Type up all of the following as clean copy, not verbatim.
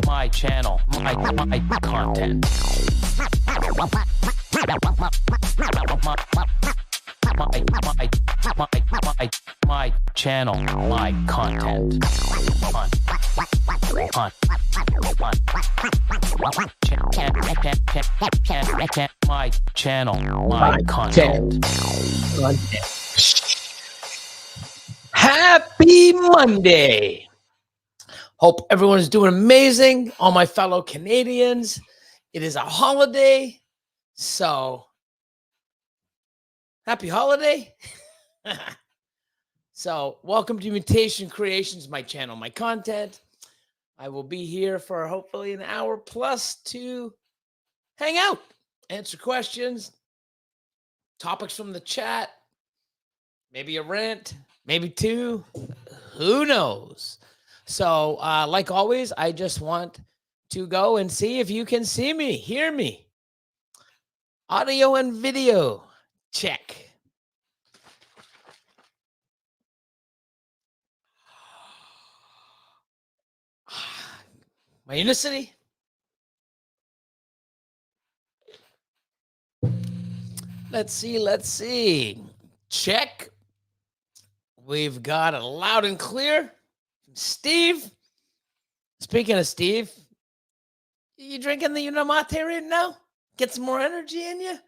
my channel, my content. My channel, my content. My channel, my content. Happy Monday. Hope everyone is doing amazing. All my fellow Canadians, it is a holiday. So happy holiday. So welcome to Mutation Creations, my channel, my content. I will be here for hopefully an hour plus to hang out, answer questions, topics from the chat, maybe a rant, maybe two, who knows? So like always, I just want to go and see if you can see me, hear me. Audio and video, check. My Unicity. Let's see. Check. We've got it loud and clear. Steve. Speaking of Steve, you drinking the UNICITY right now? Get some more energy in you?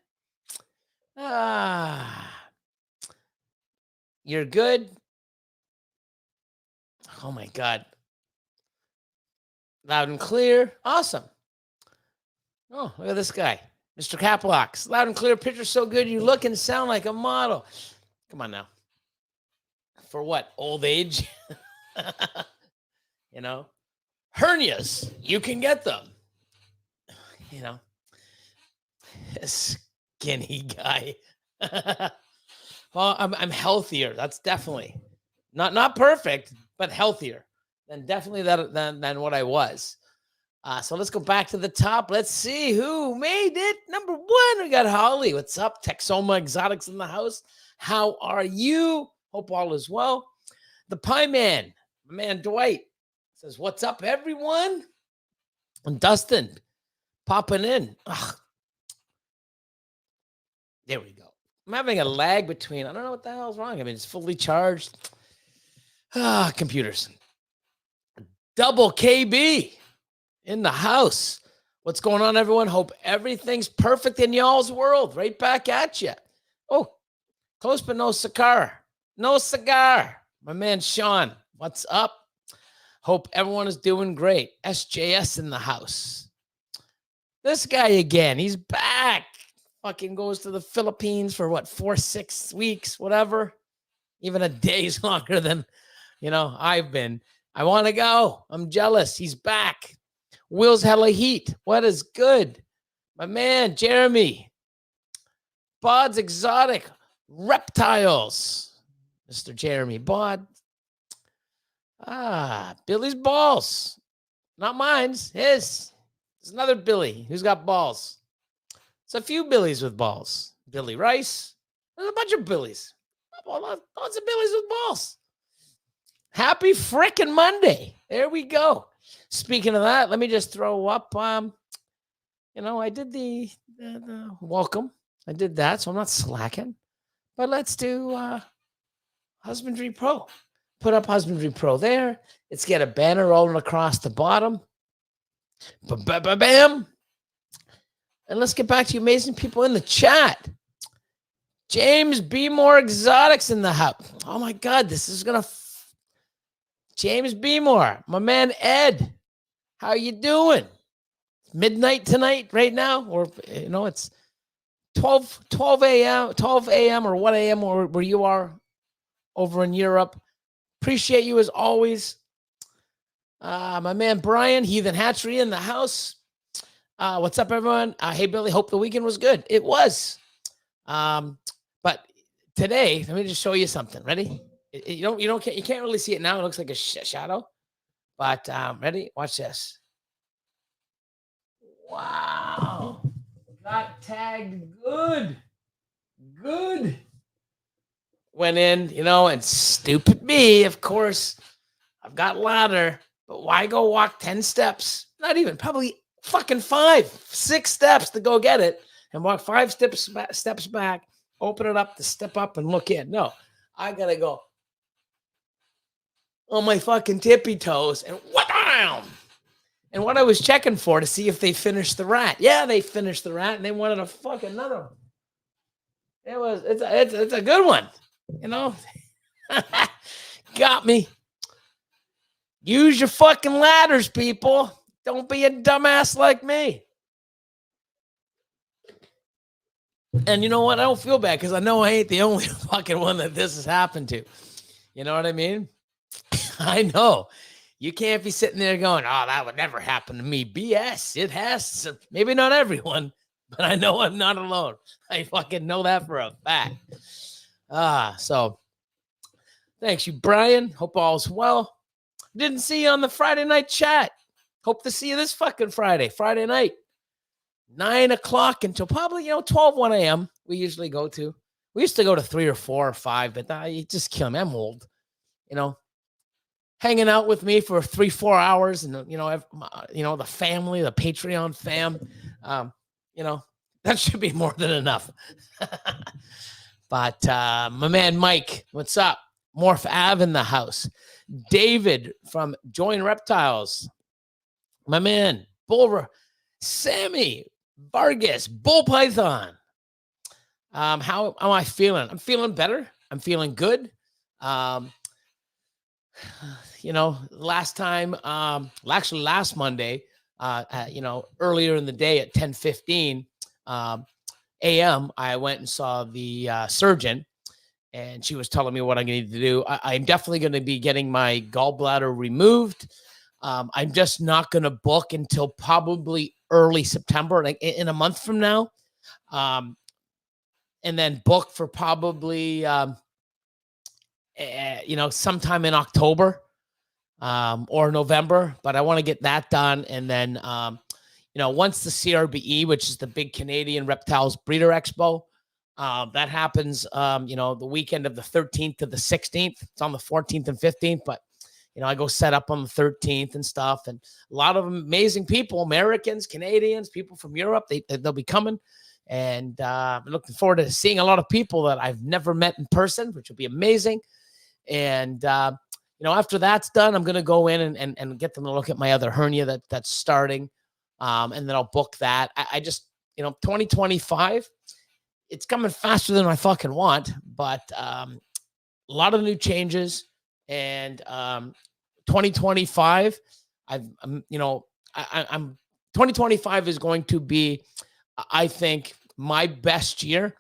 You're good? Oh my God. Loud and clear. Awesome. Oh, look at this guy. Mr. Caplocks. Loud and clear. Picture so good you look and sound like a model. Come on now. For what? Old age? You know? Hernias. You can get them. You know? Skinny guy. Well, I'm healthier. That's definitely not perfect, but healthier than definitely than what I was. So let's go back to the top. Let's see who made it. Number one, we got Holly. What's up? Texoma Exotics in the house. How are you? Hope all is well. The Pie Man, my man Dwight, says, what's up, everyone? And Dustin popping in. Ugh. There we go. I'm having a lag between. I don't know what the hell's wrong. I mean, it's fully charged. Computers. Double KB in the house. What's going on, everyone? Hope everything's perfect in y'all's world. Right back at you. Oh, close but no cigar. No cigar. My man Sean, what's up? Hope everyone is doing great. SJS in the house. This guy again. He's back. Fucking goes to the Philippines for what, 4-6 weeks, whatever. Even a day's longer than, I've been. I want to go. I'm jealous. He's back. Will's hella heat. What is good? My man, Jeremy. Bod's Exotic Reptiles. Mr. Jeremy Bod. Billy's balls. Not mine's. His. There's another Billy who's got balls. It's a few Billies with balls. Billy Rice. There's a bunch of Billies. Lots of Billies with balls. Happy frickin' Monday. There we go. Speaking of that, let me just throw up, I did the welcome. I did that, so I'm not slacking. But let's do HUSBANDRY.PRO. Put up HUSBANDRY.PRO there. Let's get a banner rolling across the bottom. Bam. And let's get back to you amazing people in the chat. James B. More Exotics in the house. Oh, my God. This is going to... James B. More. My man, Ed. How you doing? Midnight tonight right now? Or, it's 12 a.m. or 1 a.m. where you are over in Europe. Appreciate you as always. My man, Brian, Heathen Hatchery in the house. What's up, everyone? Hey, Billy, hope the weekend was good. It was. But today, let me just show you something. Ready? You can't really see it now. It looks like a shadow. But ready? Watch this. Wow. Got tagged good. Went in, and stupid me, of course. I've got ladder. But why go walk 10 steps? Not even, probably fucking 5, 6 steps to go get it and walk 5 steps back, open it up to step up and look in. No, I got to go on my fucking tippy toes and what down. And what I was checking for to see if they finished the rat. Yeah, they finished the rat and they wanted a fucking another one. It's a good one, you know. Got me. Use your fucking ladders, people. Don't be a dumbass like me. And you know what? I don't feel bad because I know I ain't the only fucking one that this has happened to. You know what I mean? I know. You can't be sitting there going, oh, that would never happen to me. BS. It has. Maybe not everyone, but I know I'm not alone. I fucking know that for a fact. So thanks you, Brian. Hope all's well. Didn't see you on the Friday night chat. Hope to see you this fucking Friday night. 9 o'clock until probably, 12, 1 a.m. We usually go to. We used to go to 3 or 4 or 5, but you just kill me. I'm old, hanging out with me for 3-4 hours, and the family, the Patreon fam, that should be more than enough. But my man Mike, what's up? Morph Ave in the house. David from Join Reptiles. My man Bull, Sammy Vargas, Bull Python. How am I feeling? I'm feeling better. I'm feeling good. Last time, actually last Monday, earlier in the day at 10:15 a.m., I went and saw the surgeon, and she was telling me what I need to do. I'm definitely going to be getting my gallbladder removed. I'm just not going to book until probably early September, like in a month from now, and then book for probably, sometime in October or November. But I want to get that done, and then once the CRBE, which is the big Canadian Reptiles Breeder Expo, that happens, the weekend of the 13th to the 16th. It's on the 14th and 15th, but I go set up on the 13th and stuff, and a lot of amazing people, Americans, Canadians, people from Europe, they'll be coming, and I'm looking forward to seeing a lot of people that I've never met in person, which will be amazing. And after that's done, I'm going to go in and get them to look at my other hernia that's starting, and then I'll book that. I just 2025, it's coming faster than I fucking want, but a lot of new changes. And 2025, 2025 is going to be, I think, my best year,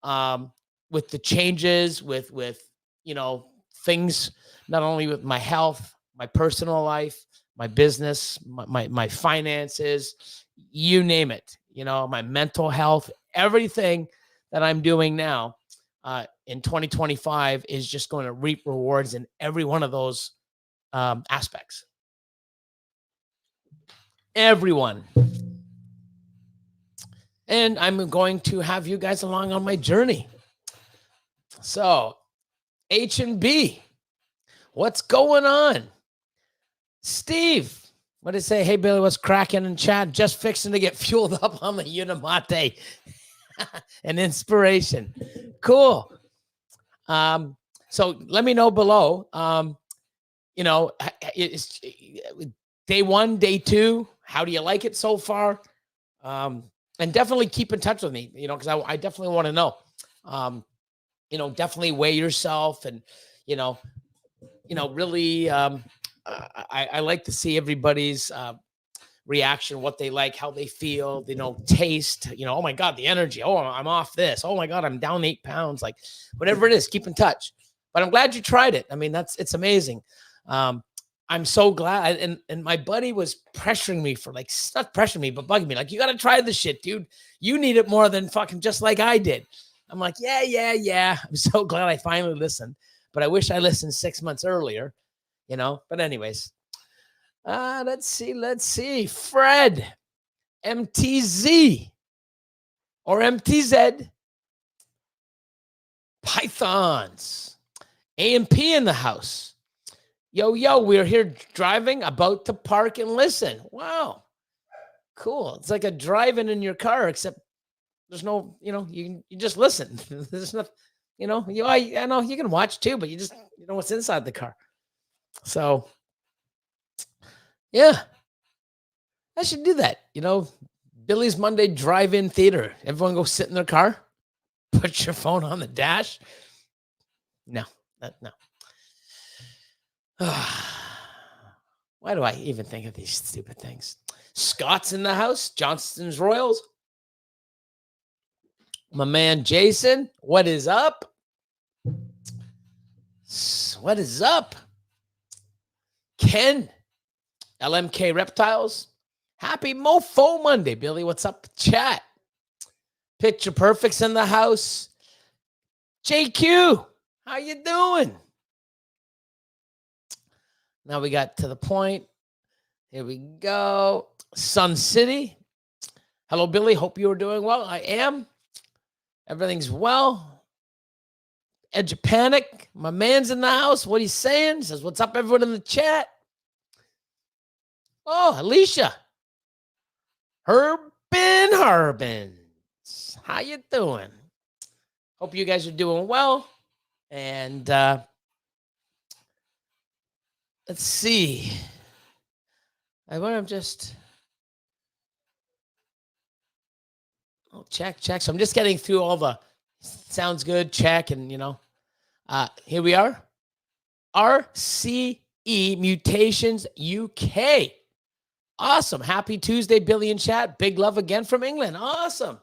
with the changes, with things, not only with my health, my personal life, my business, my finances, you name it, my mental health, everything that I'm doing now. In 2025 is just going to reap rewards in every one of those aspects. Everyone. And I'm going to have you guys along on my journey. So, H&B, what's going on? Steve, what did it say? Hey, Billy, what's cracking in chat? Just fixing to get fueled up on the Unimate. An inspiration. Cool. So let me know below, it's day 1, day 2, how do you like it so far? And definitely keep in touch with me, because I definitely want to know, definitely weigh yourself and, really, I like to see everybody's, reaction, what they like, how they feel, taste, oh my God, the energy. Oh, I'm off this. Oh my God, I'm down 8 pounds. Like whatever it is, keep in touch. But I'm glad you tried it. I mean, it's amazing. I'm so glad. And my buddy was pressuring me for not pressuring me, but bugging me. Like, you got to try this shit, dude. You need it more than fucking just like I did. I'm like, yeah. I'm so glad I finally listened, but I wish I listened 6 months earlier, but anyways, let's see. Fred, MTZ or MTZ, Pythons, AMP in the house. Yo, we're here driving, about to park and listen. Wow. Cool. It's like a driving in your car, except there's no, you just listen. There's nothing, I know you can watch too, but you know what's inside the car. So yeah, I should do that. Billy's Monday drive-in theater. Everyone go sit in their car, put your phone on the dash. No. Why do I even think of these stupid things? Scott's in the house. Johnston's Royals. My man Jason, what is up? What is up? Ken, LMK Reptiles. Happy Mofo Monday, Billy. What's up, chat? Picture Perfect's in the house. JQ, how you doing? Now we got to the point. Here we go. Sun City. Hello, Billy. Hope you are doing well. I am. Everything's well. Edge of Panic. My man's in the house. What he's saying? Says, what's up, everyone in the chat? Oh, Alicia. Harbins. How you doing? Hope you guys are doing well. And let's see. I want to just check. So I'm just getting through all the sounds good, check, and here we are. RCE Mutations UK. Awesome. Happy Tuesday, Billy in chat. Big love again from England. Awesome.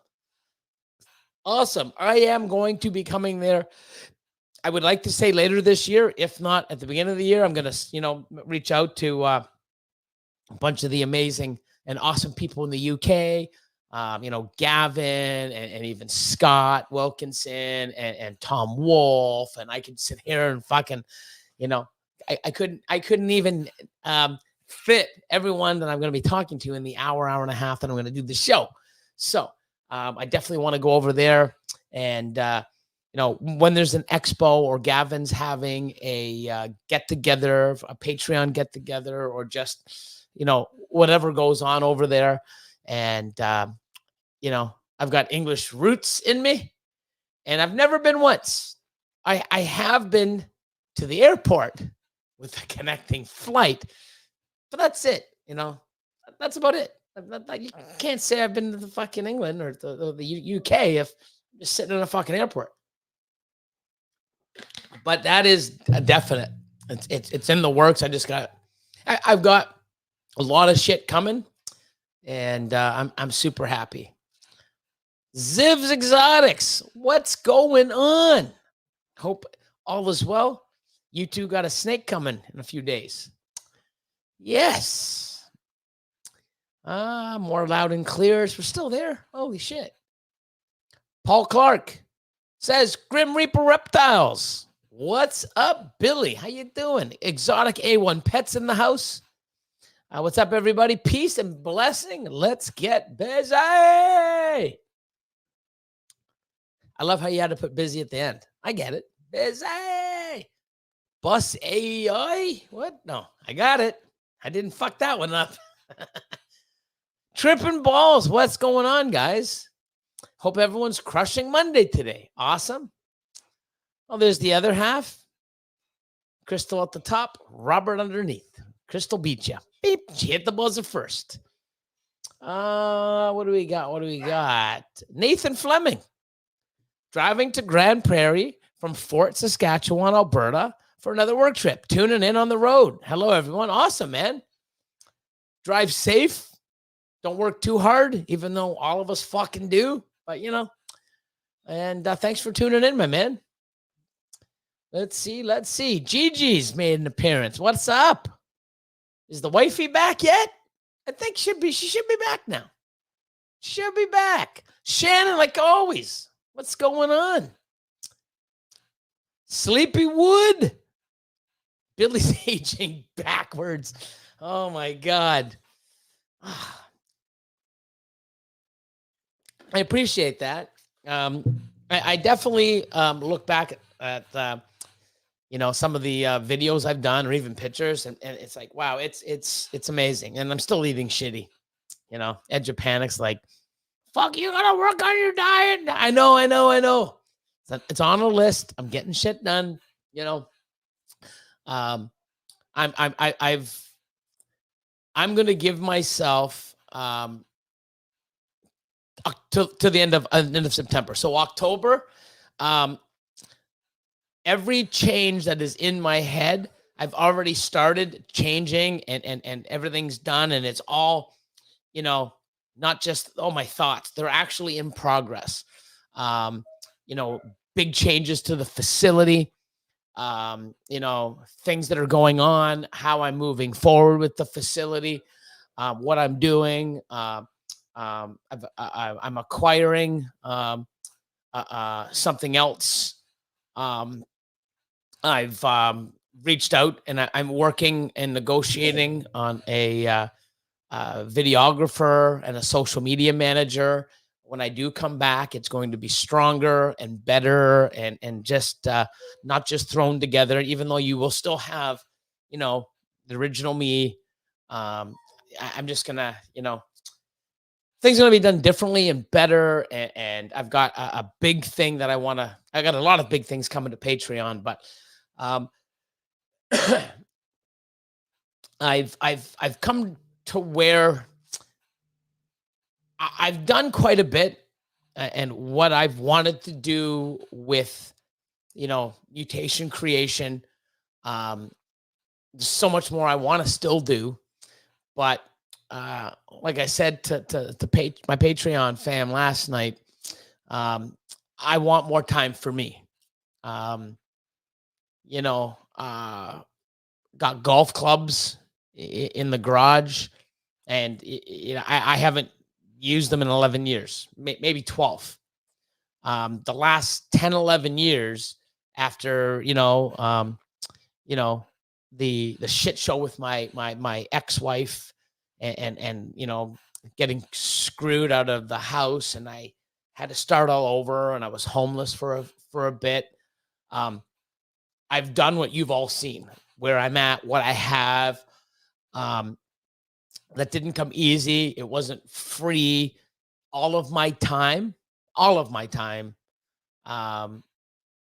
I am going to be coming there. I would like to say later this year. If not at the beginning of the year, I'm going to, reach out to a bunch of the amazing and awesome people in the UK. Gavin and even Scott Wilkinson and Tom Wolfe. And I could sit here and fucking, I couldn't even fit everyone that I'm going to be talking to in the hour and a half that I'm going to do the show. So I definitely want to go over there. And, when there's an expo or Gavin's having a get-together, a Patreon get-together, or just, whatever goes on over there. And, I've got English roots in me, and I've never been once. I have been to the airport with a connecting flight, but that's it. That's about it. You can't say I've been to the fucking England or the UK if I'm just sitting in a fucking airport. But that is a definite. It's in the works. I've got a lot of shit coming, and I'm super happy. Ziv's Exotics, what's going on? Hope all is well. You two got a snake coming in a few days. Yes. More loud and clear. We're still there. Holy shit. Paul Clark says, Grim Reaper Reptiles. What's up, Billy? How you doing? Exotic A1 Pets in the house. What's up, everybody? Peace and blessing. Let's get busy. I love how you had to put busy at the end. I get it. Busy. Bus AI. What? No, I got it. I didn't fuck that one up. Tripping balls. What's going on, guys? Hope everyone's crushing Monday today. Awesome. Oh, there's the other half. Crystal at the top, Robert underneath. Crystal beat you. Beep. She hit the buzzer first. What do we got? Nathan Fleming. Driving to Grand Prairie from Fort Saskatchewan, Alberta for another work trip. Tuning in on the road. Hello, everyone. Awesome, man. Drive safe. Don't work too hard, even though all of us fucking do. But, and thanks for tuning in, my man. Let's see. Gigi's made an appearance. What's up? Is the wifey back yet? I think she should be back now. Should be back. Shannon, like always. What's going on? Sleepy Wood. Billy's aging backwards. Oh, my God. I appreciate that. I definitely look back at some of the videos I've done or even pictures, and it's like, wow, it's amazing. And I'm still eating shitty. Edge of Panic's like, fuck, you gotta work on your diet. I know. It's on a list. I'm getting shit done. Um, I'm gonna give myself to the end of September. So October, every change that is in my head, I've already started changing, and everything's done, and it's all, not just my thoughts. They're actually in progress. Um, Big changes to the facility. Things that are going on, how I'm moving forward with the facility, what I'm doing. I'm acquiring something else. I've reached out, and I'm working and negotiating on a videographer and a social media manager. When I do come back, it's going to be stronger and better, and just not just thrown together, even though you will still have, the original me. I'm just gonna, things are gonna be done differently and better. And I've got a big thing that I got a lot of big things coming to Patreon, but I've come to where I've done quite a bit, and what I've wanted to do with, mutation creation. There's so much more I want to still do, but like I said to my Patreon fam last night, I want more time for me. Got golf clubs in the garage, and I haven't used them in 11 years, maybe 12. The last 10, 11 years after, the shit show with my ex-wife, and getting screwed out of the house, and I had to start all over, and I was homeless for a bit. I've done what you've all seen, where I'm at, what I have. That didn't come easy. It wasn't free. All of my time,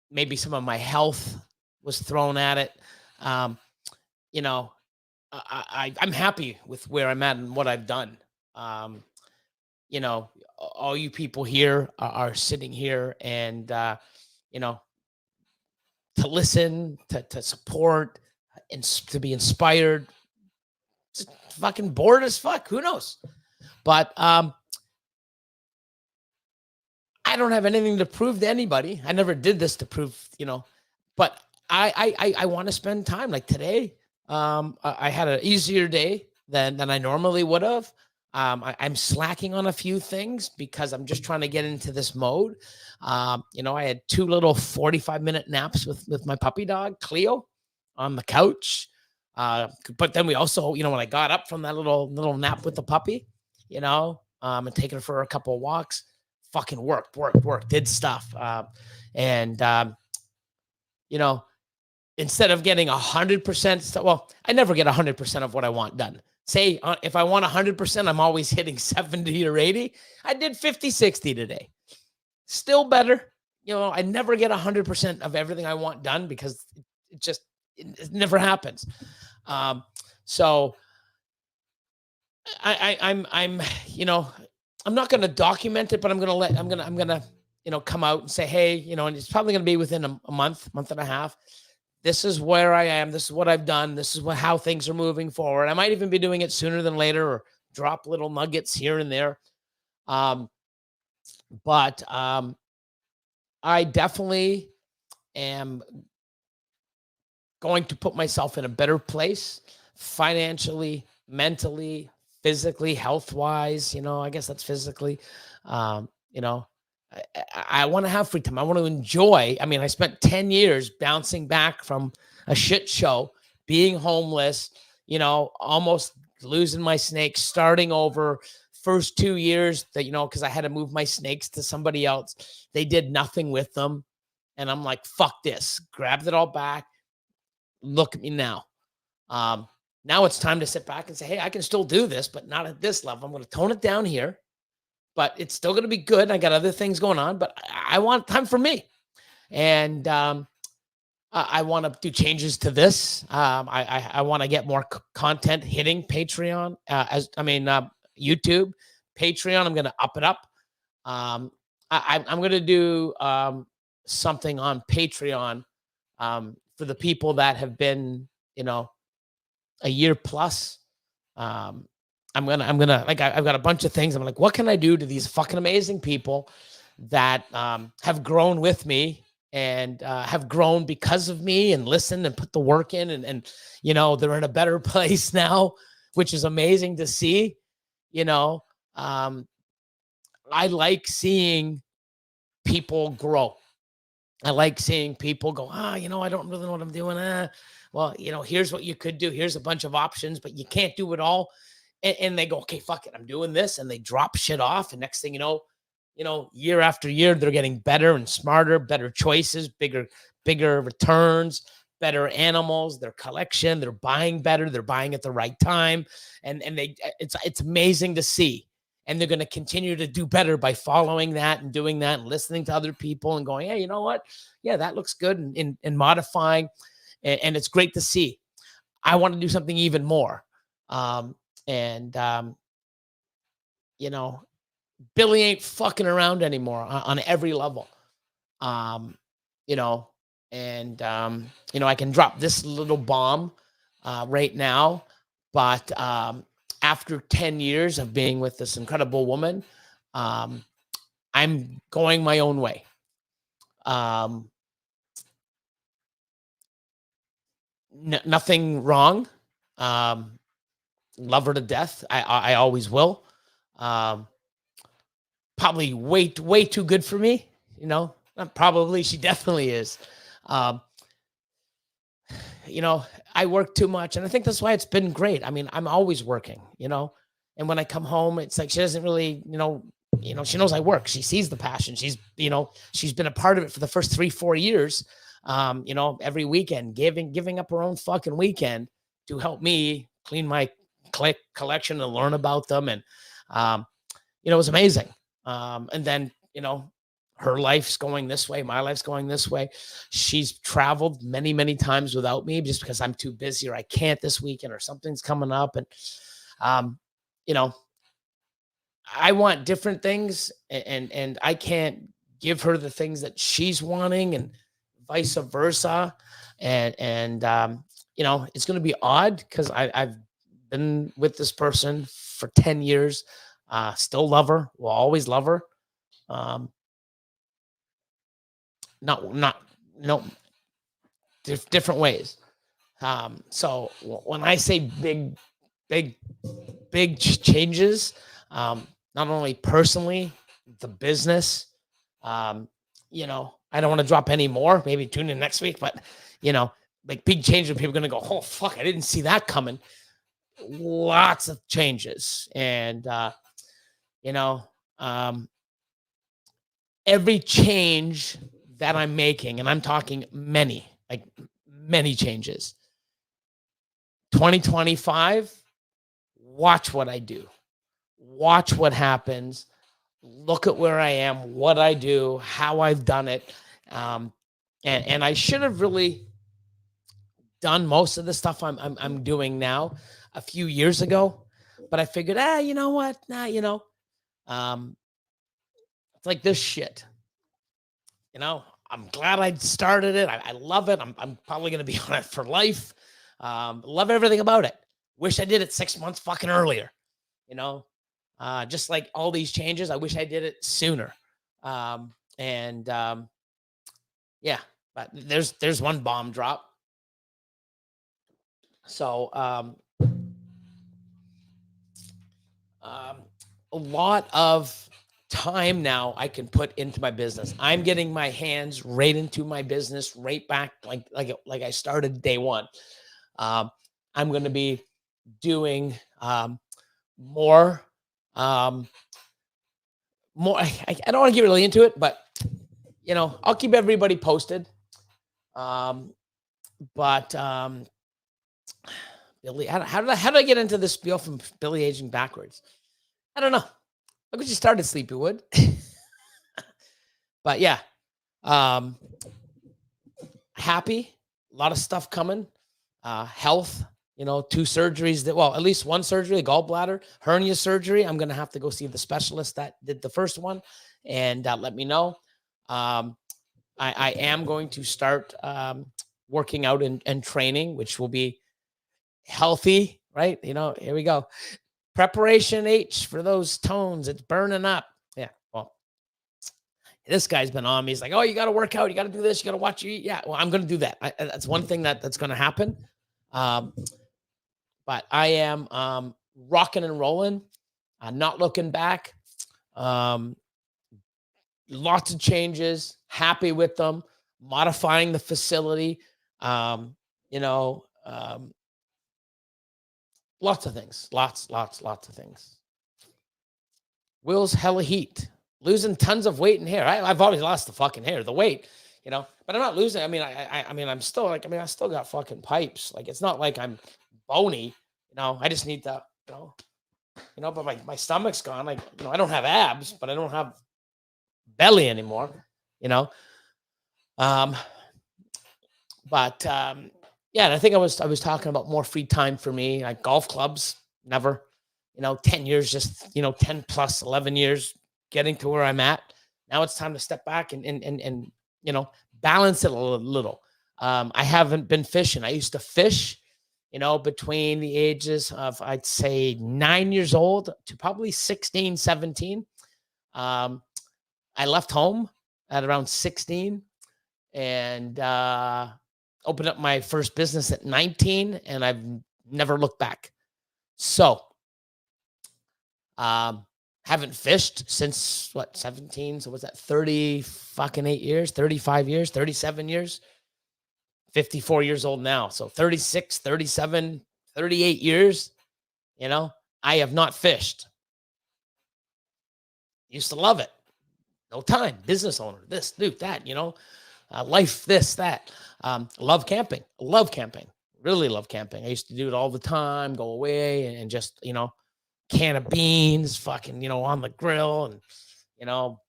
maybe some of my health was thrown at it. I'm happy with where I'm at and what I've done. All you people here are sitting here, and, to listen, to support, and to be inspired. Just fucking bored as fuck. Who knows? But I don't have anything to prove to anybody. I never did this to prove, but I want to spend time like today. I had an easier day than I normally would have. I'm slacking on a few things because I'm just trying to get into this mode. I had 2 little 45-minute naps with my puppy dog, Cleo, on the couch. But then we also, when I got up from that little nap with the puppy, and taking her for a couple of walks, fucking worked, did stuff. Instead of getting 100%, well, I never get 100% of what I want done. Say, if I want 100%, I'm always hitting 70 or 80. I did 50, 60 today. Still better. I never get 100% of everything I want done, because it never happens. So I'm not going to document it, but I'm going to come out and say, hey, and it's probably going to be within a month and a half. This is where I am. This is what I've done. This is how things are moving forward. I might even be doing it sooner than later, or drop little nuggets here and there. But I definitely am going to put myself in a better place financially, mentally, physically, health-wise. I guess that's physically. I want to have free time. I want to enjoy. I mean, I spent 10 years bouncing back from a shit show, being homeless, almost losing my snakes, starting over. First 2 years that, because I had to move my snakes to somebody else. They did nothing with them. And I'm like, fuck this. Grabbed it all back. look at me now. Now it's time to sit back and say, hey, I can still do this, but not at this level. I'm going to tone it down here, but it's still going to be good. I got other things going on, but I want time for me. And I want to do changes to this. I want to get more content hitting Patreon, YouTube, Patreon. I'm going to up it up. I'm going to do something on Patreon for the people that have been, a year plus. I'm gonna like I've got a bunch of things. I'm like, what can I do to these fucking amazing people that have grown with me and have grown because of me and listened and put the work in and they're in a better place now, which is amazing to see. I like seeing people grow. I like seeing people go, I don't really know what I'm doing. Well, here's what you could do. Here's a bunch of options, but you can't do it all. And they go, okay, fuck it, I'm doing this. And they drop shit off. And next thing you know, year after year, they're getting better and smarter, better choices, bigger returns, better animals, their collection, they're buying better, they're buying at the right time. And it's amazing to see. And they're going to continue to do better by following that and doing that and listening to other people and going, hey, you know what? Yeah, that looks good, and modifying. And it's great to see. I want to do something even more. Billy ain't fucking around anymore on every level. I can drop this little bomb right now, but after 10 years of being with this incredible woman, I'm going my own way. Nothing wrong. Love her to death. I always will. Probably way too good for me. Not probably, she definitely is. I work too much, and I think that's why it's been great. I mean, I'm always working, and when I come home, it's like she doesn't really, she knows I work. She sees the passion. She's been a part of it for the first 3-4 years. Every weekend, giving up her own fucking weekend to help me clean my collection and learn about them. And, it was amazing. And then, her life's going this way. My life's going this way. She's traveled many, many times without me just because I'm too busy or I can't this weekend or something's coming up. And, I want different things and I can't give her the things that she's wanting and vice versa. And it's going to be odd because I've been with this person for 10 years. Still love her. Will always love her. Different ways. So when I say big changes, not only personally, the business, I don't want to drop any more, maybe tune in next week, but like big changes, people are going to go, oh fuck, I didn't see that coming. Lots of changes. And, every change that I'm making, and I'm talking many changes. 2025, watch what I do. Watch what happens. Look at where I am, what I do, how I've done it. And I should have really done most of the stuff I'm doing now a few years ago, but I figured, you know what? It's like this shit. I'm glad I started it. I love it. I'm probably going to be on it for life. Love everything about it. Wish I did it 6 months fucking earlier. Just like all these changes, I wish I did it sooner. Yeah, but there's one bomb drop. So, a lot of time now I can put into my business. I'm getting my hands right into my business, right back like I started day one. I'm going to be doing more. I don't want to get really into it, but I'll keep everybody posted. But Billy, how did I get into this spiel from Billy aging backwards? I don't know. Look what you started, Sleepywood. But yeah, happy. A lot of stuff coming. Health. 2 surgeries at least 1 surgery, gallbladder, hernia surgery. I'm going to have to go see the specialist that did the first one and let me know. I am going to start working out and training, which will be healthy, right? Here we go. Preparation H for those tones. It's burning up. Yeah. Well, this guy's been on me. He's like, oh, you got to work out. You got to do this. You got to watch you eat. Yeah. Well, I'm going to do that. That's one thing that's going to happen. But I am rocking and rolling, not looking back. Lots of changes, happy with them, modifying the facility, lots of things, lots of things. Will's hella heat, losing tons of weight and hair. I've always lost the fucking hair, the weight, but I'm not losing. I mean, I'm still I still got fucking pipes. Like, it's not like I'm bony, I just need to, but my stomach's gone. Like, I don't have abs, but I don't have belly anymore, yeah. And I think I was talking about more free time for me, like golf clubs, never, 10 years, just, 10 plus 11 years getting to where I'm at. Now it's time to step back and balance it a little. I haven't been fishing. I used to fish, between the ages of, I'd say 9 years old to probably 16, 17. I left home at around 16 and opened up my first business at 19, and I've never looked back. So, haven't fished since 17? So what's that? 8 years, 35 years, 37 years, 54 years old now. So 36, 37, 38 years, I have not fished. Used to love it. No time, business owner, this, dude, that, life, this, that. Love camping, really love camping. I used to do it all the time, go away and just, can of beans, fucking, on the grill and,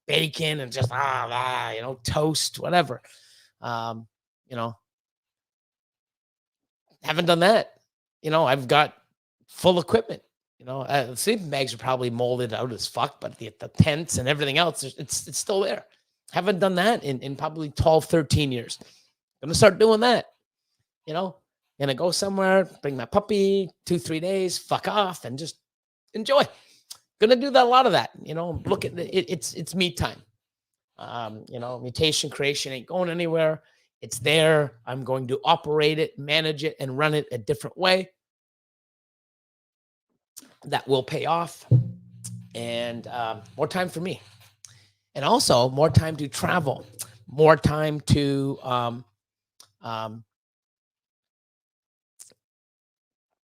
bacon and just, toast, whatever. Haven't done that. I've got full equipment. The sleeping bags are probably molded out as fuck, but the tents and everything else, it's still there. Haven't done that in probably 12, 13 years. I'm going to start doing that, Gonna go somewhere, bring my puppy 2-3 days, fuck off and just enjoy. Gonna do that, a lot of that, look at it's me time. Mutation creation ain't going anywhere. It's there. I'm going to operate it, manage it, and run it a different way. That will pay off, and more time for me, and also more time to travel, more time to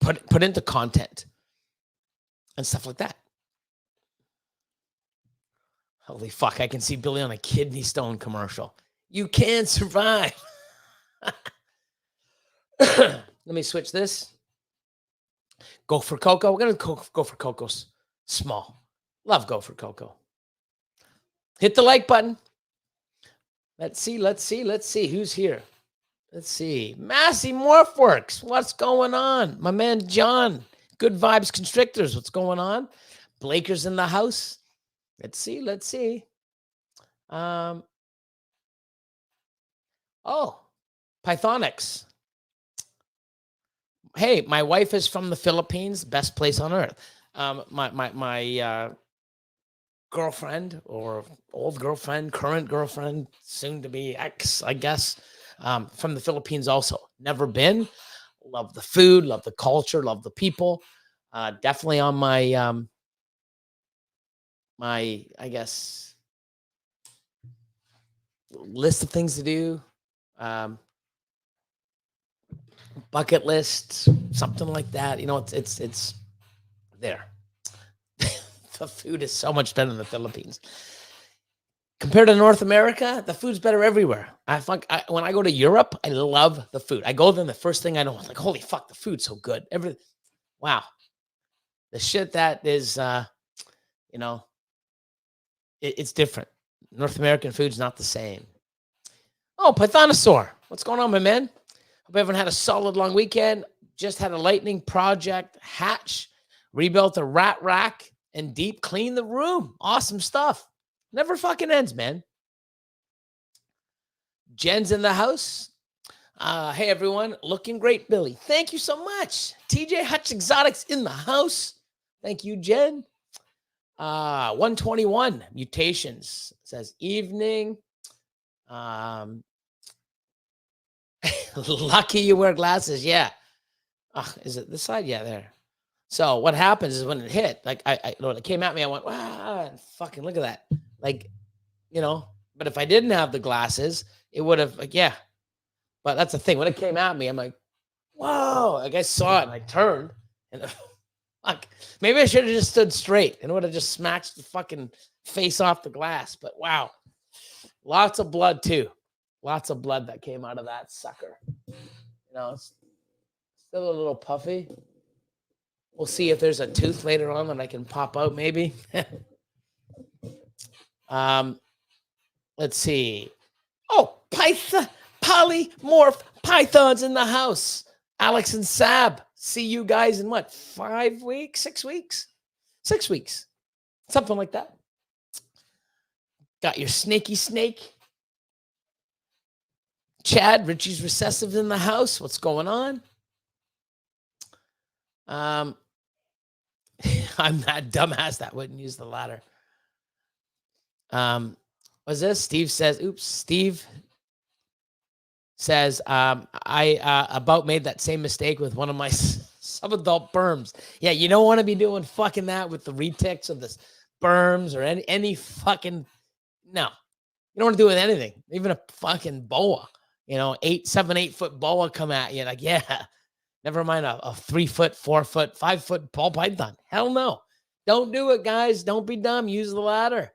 put into content and stuff like that. Holy fuck! I can see Billy on a kidney stone commercial. You can survive. Let me switch this. Go for Cocoa. We're going to go for Coco's small. Love Go for Cocoa. Hit the like button. Let's see. Who's here? Let's see. Massey Morphworks. What's going on? My man John. Good Vibes Constrictors. What's going on? Blaker's in the house. Let's see. Oh, Pythonics. Hey, my wife is from the Philippines, best place on earth. My girlfriend or old girlfriend, current girlfriend, soon to be ex, I guess, from the Philippines also. Never been. Love the food, love the culture, love the people. Definitely on my I guess list of things to do. Bucket list, something like that. It's there. The food is so much better in the Philippines Compared to North America, the food's better everywhere. When I go to Europe, I love the food. I go there, and the first thing I know, I'm like, holy fuck, the food's so good. Wow. The shit that is, it's different. North American food's not the same. Oh, Pythonosaur. What's going on, my man? Hope everyone had a solid long weekend. Just had a lightning project hatch, rebuilt a rat rack, and deep cleaned the room. Awesome stuff. Never fucking ends, man. Jen's in the house. Hey, everyone. Looking great, Billy. Thank you so much. TJ Hutch Exotics in the house. Thank you, Jen. 121 Mutations says evening. Lucky you wear glasses. Yeah. Is it this side? Yeah, there. So what happens is when it hit, like when it came at me, I went, wow, fucking look at that. Like, but if I didn't have the glasses, it would have, like, yeah. But that's the thing. When it came at me, I'm like, whoa. Like I saw it and I turned and fuck, maybe I should have just stood straight and would have just smacked the fucking face off the glass. But wow. Lots of blood too. Lots of blood that came out of that sucker. It's still a little puffy. We'll see if there's a tooth later on that I can pop out, maybe. Let's see. Oh, polymorph pythons in the house. Alex and Sab. See you guys in what? 5 weeks? 6 weeks? 6 weeks. Something like that. Got your snaky snake. Chad, Richie's recessive in the house. What's going on? I'm that dumbass that wouldn't use the ladder. Was this? Steve says, Steve says, I about made that same mistake with one of my subadult berms. Yeah, you don't want to be doing fucking that with the retics of the berms or any fucking, no. You don't want to do it with anything. Even a fucking boa, 7, 8 foot boa come at you. Like, yeah. Never mind a 3 foot, 4 foot, 5 foot ball python. Hell no. Don't do it, guys. Don't be dumb. Use the ladder.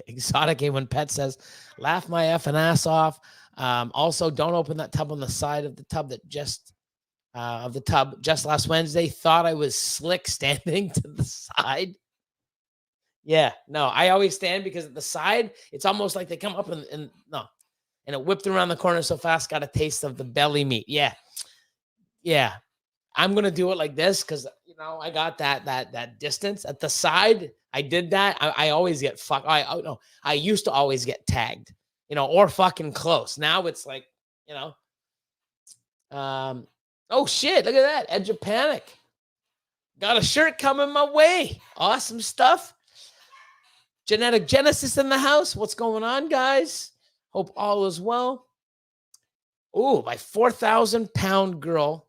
Exotic A1 Pet says, laugh my effing ass off. Also, don't open that tub on the side of the tub just last Wednesday. Thought I was slick standing to the side. Yeah, no, I always stand because at the side, it's almost like they come up and it whipped around the corner so fast, got a taste of the belly meat. Yeah. Yeah, I'm going to do it like this because, I got that distance. At the side, I did that. I always get fucked. I used to always get tagged, or fucking close. Now it's like, oh, shit, look at that. Edge of Panic. Got a shirt coming my way. Awesome stuff. Genetic Genesis in the house. What's going on, guys? Hope all is well. Oh, my 4,000-pound girl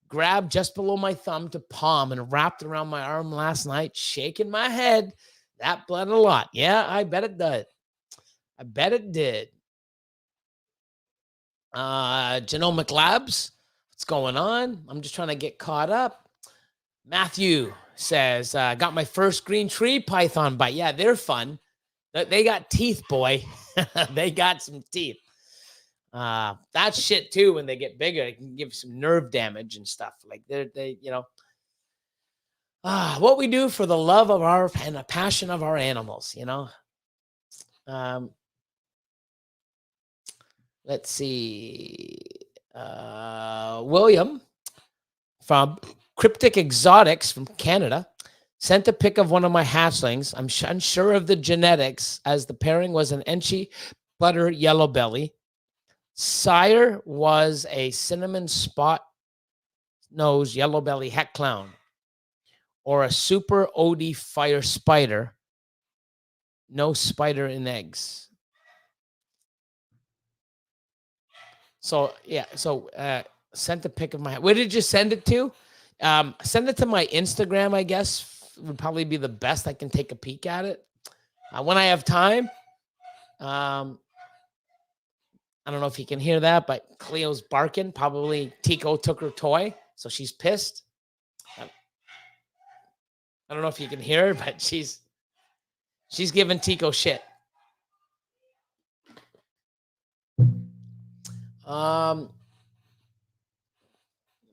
grabbed just below my thumb to palm and wrapped around my arm last night, shaking my head. That bled a lot. Yeah, I bet it did. I bet it did. Genomic Labs, what's going on? I'm just trying to get caught up. Matthew says, got my first green tree python bite. Yeah, they're fun. They got teeth, boy. They got some teeth. That shit too, when they get bigger, it can give some nerve damage and stuff. Like what we do for the love of and the passion of our animals, let's see. William from Cryptic Exotics from Canada sent a pic of one of my hatchlings. I'm unsure of the genetics, as the pairing was an Enchi butter yellow belly. Sire was a cinnamon spot nose yellow belly heck clown, or a super OD fire spider. No spider in eggs. So yeah, sent a pic of my. Where did you send it to? Send it to my Instagram, I guess, would probably be the best. I can take a peek at it when I have time. I don't know if you can hear that, but Cleo's barking. Probably Tico took her toy, so she's pissed. I don't know if you can hear her, but she's giving Tico shit.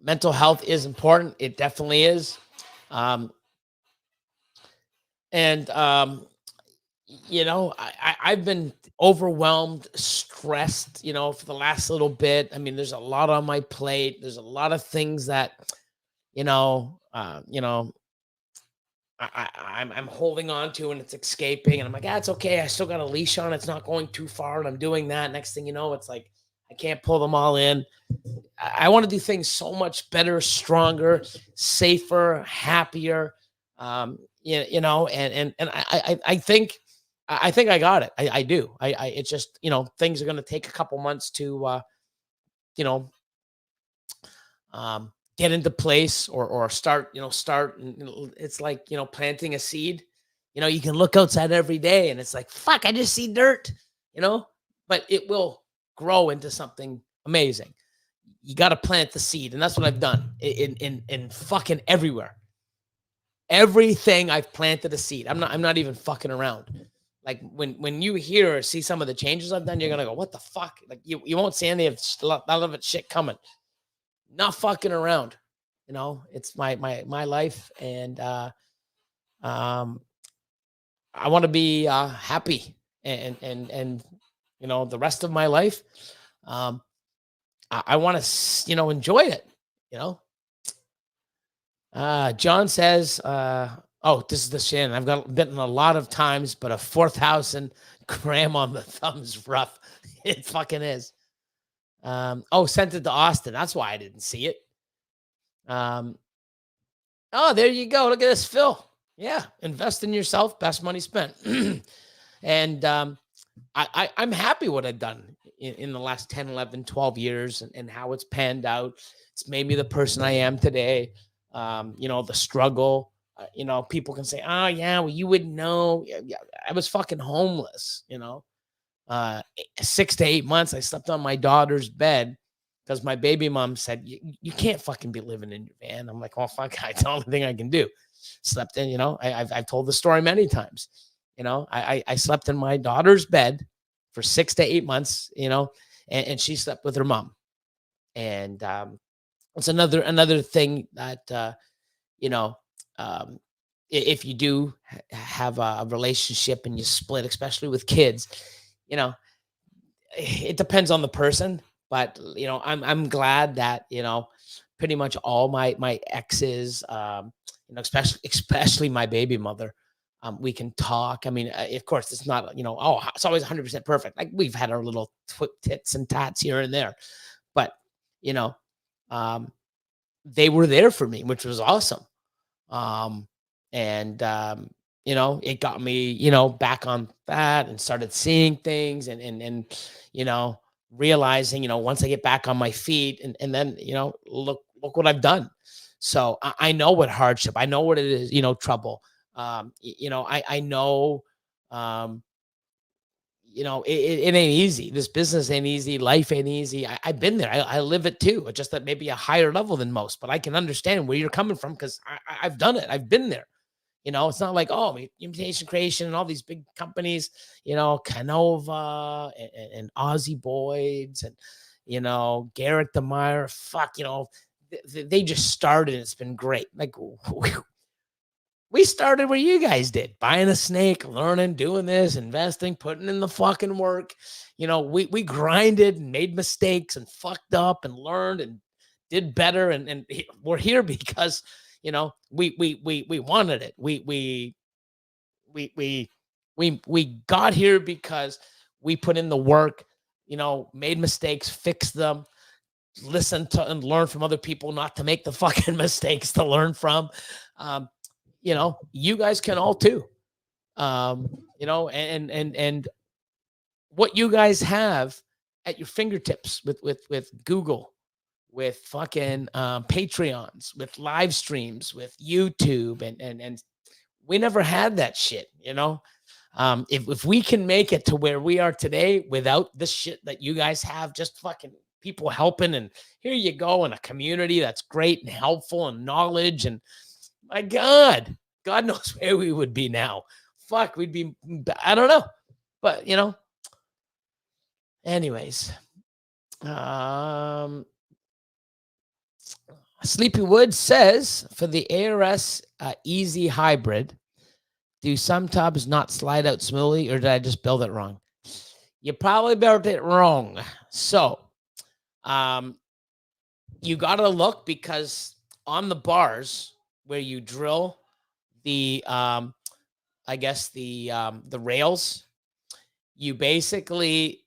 Mental health is important. It definitely is. Um, and I've been overwhelmed, stressed, for the last little bit. I mean, there's a lot on my plate. There's a lot of things that, you know, uh, you know, I'm holding on to and it's escaping. And I'm like, it's okay. I still got a leash on. It's not going too far. And I'm doing that. Next thing you know, it's like I can't pull them all in. I want to do things so much better, stronger, safer, happier. I think I got it. I do. It's just, things are going to take a couple months to you know get into place or start. And it's like, planting a seed. You can look outside every day and it's like, fuck, I just see dirt, but it will grow into something amazing. You got to plant the seed, and that's what I've done in fucking everywhere. Everything I've planted a seed. I'm not even fucking around. Like when you hear or see some of the changes I've done, you're gonna go, what the fuck? Like you won't see any of a lot of it shit coming. Not fucking around. It's my life, and um I want to be happy, and the rest of my life. I want to enjoy it. You know. John says, oh, this is the Shannon. I've got bitten a lot of times, but a 4,000 gram on the thumb's rough. It fucking is. Sent it to Austin. That's why I didn't see it. Oh, there you go. Look at this, Phil. Yeah, invest in yourself. Best money spent. And I'm happy what I've done in the last 10, 11, 12 years and how it's panned out. It's made me the person I am today. The struggle. People can say, oh, yeah, well, you wouldn't know. Yeah, I was fucking homeless, 6 to 8 months. I slept on my daughter's bed because my baby mom said, you can't fucking be living in your van. I'm like, well, fuck, it's the only thing I can do. Slept in, I've told the story many times. I slept in my daughter's bed for 6 to 8 months, and she slept with her mom. And it's another thing that, if you do have a relationship and you split, especially with kids, it depends on the person. But I'm glad that pretty much all my exes, especially my baby mother, we can talk. I mean, of course, it's not it's always 100% perfect. Like we've had our little tits and tats here and there, but um, they were there for me, which was awesome. And it got me, back on that and started seeing things and realizing, once I get back on my feet and then, look what I've done. So I know what hardship, I know what it is, trouble. I know, it ain't easy. This business ain't easy. Life ain't easy. I've been there. I live it too. Just at maybe a higher level than most, but I can understand where you're coming from because I've done it. I've been there. It's not like, oh, Mutation Creation and all these big companies, Canova and Aussie Boyds and, Garrett DeMeyer. Fuck, they just started. It's been great. Like, we started where you guys did, buying a snake, learning, doing this, investing, putting in the fucking work. We grinded and made mistakes and fucked up and learned and did better. And we're here because, we wanted it. We got here because we put in the work, made mistakes, fixed them, listened to and learn from other people, not to make the fucking mistakes to learn from. You guys can all too. And what you guys have at your fingertips with Google, with fucking Patreons, with live streams, with YouTube, and we never had that shit, if we can make it to where we are today without the shit that you guys have, just fucking people helping, and here you go, in a community that's great and helpful and knowledge, and my God knows where we would be now. Fuck, we'd be, I don't know. But, anyways, Sleepy Wood says for the ARS Easy Hybrid, do some tubs not slide out smoothly, or did I just build it wrong? You probably built it wrong. So, you got to look, because on the bars where you drill the, I guess the rails, you basically,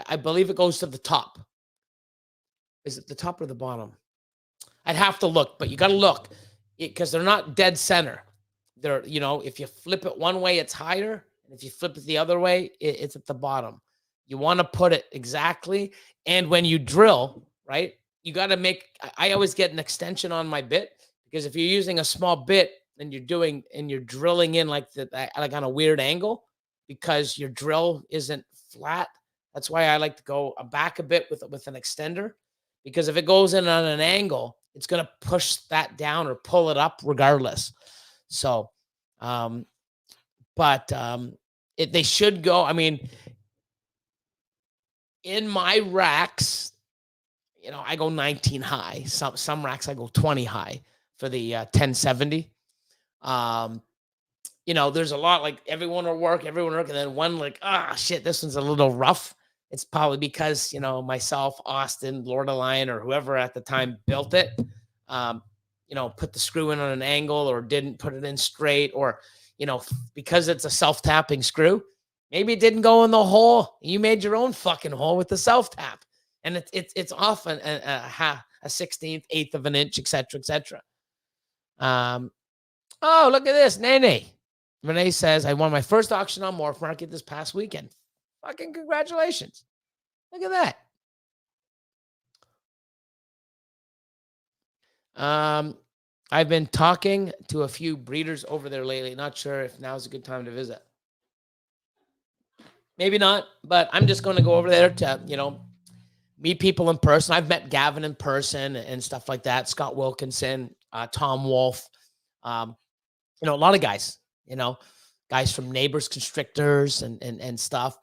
I believe it goes to the top. Is it the top or the bottom? I'd have to look, but you got to look, because they're not dead center. They're, if you flip it one way, it's higher. And if you flip it the other way, it's at the bottom. You want to put it exactly. And when you drill, right, you got to I always get an extension on my bit, because if you're using a small bit and you're drilling in like on a weird angle, because your drill isn't flat. That's why I like to go back a bit with an extender, because if it goes in on an angle, it's going to push that down or pull it up regardless. So, they should go. I mean, in my racks, I go 19 high. Some racks I go 20 high for the 1070. There's a lot, like everyone will work, and then one like, shit, this one's a little rough. It's probably because, myself, Austin, Lord of Lion, or whoever at the time built it, put the screw in on an angle or didn't put it in straight, or, because it's a self-tapping screw, maybe it didn't go in the hole. You made your own fucking hole with the self-tap. And it's often a 16th, eighth of an inch, etc., etc. Oh, look at this, Nene. Renee says, I won my first auction on Morph Market this past weekend. Fucking congratulations. Look at that. I've been talking to a few breeders over there lately. Not sure if now's a good time to visit. Maybe not, but I'm just going to go over there to, meet people in person. I've met Gavin in person and stuff like that. Scott Wilkinson, Tom Wolf, a lot of guys, guys from Neighbors Constrictors and stuff.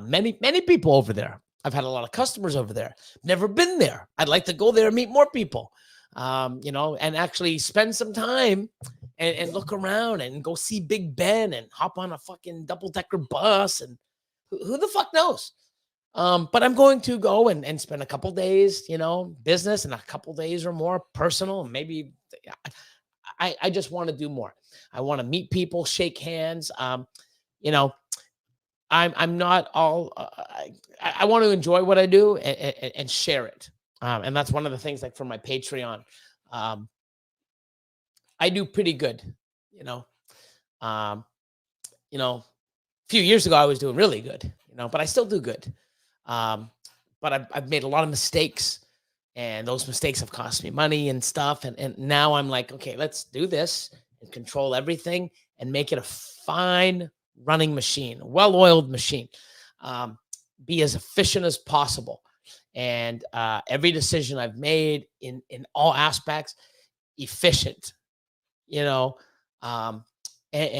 Many people over there. I've had a lot of customers over there. Never been there. I'd like to go there and meet more people, and actually spend some time and look around and go see Big Ben and hop on a fucking double-decker bus, and who the fuck knows? But I'm going to go and spend a couple days, business, and a couple days or more personal. Maybe I just want to do more. I want to meet people, shake hands. I'm not all. I want to enjoy what I do and share it. And that's one of the things, like for my Patreon, I do pretty good. A few years ago I was doing really good. But I still do good. But I've made a lot of mistakes, and those mistakes have cost me money and stuff. And now I'm like, okay, let's do this and control everything and make it a fine running machine, a well-oiled machine, be as efficient as possible. And every decision I've made in all aspects, efficient, and I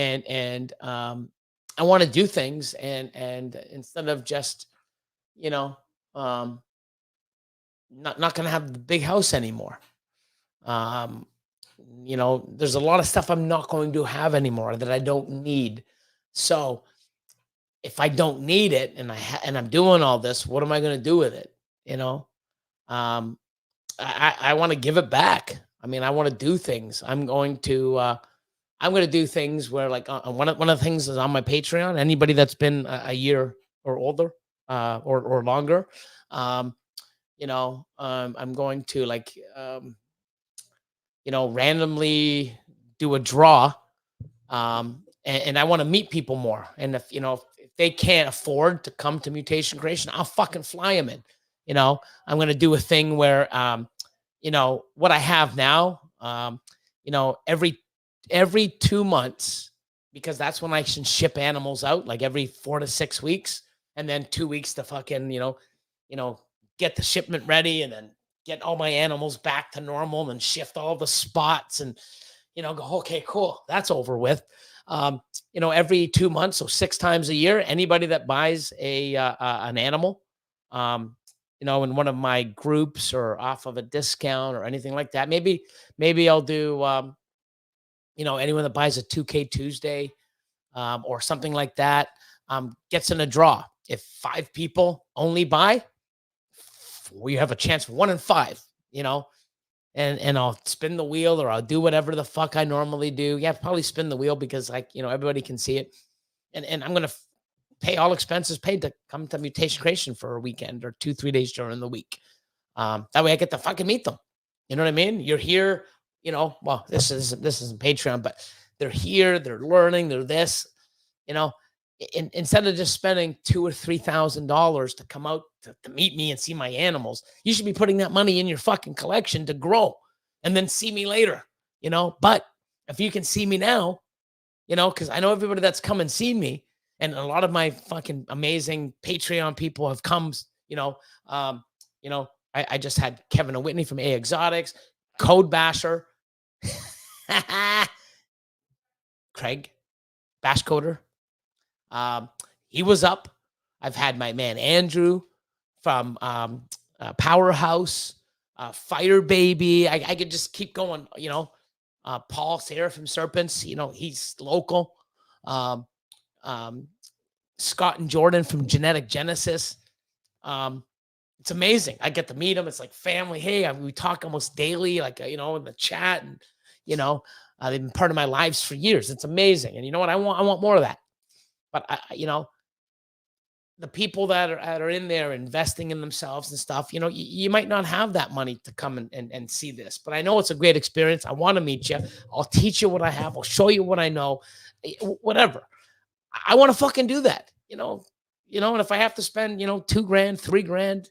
want to do things and instead of just, not going to have the big house anymore. There's a lot of stuff I'm not going to have anymore that I don't need. So if I don't need it and I'm doing all this, what am I going to do with it? I want to give it back. I mean, I want to do things. I'm going to do things where, like, one of the things is on my Patreon. Anybody that's been a year or older, or longer, I'm going to, like, randomly do a draw, and I want to meet people more. And if they can't afford to come to Mutation Creation, I'll fucking fly them in. I'm going to do a thing where, what I have now, every 2 months, because that's when I can ship animals out, like every 4 to 6 weeks, and then 2 weeks to fucking, get the shipment ready, and then get all my animals back to normal, and shift all the spots, and, go, okay, cool, that's over with. Every 2 months, so 6 times a year, anybody that buys an animal, in one of my groups or off of a discount or anything like that. Maybe I'll do, anyone that buys a 2K Tuesday, or something like that, gets in a draw. If 5 people only buy, we have a chance for 1 in 5, and I'll spin the wheel or I'll do whatever the fuck I normally do. Yeah, probably spin the wheel because everybody can see it. And I'm going to pay all expenses paid to come to Mutation Creation for a weekend or 2-3 days during the week. That way I get to fucking meet them. You know what I mean? You're here, well, this isn't Patreon, but they're here, they're learning, they're this, instead of just spending $2,000 or $3,000 to come out to meet me and see my animals, you should be putting that money in your fucking collection to grow and then see me later, but if you can see me now, because I know everybody that's come and seen me, and a lot of my fucking amazing Patreon people have come, I just had Kevin and Whitney from A Exotics, Code Basher, Craig, Bash Coder. He was up. I've had my man Andrew from Powerhouse, Fire Baby. I could just keep going, Paul Sarah from Serpents, he's local. Scott and Jordan from Genetic Genesis. It's amazing. I get to meet them. It's like family. Hey, we talk almost daily, like, in the chat, and, they've been part of my lives for years. It's amazing. And you know what? I want more of that. But the people that are in there investing in themselves and stuff, you might not have that money to come and see this, but I know it's a great experience. I want to meet you. I'll teach you what I have. I'll show you what I know, whatever. I want to fucking do that, and if I have to spend, $2,000, $3,000,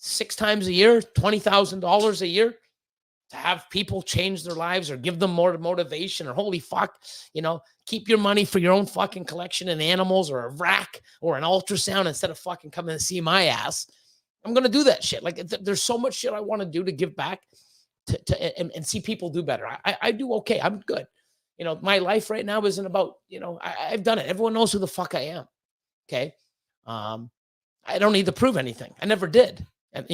6 times a year, $20,000 a year to have people change their lives or give them more motivation, or holy fuck, keep your money for your own fucking collection and animals or a rack or an ultrasound instead of fucking coming to see my ass. I'm going to do that shit. Like, there's so much shit I want to do to give back and see people do better. I do okay. I'm good. My life right now isn't about, I've done it. Everyone knows who the fuck I am. Okay. I don't need to prove anything. I never did. And,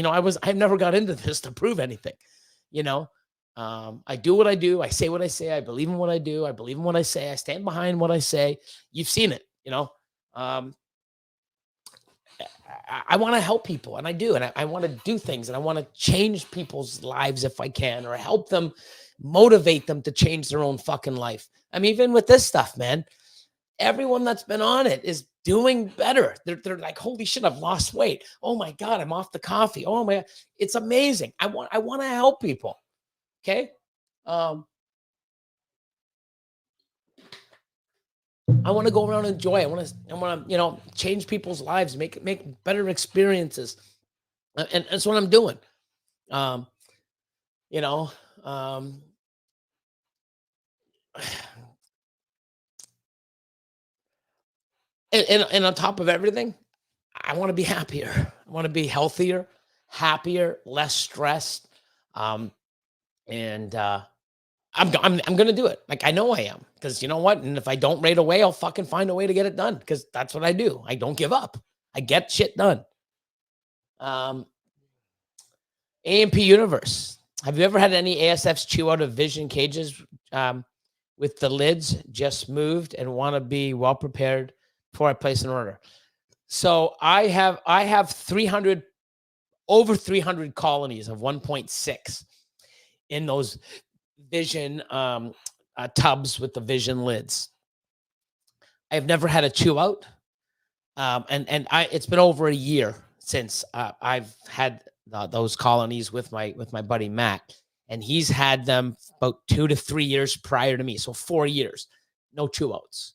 I never got into this to prove anything, I do what I do. I say what I say. I believe in what I do. I believe in what I say. I stand behind what I say. You've seen it, I want to help people, and I do. And I want to do things, and I want to change people's lives if I can, or help them, motivate them to change their own fucking life. I mean, even with this stuff, man, everyone that's been on it is doing better. They're like, holy shit, I've lost weight. Oh my God, I'm off the coffee. Oh my God. It's amazing. I want to help people. Okay. I want to go around and enjoy. I want to, change people's lives, make better experiences. And that's what I'm doing. And on top of everything, I want to be happier. I want to be healthier, happier, less stressed. I'm going to do it. Like, I know I am, because you know what? And if I don't right away, I'll fucking find a way to get it done, because that's what I do. I don't give up. I get shit done. AMP Universe. Have you ever had any ASFs chew out of vision cages with the lids just moved and want to be well prepared before I place an order? So I have over 300 colonies of 1.6 in those vision tubs with the vision lids. I've never had a chew out. It's been over a year since I've had those colonies with my buddy Matt, and he's had them about 2 to 3 years prior to me. So 4 years, no chew outs.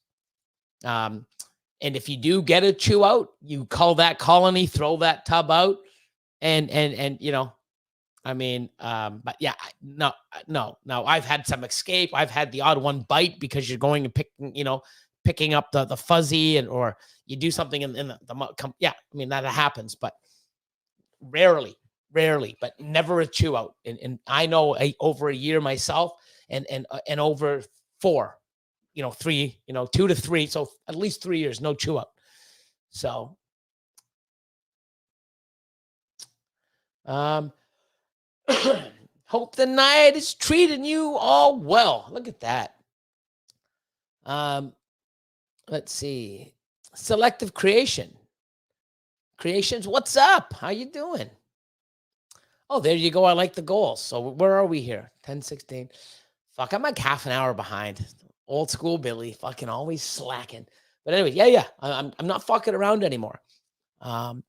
And if you do get a chew out, you call that colony, throw that tub out, and but yeah, no. I've had some escape. I've had the odd one bite because you're going and picking up the fuzzy, or you do something in the yeah. I mean, that happens, but rarely, but never a chew out. And I know over a year myself, and over 4, 3, 2 to 3. So at least 3 years, no chew out. So Um, hope the night is treating you all well. Look at that. Let's see. Selective creations. What's up? How you doing? Oh, there you go. I like the goals. So where are we here? 10:16. Fuck, I'm like half an hour behind. Old school Billy, fucking always slacking. But anyway, yeah. I'm not fucking around anymore. Um,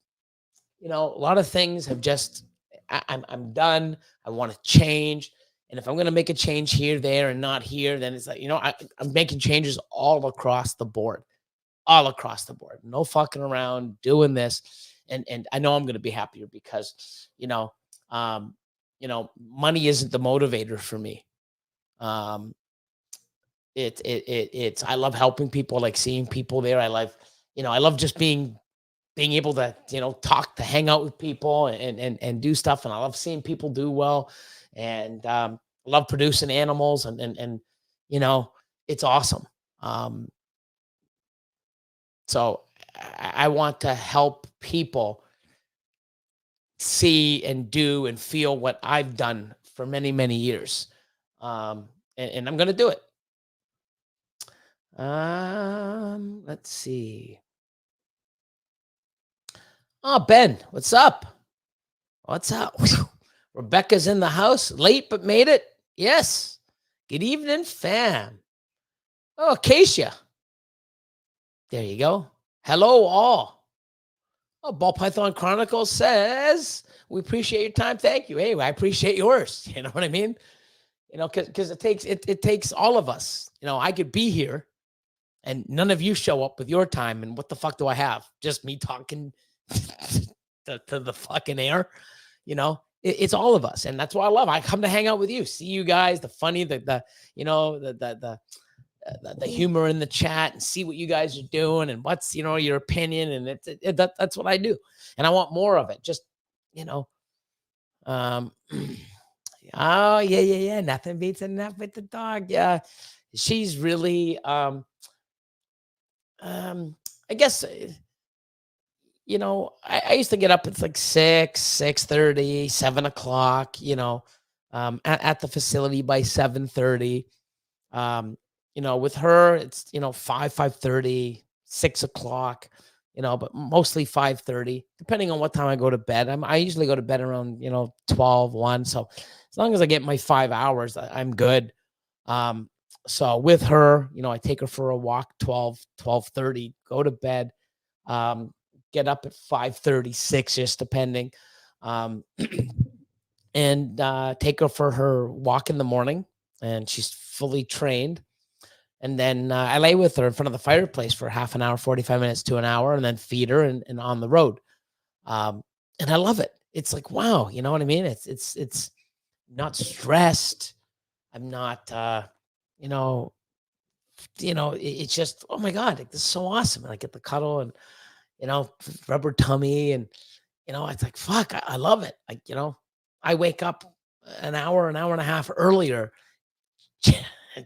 a lot of things have just I'm done. I want to change. And if I'm gonna make a change here, there, and not here, then it's like, I'm making changes all across the board. All across the board. No fucking around doing this. And I know I'm gonna be happier because um, money isn't the motivator for me. Um, it's I love helping people, like seeing people there. I love just being able to, talk, to hang out with people and do stuff. And I love seeing people do well. And I love producing animals and you know, it's awesome. So I want to help people see and do and feel what I've done for many, many years. And I'm going to do it. Let's see. Oh, Ben, what's up? What's up? Rebecca's in the house, late but made it. Yes. Good evening, fam. Oh, Acacia. There you go. Hello, all. Oh, Ball Python Chronicles says, we appreciate your time. Thank you. Hey, I appreciate yours. You know what I mean? Because it takes all of us. I could be here and none of you show up with your time. And what the fuck do I have? Just me talking to the fucking air. It's all of us. And that's what I love. I come to hang out with you, see you guys, the funny, the humor in the chat, and see what you guys are doing and what's, your opinion. And that's what I do. And I want more of it. Just, oh yeah. Nothing beats a nap with the dog. Yeah. She's really, I guess, I used to get up at like 6:30, 7:00, at the facility by 7:30. With her, it's, 5:30, 6:00, but mostly 5:30, depending on what time I go to bed. I usually go to bed around, 12, 1. So as long as I get my 5 hours, I'm good. So with her, I take her for a walk, 12:30, go to bed, get up at 5:36, just depending, and take her for her walk in the morning, and she's fully trained. And then I lay with her in front of the fireplace for half an hour, 45 minutes to an hour, and then feed her and on the road. And I love it. It's like, wow, you know what I mean? It's not stressed. I'm not, it's just, oh my God, like, this is so awesome. And I get the cuddle and, rubber tummy. And, it's like, fuck, I love it. Like, I wake up an hour and a half earlier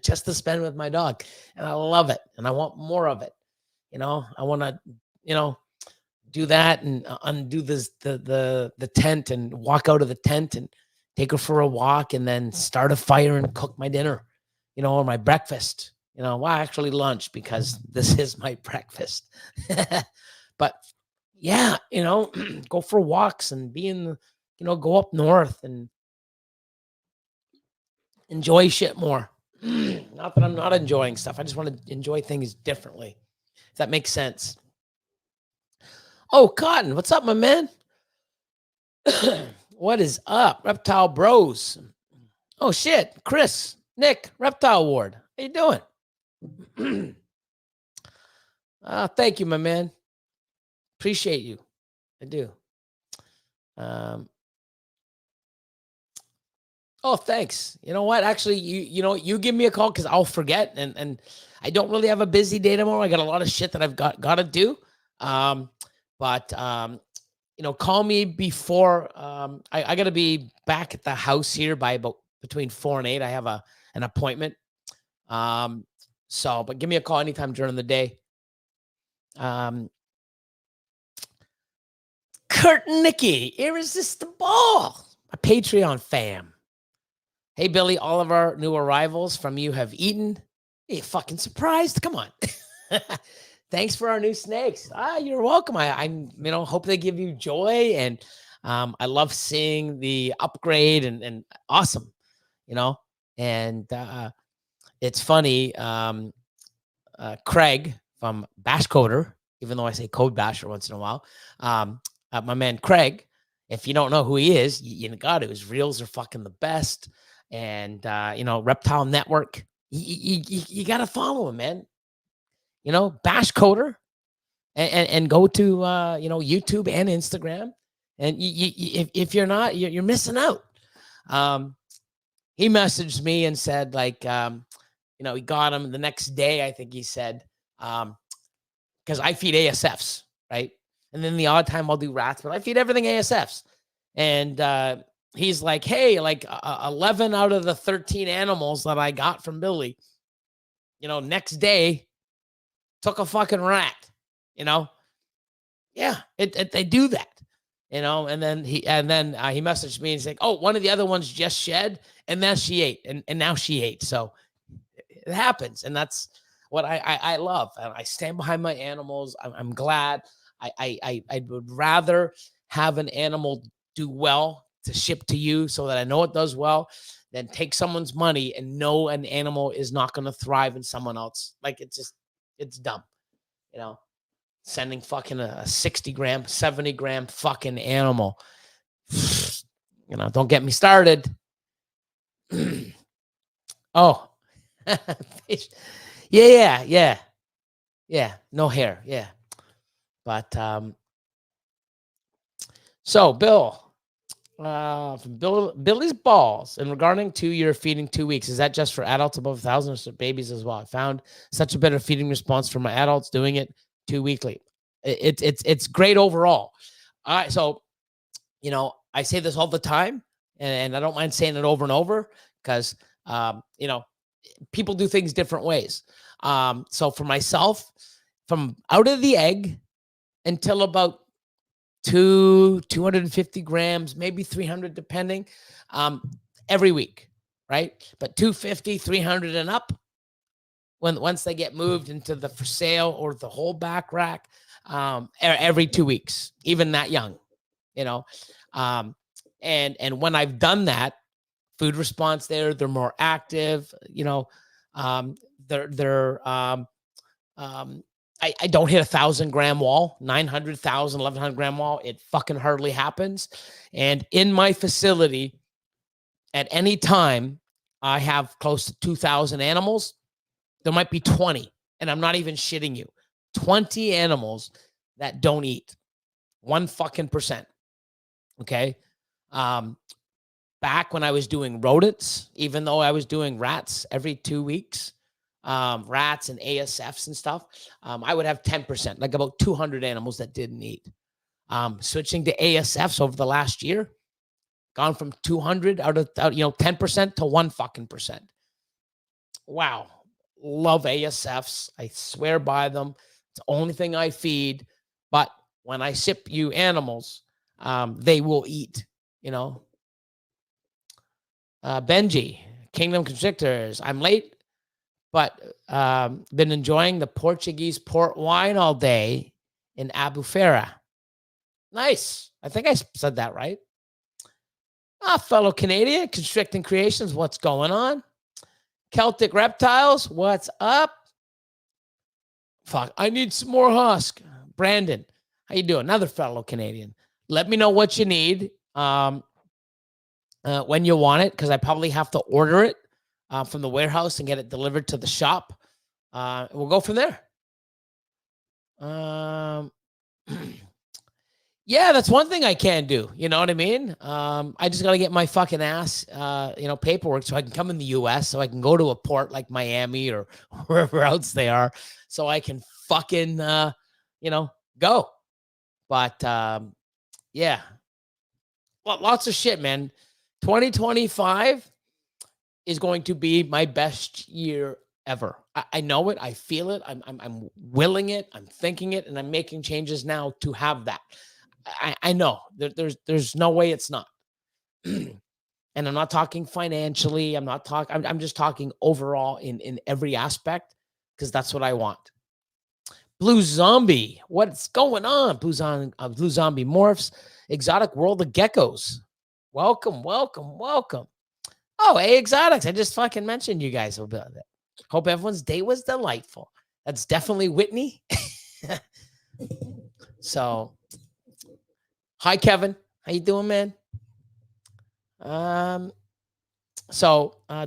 just to spend with my dog. And I love it. And I want more of it. I want to, do that and undo the tent and walk out of the tent and take her for a walk and then start a fire and cook my dinner, or my breakfast, well, actually lunch, because this is my breakfast. But yeah, go for walks and go up north and enjoy shit more. Not that I'm not enjoying stuff. I just want to enjoy things differently. If that makes sense. Oh, Cotton, what's up, my man? What is up, Reptile Bros? Oh shit, Chris, Nick, Reptile Ward. How you doing? Thank you, my man. Appreciate you. I do. Oh, thanks. You know what? Actually, you give me a call, because I'll forget, and I don't really have a busy day tomorrow. I got a lot of shit that I've got to do. But call me before. I got to be back at the house here by about between 4 and 8. I have an appointment. But give me a call anytime during the day. Kurt and Nikki, irresistible. A Patreon fam. Hey, Billy, all of our new arrivals from you have eaten. Are you fucking surprised? Come on. Thanks for our new snakes. You're welcome. I'm hope they give you joy. And I love seeing the upgrade and awesome, and it's funny. Craig from Bash Coder, even though I say Code Basher once in a while, my man Craig, if you don't know who he is, you got to. His reels are fucking the best. And, Reptile Network, you got to follow him, man. Bash Coder and go to, YouTube and Instagram. And if you're not, you're missing out. He messaged me and said, like, he got him the next day. I think he said, because I feed ASFs, right? And then the odd time I'll do rats, but I feed everything ASFs. And he's like, hey, like 11 out of the 13 animals that I got from Billy, next day took a fucking rat, Yeah, they do that. And then he messaged me and said, oh, one of the other ones just shed, and then she ate, and now she ate. So it happens, and that's what I love. And I stand behind my animals. I'm glad. I would rather have an animal do well to ship to you so that I know it does well than take someone's money and know an animal is not going to thrive in someone else. Like, it's dumb, sending fucking a 60 gram, 70 gram fucking animal. Don't get me started. Oh, yeah. No hair. Yeah. But, so Bill, from Billy's Balls, and regarding to your feeding 2 weeks, is that just for adults above 1,000 or babies as well? I found such a better feeding response for my adults doing it 2 weekly. It's great overall. All right. So, I say this all the time, and I don't mind saying it over and over because, people do things different ways. So for myself, from out of the egg until about 250 grams, maybe 300, depending, every week, right? But 250, 300 and up, once they get moved into the for sale or the whole back rack, every 2 weeks, even that young, and when I've done that, food response they're more active, I don't hit 1,000 gram wall, 900,000, 1,100 gram wall. It fucking hardly happens. And in my facility, at any time, I have close to 2,000 animals. There might be 20, and I'm not even shitting you. 20 animals that don't eat. 1 fucking %. Okay. Back when I was doing rodents, even though I was doing rats every 2 weeks, rats and ASFs and stuff, I would have 10%, like about 200 animals that didn't eat. Switching to ASFs over the last year, gone from 200 out of 10% to 1 fucking %. Wow. Love ASFs. I swear by them. It's the only thing I feed. But when I ship you animals, they will eat, Benji, Kingdom Constrictors. I'm late, but been enjoying the Portuguese port wine all day in Albufeira. Nice. I think I said that right. Fellow Canadian, Constricting Creations, what's going on? Celtic Reptiles, what's up? Fuck, I need some more husk. Brandon, how you doing? Another fellow Canadian. Let me know what you need when you want it, because I probably have to order it from the warehouse and get it delivered to the shop. We'll go from there. Yeah, that's one thing I can do. You know what I mean? I just got to get my fucking ass, paperwork so I can come in the U.S., so I can go to a port like Miami or wherever else they are, so I can fucking, go. But, yeah. Well, lots of shit, man. 2025 is going to be my best year ever. I know it. I feel it. I'm willing it. I'm thinking it, and I'm making changes now to have that. I know there's no way it's not. And I'm not talking financially. I'm just talking overall in every aspect because that's what I want. Blue Zombie, what's going on? Blue Zombie morphs, exotic world of geckos. Welcome, welcome, welcome. Oh, hey, exotics. I just fucking mentioned you guys a bit of it. Hope everyone's day was delightful. That's definitely Whitney. So, hi, Kevin. How you doing, man?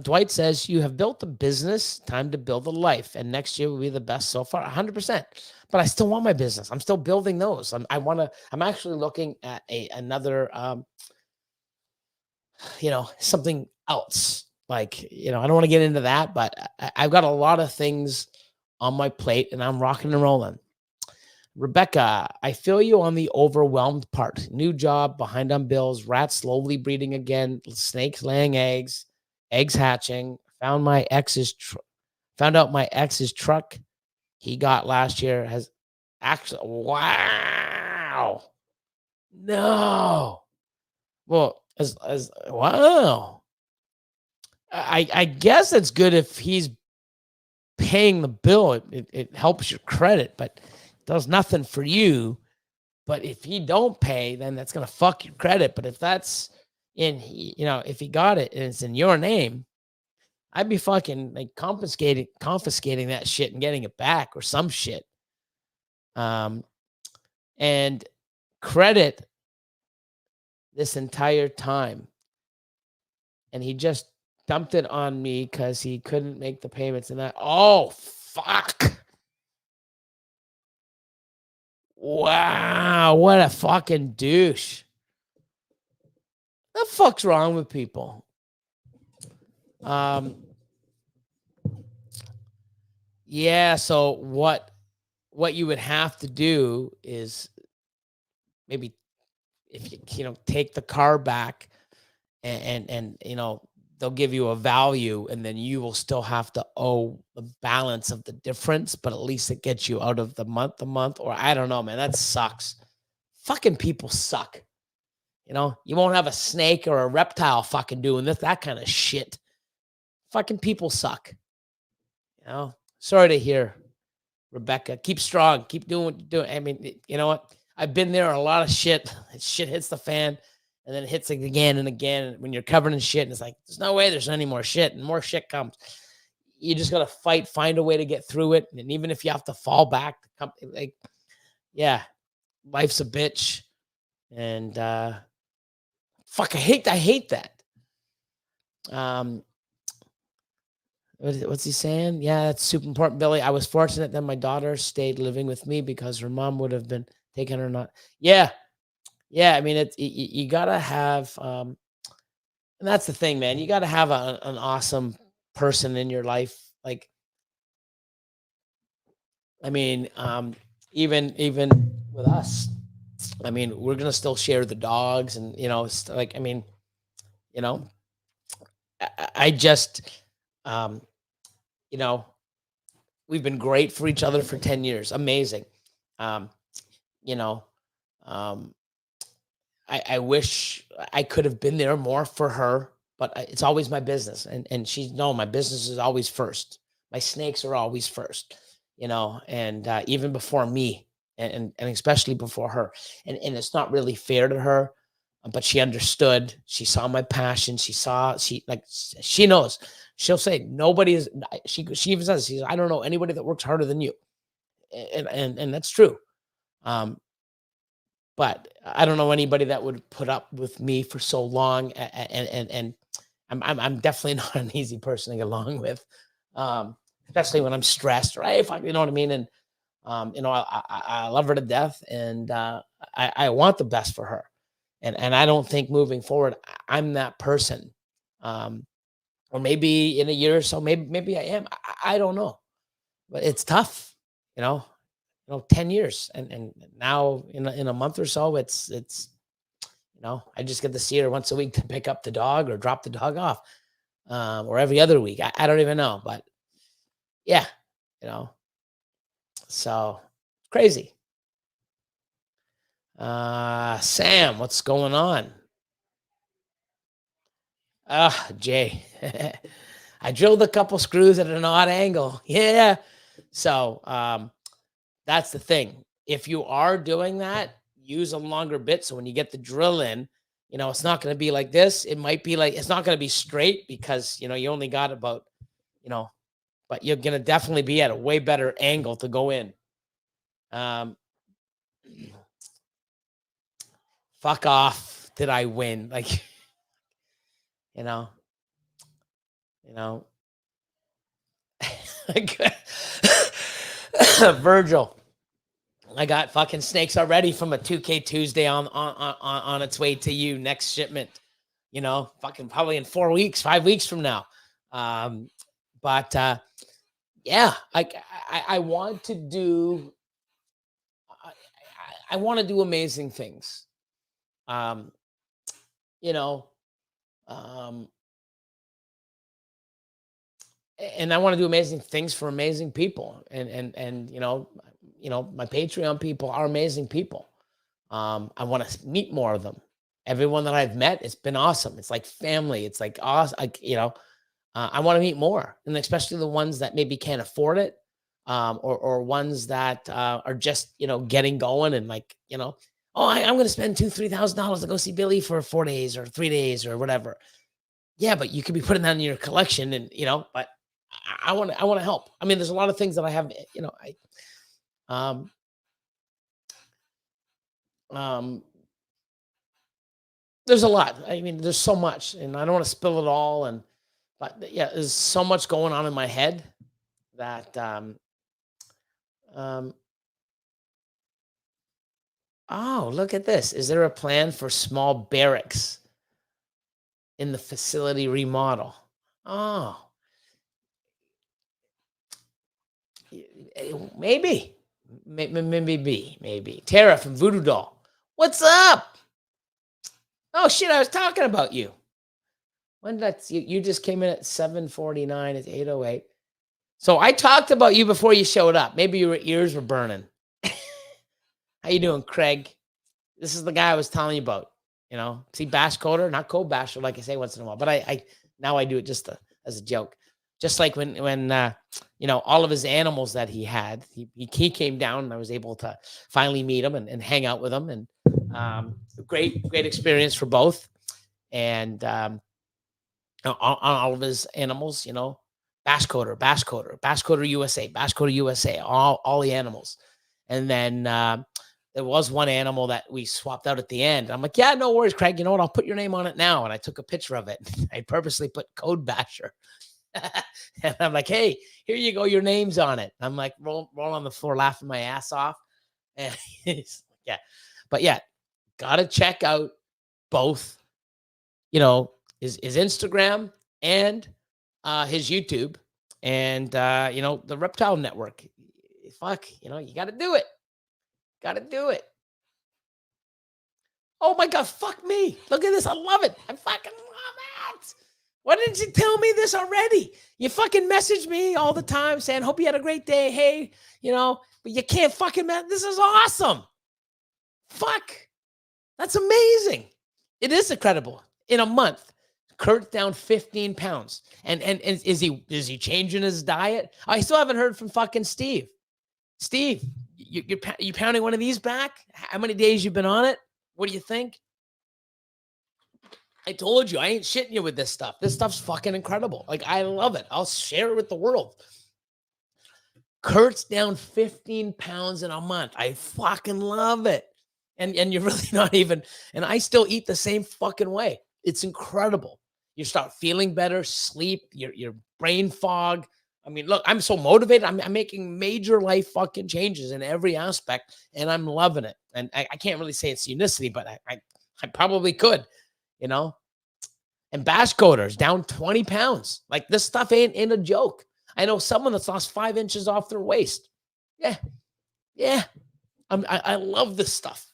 Dwight says, you have built a business, time to build a life, and next year will be the best so far. 100%. But I still want my business. I'm still building those. I'm actually looking at another, something else. Like, I don't want to get into that, but I've got a lot of things on my plate and I'm rocking and rolling. Rebecca, I feel you on the overwhelmed part. New job, behind on bills, rats slowly breeding again, snakes laying eggs, eggs hatching. Found out my ex's truck he got last year has actually. Wow. No. Well, as wow. I guess it's good if he's paying the bill. It helps your credit, but does nothing for you. But if he don't pay, then that's gonna fuck your credit. But if that's if he got it and it's in your name, I'd be fucking like confiscating that shit and getting it back or some shit. And credit this entire time. And he just dumped it on me because he couldn't make the payments and oh fuck. Wow, what a fucking douche. The fuck's wrong with people? Yeah, so what you would have to do is maybe if you take the car back and they'll give you a value and then you will still have to owe the balance of the difference, but at least it gets you out of the month, or I don't know, man. That sucks. Fucking people suck. You won't have a snake or a reptile fucking doing that kind of shit. Fucking people suck. Sorry to hear, Rebecca. Keep strong. Keep doing what you're doing. I mean, you know what? I've been there. A lot of shit. Shit hits the fan, and then it hits it again and again. When you're covered in shit, and it's like, there's no way there's any more shit, and more shit comes. You just gotta fight, find a way to get through it. And even if you have to fall back, yeah, life's a bitch. And fuck, I hate that. What's he saying? Yeah, that's super important, Billy. I was fortunate that my daughter stayed living with me because her mom would have been taking her not. Yeah. I mean, you gotta have, and that's the thing, man. You gotta have an awesome person in your life. Like, I mean, even with us, I mean, we're gonna still share the dogs, and like, I mean, I just, we've been great for each other for 10 years. Amazing. You know, I wish I could have been there more for her, but it's always my business. And she's no, my business is always first. My snakes are always first, and even before me and especially before her. And it's not really fair to her, but she understood. She saw my passion. She knows. She'll say nobody is. She even says, I don't know anybody that works harder than you, and that's true. But I don't know anybody that would put up with me for so long, and I'm definitely not an easy person to get along with, especially when I'm stressed, right? You know what I mean? And I love her to death, and I want the best for her, and I don't think moving forward I'm that person, or maybe in a year or so, maybe I am. I don't know, but it's tough, 10 years. And now in a month or so, it's, I just get to see her once a week to pick up the dog or drop the dog off, or every other week. I don't even know, but yeah, so crazy. Sam, what's going on? Jay. I drilled a couple screws at an odd angle. Yeah. So that's the thing. If you are doing that, use a longer bit. So when you get the drill in, it's not going to be like this. It might be like, it's not going to be straight because, you only got about, but you're going to definitely be at a way better angle to go in. Fuck off. Did I win? Like, Virgil, I got fucking snakes already from a 2K Tuesday on its way to you. Next shipment, fucking probably in 4 weeks, 5 weeks from now. But yeah, I want to do, I want to do amazing things. And I want to do amazing things for amazing people. And my Patreon people are amazing people. I want to meet more of them. Everyone that I've met, it's been awesome. It's like family. It's like awesome. I want to meet more, and especially the ones that maybe can't afford it, or ones that are just getting going and I'm going to spend $2,000-$3,000 to go see Billy for 4 days or 3 days or whatever. Yeah, but you could be putting that in your collection, and but I want to help. I mean, there's a lot of things that I have. There's a lot. I mean, there's so much, and I don't want to spill it all. But yeah, there's so much going on in my head that oh, look at this. Is there a plan for small barracks in the facility remodel? Oh, maybe. Tara from Voodoo Doll. What's up? Oh shit, I was talking about you. When that's you just came in at 7:49. It's 8:08. So I talked about you before you showed up. Maybe your ears were burning. How you doing, Craig? This is the guy I was telling you about. See, bash coder, not code basher, like I say once in a while. But I now I do it just as a joke. Just like when all of his animals that he had, he came down, and I was able to finally meet him and hang out with him, and great experience for both. And all of his animals, bash coder USA, all the animals. And then there was one animal that we swapped out at the end. I'm like, yeah, no worries, Craig. You know what? I'll put your name on it now. And I took a picture of it. I purposely put Code Basher. And I'm like, hey, here you go. Your name's on it. I'm like, roll on the floor, laughing my ass off. And yeah. But yeah, got to check out both, his Instagram and his YouTube and, the Reptile Network. Fuck, you got to do it. Got to do it. Oh my God, fuck me. Look at this. I love it. I fucking love it. Why didn't you tell me this already? You fucking message me all the time saying, hope you had a great day. Hey, but you can't fucking, this is awesome. Fuck. That's amazing. It is incredible. In a month, Kurt's down 15 pounds. And is he changing his diet? I still haven't heard from fucking Steve. Steve, you pounding one of these back? How many days you been on it? What do you think? I told you, I ain't shitting you with this stuff. This stuff's fucking incredible. Like, I love it. I'll share it with the world. Kurt's down 15 pounds in a month. I fucking love it. And you're really not even, and I still eat the same fucking way. It's incredible. You start feeling better, sleep, your brain fog. I mean, look, I'm so motivated. I'm making major life fucking changes in every aspect, and I'm loving it. And I can't really say it's unicity, but I probably could, And bash coders down 20 pounds. Like, this stuff ain't a joke. I know someone that's lost 5 inches off their waist. Yeah. I love this stuff.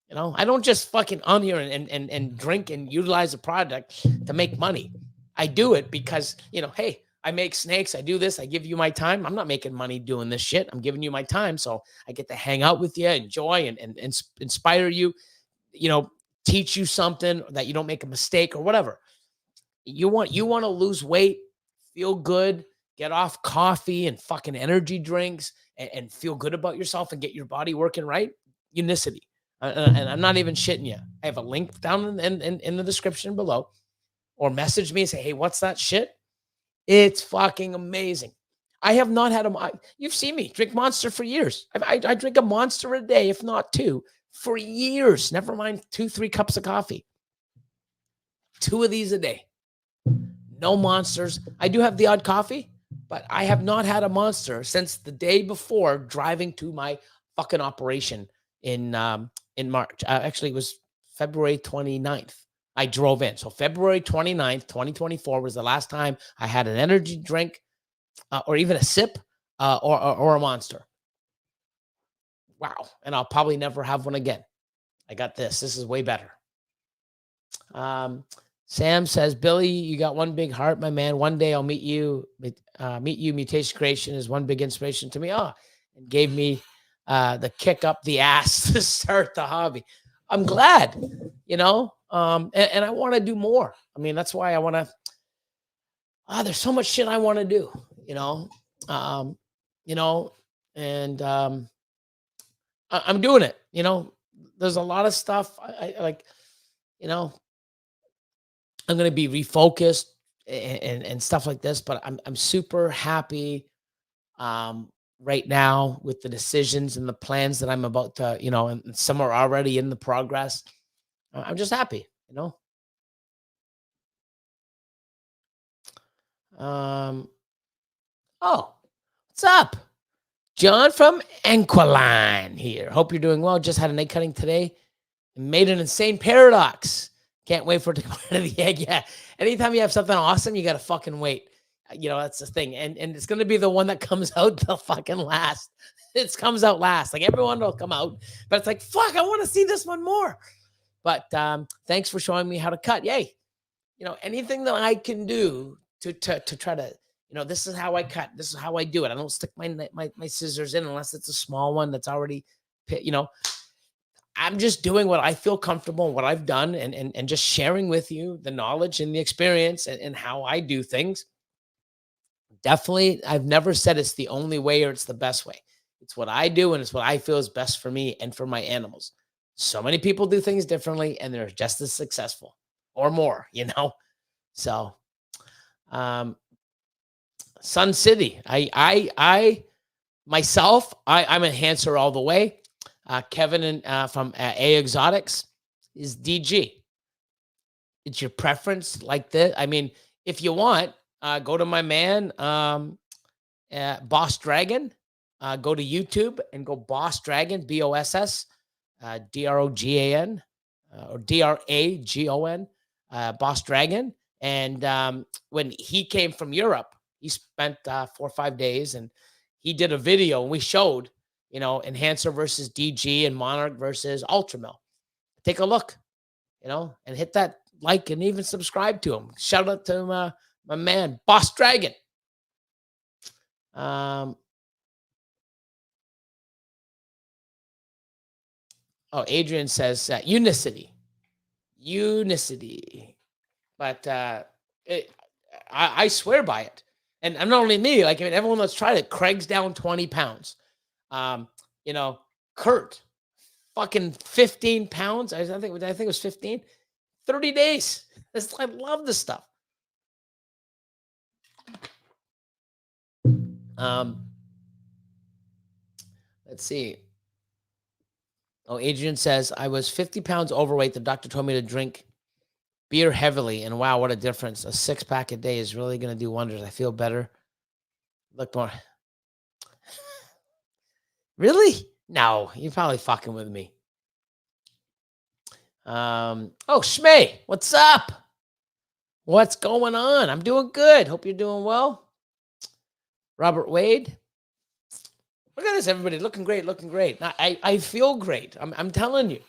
I don't just fucking on here and drink and utilize a product to make money. I do it because, hey, I make snakes. I do this. I give you my time. I'm not making money doing this shit. I'm giving you my time. So I get to hang out with you, enjoy and inspire you, teach you something that you don't make a mistake or whatever. You want to lose weight, feel good, get off coffee and fucking energy drinks and feel good about yourself and get your body working right. Unicity. And I'm not even shitting you. I have a link down in the description below, or message me and say, hey, what's that shit? It's fucking amazing. I have not had you've seen me drink Monster for years. I drink a Monster a day, if not two, for years. Never mind 2-3 cups of coffee. 2 of these a day. No Monsters. I do have the odd coffee, but I have not had a Monster since the day before driving to my fucking operation in March. Actually, it was February 29th. I drove in. So February 29th, 2024 was the last time I had an energy drink or even a sip or a Monster. Wow. And I'll probably never have one again. I got this. This is way better. Sam says, Billy, you got one big heart, my man. One day I'll meet you. Mutation Creation is one big inspiration to me. And gave me the kick up the ass to start the hobby. I'm glad, and I want to do more. I mean, that's why I want to, there's so much shit I want to do, and I'm doing it, there's a lot of stuff I like, I'm going to be refocused and stuff like this, but I'm super happy, right now with the decisions and the plans that I'm about to, and some are already in the progress. I'm just happy, Oh, what's up? John from Anquiline here. Hope you're doing well. Just had an egg cutting today and made an insane paradox. Can't wait for it to come out of the egg. Yeah. Anytime you have something awesome, you got to fucking wait. That's the thing. And it's going to be the one that comes out the fucking last. It comes out last. Like everyone will come out, but it's like, fuck, I want to see this one more. But thanks for showing me how to cut. Yay. Anything that I can do to try to, this is how I cut. This is how I do it. I don't stick my scissors in unless it's a small one that's already, I'm just doing what I feel comfortable and what I've done and just sharing with you the knowledge and the experience and how I do things. Definitely, I've never said it's the only way or it's the best way. It's what I do and it's what I feel is best for me and for my animals. So many people do things differently and they're just as successful or more, So, Sun City, I'm an enhancer all the way. Kevin from A Exotics is DG. It's your preference like this. I mean, if you want, go to my man, Boss Dragon. Go to YouTube and go Boss Dragon, BOSS, DROGAN, or DRAGON, Boss Dragon. And when he came from Europe, he spent 4 or 5 days and he did a video and we showed, Enhancer versus DG and Monarch versus Ultramil. Take a look, and hit that like and even subscribe to him. Shout out to my man, Boss Dragon. Adrian says Unicity. But I swear by it. And not only me, everyone that's tried it, Craig's down 20 pounds. Kurt, fucking 15 pounds. I think it was 15. 30 days. I love this stuff. Let's see. Adrian says, I was 50 pounds overweight. The doctor told me to drink beer heavily. And wow, what a difference. A 6-pack a day is really going to do wonders. I feel better. Look more. Really? No, you're probably fucking with me. Shmay, what's up? What's going on? I'm doing good. Hope you're doing well. Robert Wade. Look at this, everybody. Looking great. I feel great. I'm telling you.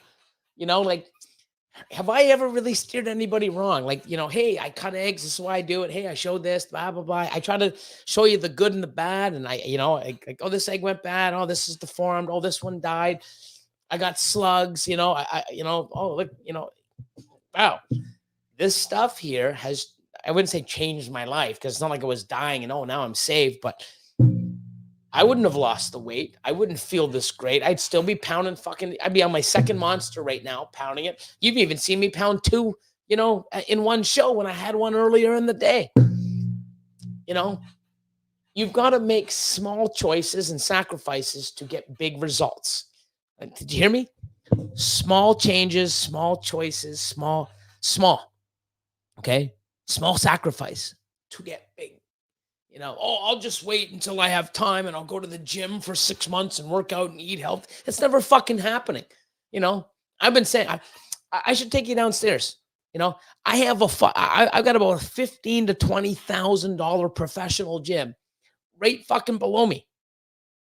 have I ever really steered anybody wrong? Like, hey, I cut eggs. This is why I do it. Hey, I showed this, blah, blah, blah. I try to show you the good and the bad. And oh, this egg went bad. Oh, this is deformed. Oh, this one died. I got slugs, oh, look, wow. This stuff here has, I wouldn't say changed my life because it's not like I was dying and, oh, now I'm saved, but I wouldn't have lost the weight. I wouldn't feel this great. I'd still be pounding I'd be on my second monster right now, pounding it. You've even seen me pound 2, in one show when I had one earlier in the day. You've got to make small choices and sacrifices to get big results. Did you hear me? Small changes, small choices, small, okay? Small sacrifice to get big. I'll just wait until I have time and I'll go to the gym for 6 months and work out and eat healthy. It's never fucking happening. I've been saying, I should take you downstairs. I have I've got about a $15,000 to $20,000 professional gym right fucking below me.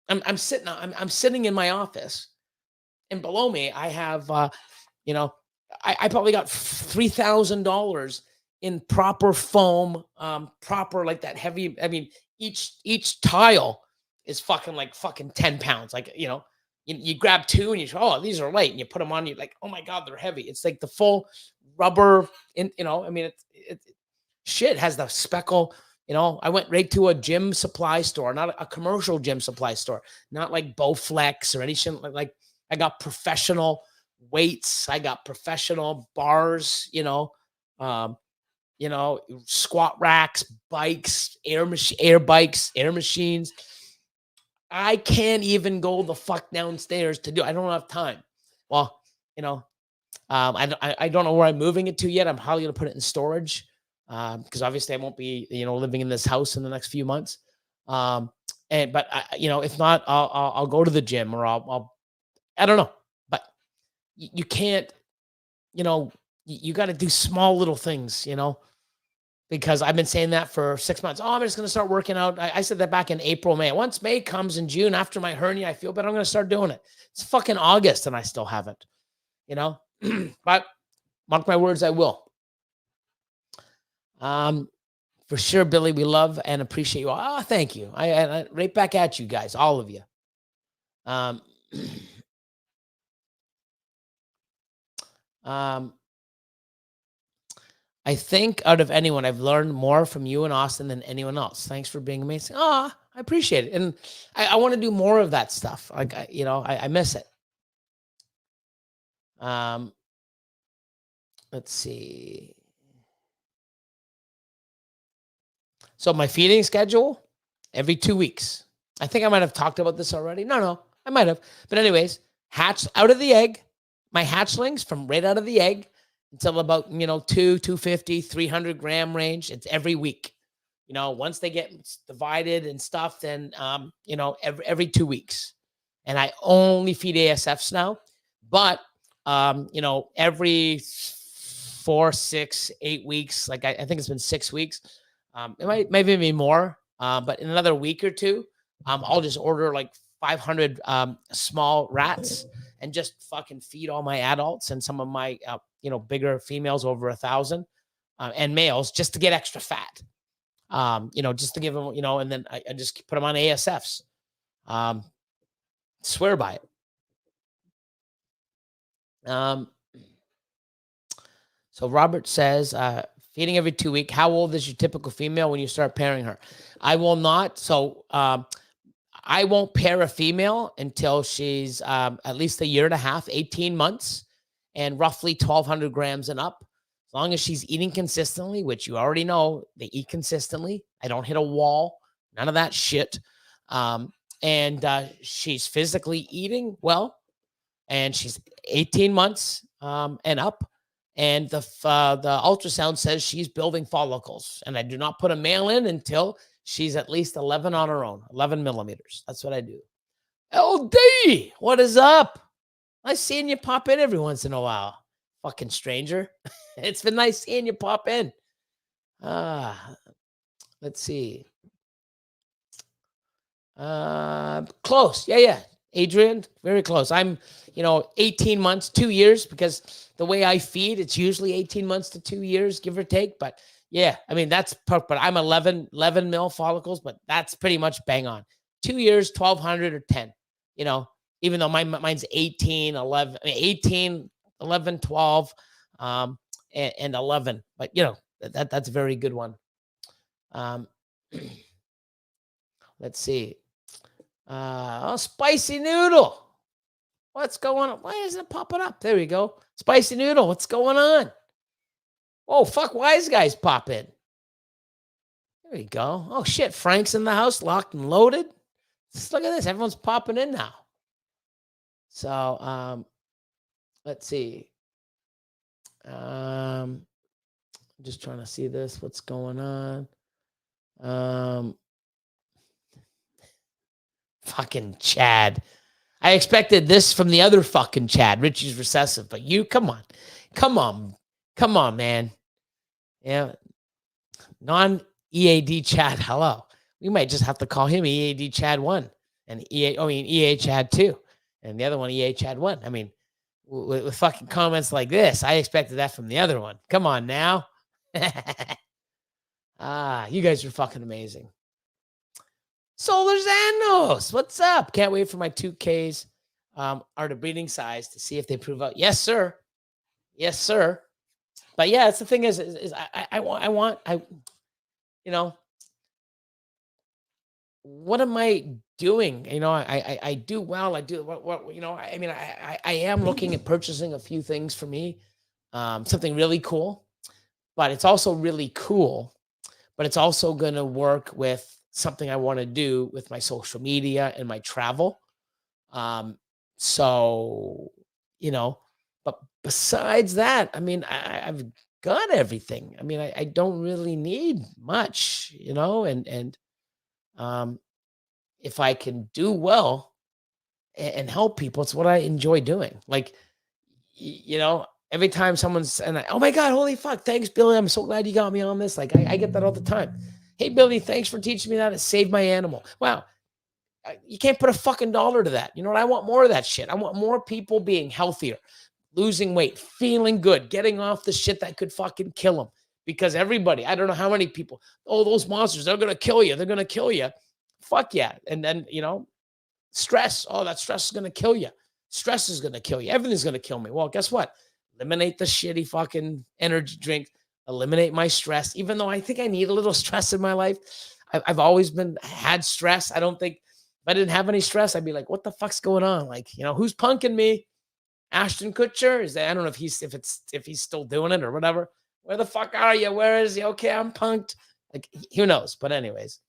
I'm sitting in my office, and below me I have, I probably got $3,000 in proper foam, proper like that heavy. I mean, each tile is fucking 10 pounds. Like, you grab 2 and oh, these are light, and you put them on, you're like, oh my God, they're heavy. It's like the full rubber I mean, it shit has the speckle. I went right to a gym supply store, not a commercial gym supply store, not like Bowflex or anything. Like I got professional weights. I got professional bars, squat racks, bikes, air bikes, air machines. I can't even go the fuck downstairs to do. I don't have time. Well, I don't know where I'm moving it to yet. I'm probably going to put it in storage because obviously I won't be, living in this house in the next few months. But if not, I'll go to the gym, or I don't know. But you can't, you got to do small little things, because I've been saying that for 6 months. Oh, I'm just going to start working out. I said that back in April, May. Once May comes in June, after my hernia, I feel better. I'm going to start doing it. It's fucking August and I still haven't, but mark my words, I will. For sure, Billy, we love and appreciate you all. Oh, thank you. I right back at you guys, all of you. I think out of anyone, I've learned more from you and Austin than anyone else. Thanks for being amazing. Oh, I appreciate it. And I want to do more of that stuff. Like, I miss it. Let's see. So my feeding schedule, every 2 weeks. I think I might have talked about this already. No, I might have. But anyways, hatch out of the egg, my hatchlings from right out of the egg until about, 250, 300 gram range. It's every week. Once they get divided and stuff, then, every 2 weeks. And I only feed ASFs now. But, every 4, 6, 8 weeks, like I think it's been 6 weeks. It might maybe be more, but in another week or two, I'll just order like 500 small rats and just fucking feed all my adults and some of my, bigger females over 1,000 and males just to get extra fat, just to give them, and then I just put them on ASFs. Swear by it. So Robert says, feeding every 2 weeks. How old is your typical female when you start pairing her? I will not. So I won't pair a female until she's at least a year and a half, 18 months, and roughly 1,200 grams and up. As long as she's eating consistently, which you already know, they eat consistently. I don't hit a wall. None of that shit. And she's physically eating well, and she's 18 months and up. And the ultrasound says she's building follicles. And I do not put a male in until she's at least 11 on her own, 11 millimeters. That's what I do. LD, what is up? Nice seeing you pop in every once in a while. Fucking stranger. It's been nice seeing you pop in. Let's see. Close. Yeah. Adrian, very close. I'm, 18 months, 2 years, because the way I feed, it's usually 18 months to 2 years, give or take. But yeah, I mean, that's perfect. But I'm 11 mil follicles, but that's pretty much bang on. 2 years, 1,200 or 10, even though mine's 18, 11, 18, 11, 12, and 11. But, that's a very good one. Let's see. Spicy noodle. What's going on? Why isn't it popping up? There we go. Spicy noodle. What's going on? Oh, fuck. Wise guys pop in. There we go. Oh, shit. Frank's in the house, locked and loaded. Just look at this. Everyone's popping in now. So, let's see. I'm just trying to see this. What's going on? Fucking Chad. I expected this from the other fucking Chad. Richie's recessive, but you, come on, man. Yeah. Non-EAD Chad, hello. We might just have to call him EAD Chad 1 and EA Chad 2 and the other one EA Chad 1. I mean, with fucking comments like this, I expected that from the other one. Come on now. You guys are fucking amazing. Solar Xanos, what's up? Can't wait for my 2Ks are the breeding size to see if they prove out. Yes, sir. Yes, sir. But yeah, it's the thing is what am I doing? I do well. I do what I am looking at purchasing a few things for me, something really cool, but it's also really cool, but it's also going to work with something I want to do with my social media and my travel. So, but besides that, I mean, I've got everything. I mean, I don't really need much, and if I can do well and help people, it's what I enjoy doing. Like, every time someone's, oh my God, holy fuck. Thanks, Billy. I'm so glad you got me on this. Like I get that all the time. Hey, Billy, thanks for teaching me how to save my animal. Wow. You can't put a fucking dollar to that. You know what? I want more of that shit. I want more people being healthier, losing weight, feeling good, getting off the shit that could fucking kill them. Because everybody, I don't know how many people, those monsters, they're going to kill you. They're going to kill you. Fuck yeah. And then, stress. Oh, that stress is going to kill you. Stress is going to kill you. Everything's going to kill me. Well, guess what? Eliminate the shitty fucking energy drink. Eliminate my stress, even though I think I need a little stress in my life. I've always had stress. I don't think if I didn't have any stress, I'd be like, what the fuck's going on? Like, who's punking me? Ashton Kutcher? I don't know if he's still doing it or whatever. Where the fuck are you? Where is he? Okay, I'm punked. Like, who knows? But anyways.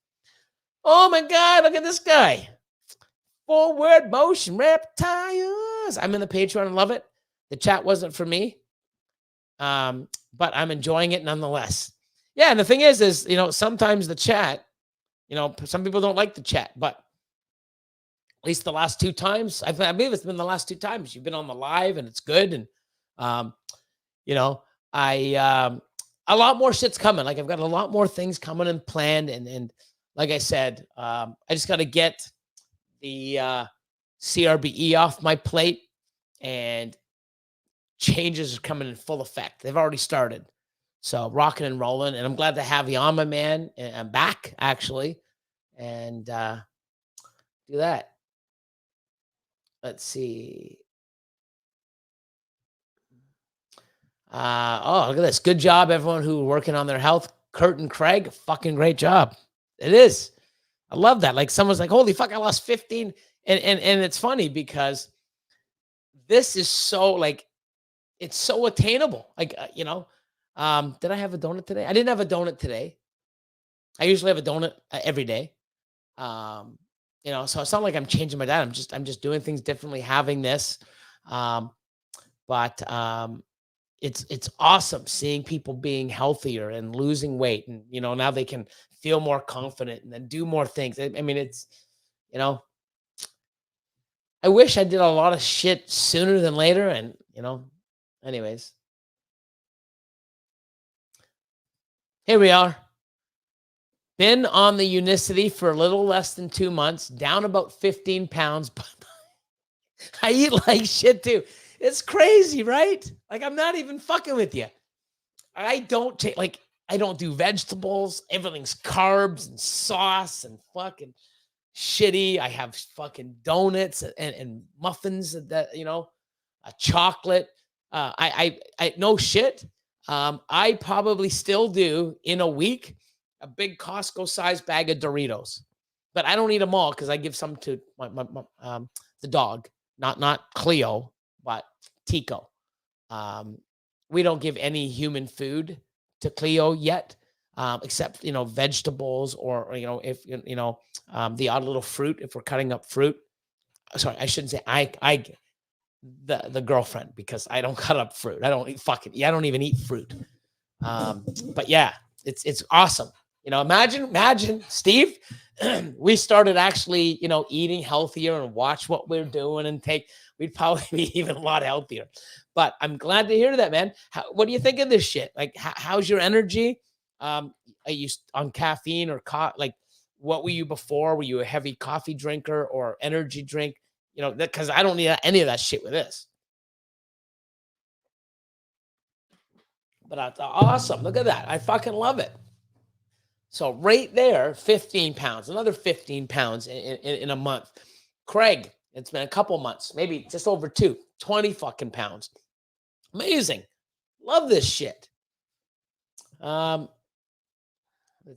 Oh my God, look at this guy. Forward motion reptiles. I'm in the Patreon and love it. The chat wasn't for me. But I'm enjoying it nonetheless. Yeah, and the thing is sometimes the chat, some people don't like the chat, but at least the last 2 times, I believe it's been the last 2 times you've been on the live and it's good. And, a lot more shit's coming. Like I've got a lot more things coming and planned. And like I said, I just got to get the CRBE off my plate, and changes are coming in full effect. They've already started. So rocking and rolling. And I'm glad to have you on, my man. And I'm back, actually. And do that. Let's see. Look at this. Good job, everyone who are working on their health. Kurt and Craig, fucking great job. It is. I love that. Like someone's like, holy fuck, I lost 15. And it's funny because this is so it's so attainable. Like, did I have a donut today? I didn't have a donut today. I usually have a donut every day. So it's not like I'm changing my diet. I'm just doing things differently, having this. But it's awesome seeing people being healthier and losing weight. And, now they can feel more confident and then do more things. I mean, it's, I wish I did a lot of shit sooner than later. And, anyways, here we are. Been on the Unicity for a little less than 2 months, down about 15 pounds. But I eat like shit too. It's crazy, right? Like, I'm not even fucking with you. I don't take, like, I don't do vegetables. Everything's carbs and sauce and fucking shitty. I have fucking donuts and muffins that, a chocolate. I no shit. I probably still do in a week a big Costco sized bag of Doritos, but I don't eat them all because I give some to the dog, not Cleo, but Tico. We don't give any human food to Cleo yet, except vegetables or if the odd little fruit if we're cutting up fruit. Sorry, I shouldn't say I the girlfriend, because I don't cut up fruit. I don't I don't even eat fruit. But yeah, it's awesome. Imagine Steve, we started actually, eating healthier and watch what we're doing and we'd probably be even a lot healthier. But I'm glad to hear that, man. What do you think of this shit? Like, how's your energy? Are you on caffeine or like, what were you before? Were you a heavy coffee drinker or energy drink? Because I don't need any of that shit with this. But awesome. Look at that. I fucking love it. So right there, 15 pounds, another 15 pounds in a month. Craig, it's been a couple months, maybe just over 20 fucking pounds. Amazing. Love this shit. Let's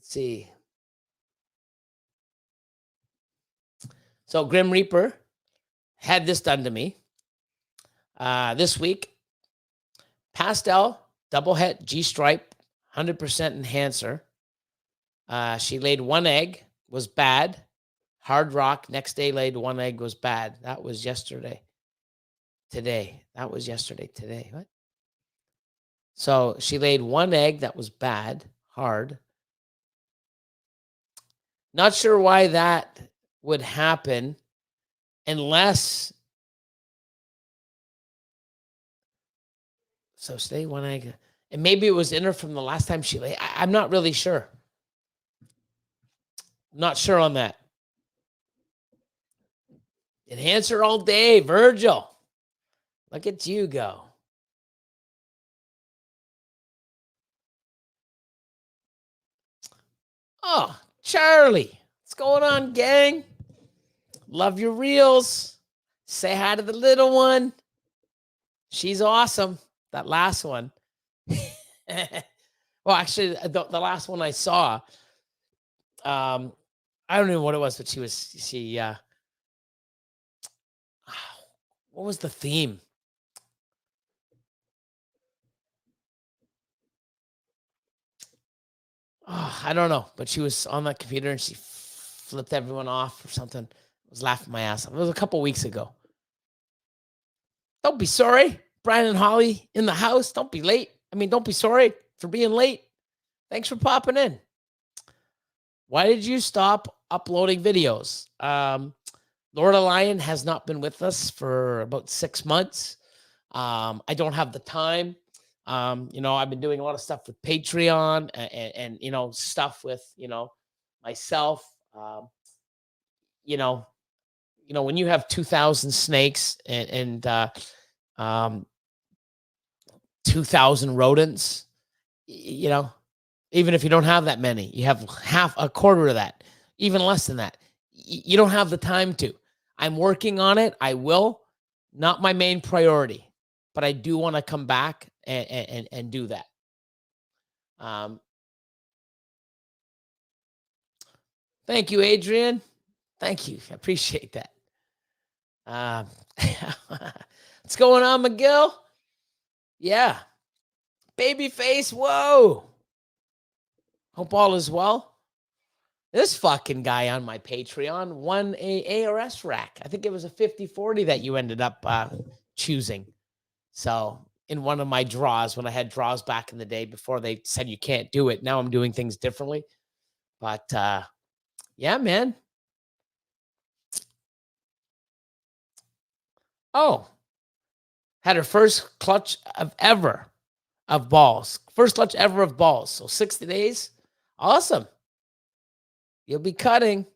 see. So Grim Reaper had this done to me this week. Pastel, double het, G-stripe, 100% enhancer. She laid one egg, was bad. Hard rock, next day laid one egg, was bad. That was yesterday. Today. That was yesterday. Today. What? So she laid one egg that was bad, hard. Not sure why that would happen unless. So stay one egg. And maybe it was in her from the last time she laid. I'm not really sure. Not sure on that. Enhancer all day, Virgil. Look at you go. Oh, Charlie. What's going on, gang? Love your reels. Say hi to the little one. She's awesome. That last one. Well, actually, the last one I saw, I don't know what it was, but she what was the theme? Oh, I don't know, but she was on that computer and she flipped everyone off or something. I was laughing my ass off. It was a couple weeks ago. Don't be sorry. Brian and Holly in the house. Don't be late. Don't be sorry for being late. Thanks for popping in. Why did you stop uploading videos? Lord of Lion has not been with us for about 6 months. I don't have the time. I've been doing a lot of stuff with Patreon and stuff with, myself. When you have 2,000 snakes and 2,000 rodents, even if you don't have that many, you have a quarter of that, even less than that. You don't have the time to. I'm working on it. I will. Not my main priority, but I do want to come back and do that. Thank you, Adrian. Thank you. I appreciate that. What's going on, McGill? Yeah. Babyface, whoa. Hope all is well. This fucking guy on my Patreon won a ARS rack. I think it was a 50-40 that you ended up choosing. So in one of my draws, when I had draws back in the day before they said you can't do it, now I'm doing things differently. But yeah, man. Oh, had her first clutch ever of balls. First clutch ever of balls. So 60 days. Awesome. You'll be cutting.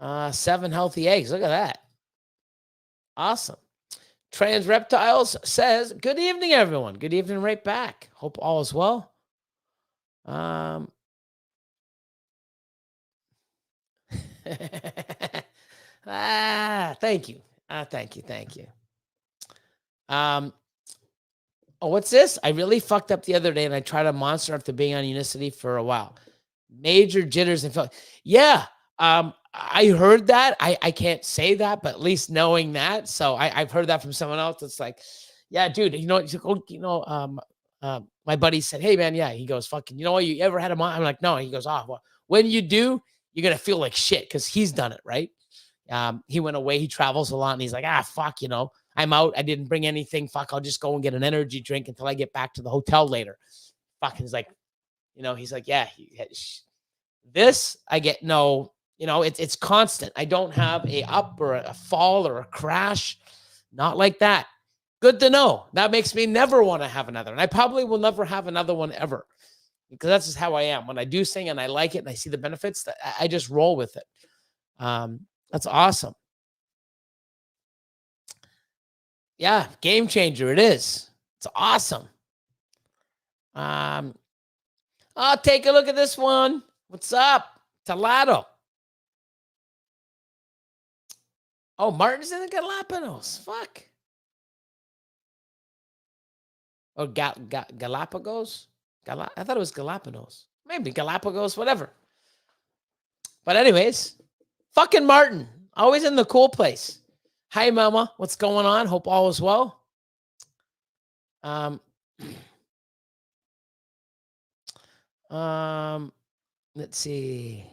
7 healthy eggs. Look at that. Awesome. Trans Reptiles says, good evening, everyone. Good evening right back. Hope all is well. Thank you. Thank you. Oh, what's this? I really fucked up the other day and I tried a monster after being on Unicity for a while. Major jitters and felt. Yeah. I heard that. I can't say that, but at least knowing that. So I've heard that from someone else. It's like, yeah, dude, my buddy said, hey man, yeah. He goes, fucking, you ever had a monster? I'm like, no. He goes, oh, well, when you do, you're gonna feel like shit because he's done it, right? He went away, he travels a lot, and he's like, fuck, I'm out. I didn't bring anything. Fuck, I'll just go and get an energy drink until I get back to the hotel later. Fucking he's like, he's like, yeah, this I get no, it's constant. I don't have a up or a fall or a crash. Not like that. Good to know. That makes me never want to have another. And I probably will never have another one ever because that's just how I am. When I do sing and I like it and I see the benefits, I just roll with it. That's awesome. Yeah, game changer. It is. It's awesome. I'll take a look at this one. What's up? Talado. Oh, Martin's in the Galapagos. Fuck. Or Galapagos? I thought it was Galapagos. Maybe Galapagos, whatever. But anyways, fucking Martin. Always in the cool place. Hi, Mama. What's going on? Hope all is well. Let's see.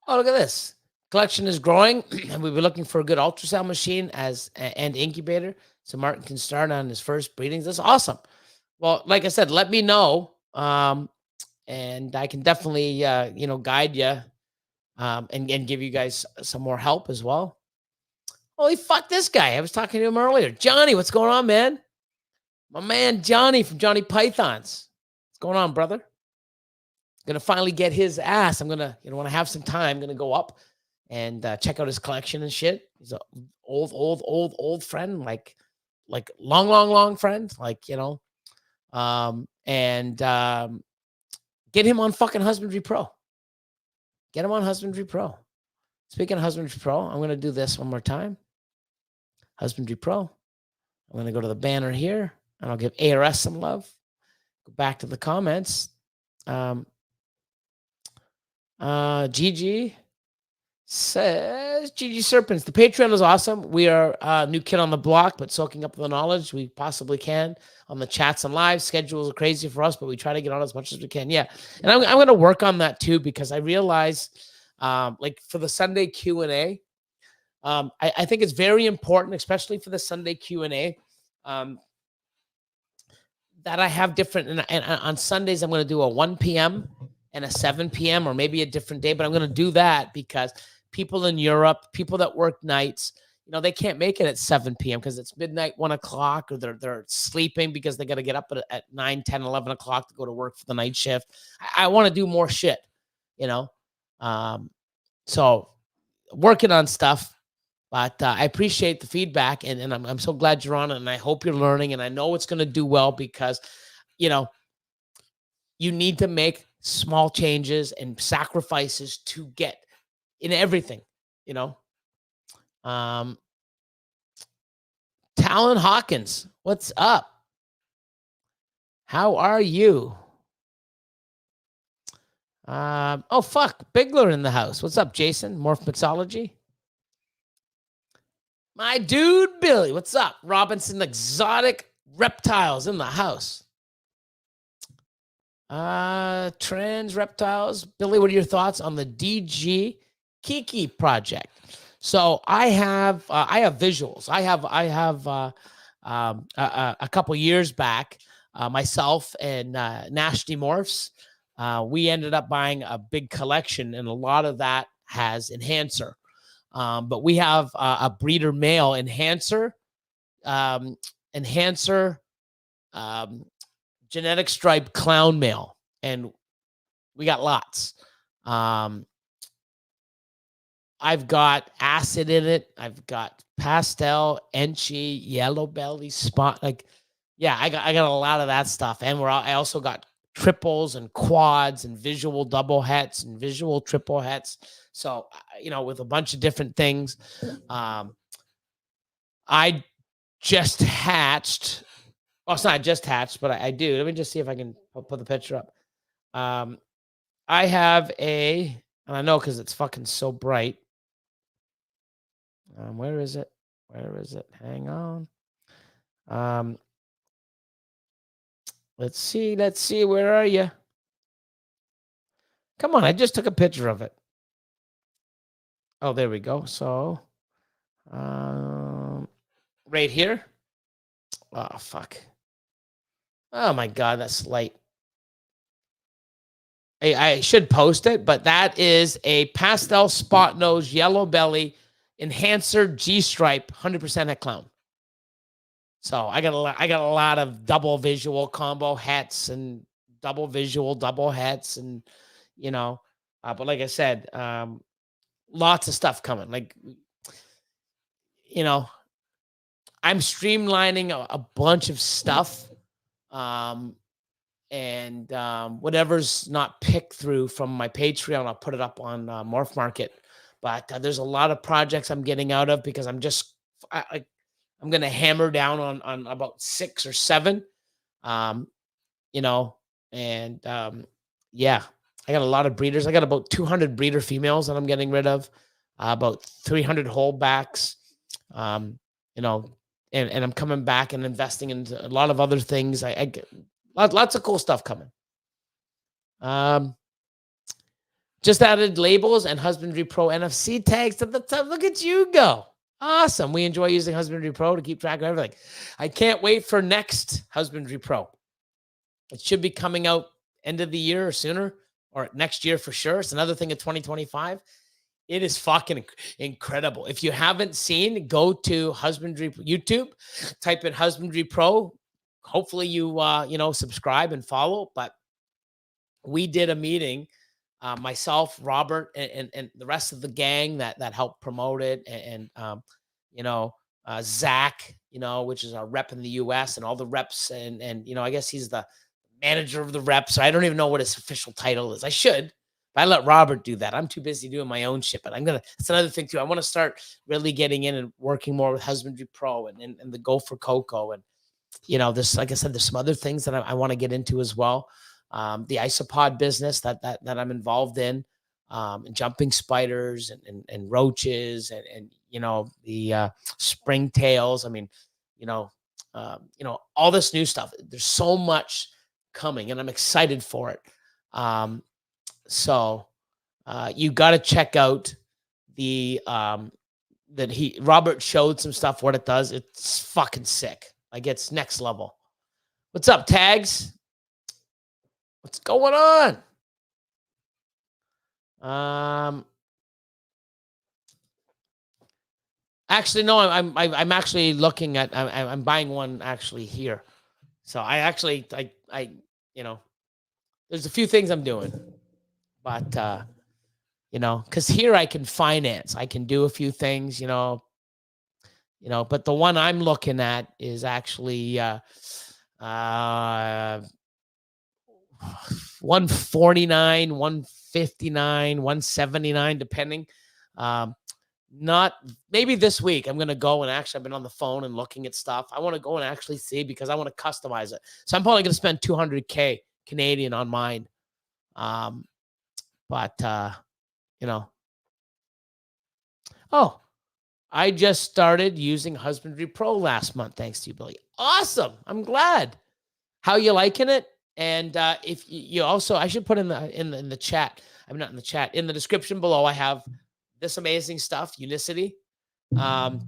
Oh, look at this. Collection is growing, and we'll be looking for a good ultrasound machine and incubator so Martin can start on his first breedings. That's awesome. Well, like I said, let me know, and I can definitely guide you and give you guys some more help as well. Holy fuck, this guy! I was talking to him earlier. Johnny, what's going on, man? My man Johnny from Johnny Pythons. What's going on, brother? Gonna finally get his ass. I'm gonna, when I have some time, I'm gonna go up and check out his collection and shit. He's an old friend, like long friend, and get him on fucking Husbandry Pro. Get him on Husbandry Pro. Speaking of Husbandry Pro, I'm gonna do this one more time. Husbandry Pro. I'm gonna go to the banner here, and I'll give ARS some love. Go back to the comments. GG says, GG Serpents, the Patreon is awesome. We are a new kid on the block, but soaking up the knowledge we possibly can on the chats and live. Schedules are crazy for us, but we try to get on as much as we can. Yeah. And I'm going to work on that too, because I realize like for the Sunday Q&A, I think it's very important, especially for the Sunday Q&A, that I have different, and on Sundays, I'm going to do a 1 p.m. and a 7 p.m. or maybe a different day, but I'm going to do that because people in Europe, people that work nights, they can't make it at 7 p.m. because it's midnight, 1 o'clock, or they're sleeping because they got to get up at 9, 10, 11 o'clock to go to work for the night shift. I want to do more shit, so working on stuff. But I appreciate the feedback, and I'm so glad you're on it, and I hope you're learning, and I know it's going to do well because, you need to make small changes and sacrifices to get in everything, Talon Hawkins, what's up? How are you? Oh, fuck, Bigler in the house. What's up, Jason? Morph Mixology. My dude, Billy. What's up? Robinson Exotic Reptiles in the house. Trans Reptiles. Billy, what are your thoughts on the DG Kiki project? So I have visuals. I have a couple years back, myself and Nasty Morphs, we ended up buying a big collection, and a lot of that has enhancer. But we have a breeder male enhancer, genetic stripe clown male. And We got lots. I've got acid in it. I've got pastel, enchi, yellow belly, spot. Like, yeah, I got a lot of that stuff. And I also got triples and quads and visual double hets and visual triple hets. So, with a bunch of different things. I just hatched. Well, it's not just hatched, but I do. Let me just see if I can put the picture up. I have and I know because it's fucking so bright. Where is it? Where is it? Hang on. Let's see. Where are you? Come on. I just took a picture of it. Oh, there we go. So, right here. Oh, fuck. Oh, my God. That's light. I should post it, but that is a pastel spot nose, yellow belly, enhancer G-stripe, 100% het clown. So I got a lot of double visual combo hats and double visual double hats, and but like I said, lots of stuff coming. Like, I'm streamlining a bunch of stuff, and whatever's not picked through from my Patreon, I'll put it up on Morph Market. But there's a lot of projects I'm getting out of because I'm going to hammer down on about 6 or 7, and yeah, I got a lot of breeders. I got about 200 breeder females that I'm getting rid of, about 300 holdbacks, and I'm coming back and investing into a lot of other things. I get lots of cool stuff coming. Just added labels and Husbandry Pro NFC tags to the top. Look at you go. Awesome. We enjoy using Husbandry Pro to keep track of everything. I can't wait for next Husbandry Pro. It should be coming out end of the year or sooner, or next year for sure. It's another thing of 2025. It is fucking incredible. If you haven't seen, go to Husbandry YouTube, type in Husbandry Pro. Hopefully you, subscribe and follow. But we did a meeting, myself, Robert, and the rest of the gang that helped promote it, and Zach, which is our rep in the US, and all the reps, and I guess he's the manager of the reps. So I don't even know what his official title is. I should, but I let Robert do that. I'm too busy doing my own shit. But that's another thing too. I want to start really getting in and working more with Husbandry Pro and the Go for Cocoa, and there's, like I said, there's some other things that I want to get into as well. The isopod business that I'm involved in, and jumping spiders and roaches and the springtails. I mean, all this new stuff. There's so much coming, and I'm excited for it. So you got to check out the Robert showed some stuff, what it does. It's fucking sick. Like, it's next level. What's up, Tags? What's going on? Actually, no, I'm actually looking at, I'm buying one actually here. So I actually, there's a few things I'm doing, but, because here I can finance, I can do a few things, but the one I'm looking at is actually, 149, 159, 179, depending. Not maybe this week. I'm going to go and actually, I've been on the phone and looking at stuff. I want to go and actually see, because I want to customize it. So I'm probably going to spend 200K Canadian on mine. Oh, I just started using Husbandry Pro last month. Thanks to you, Billy. Awesome. I'm glad. How you liking it? And if you also, I should put in the chat. I'm not in the chat. In the description below, I have this amazing stuff, Unicity. I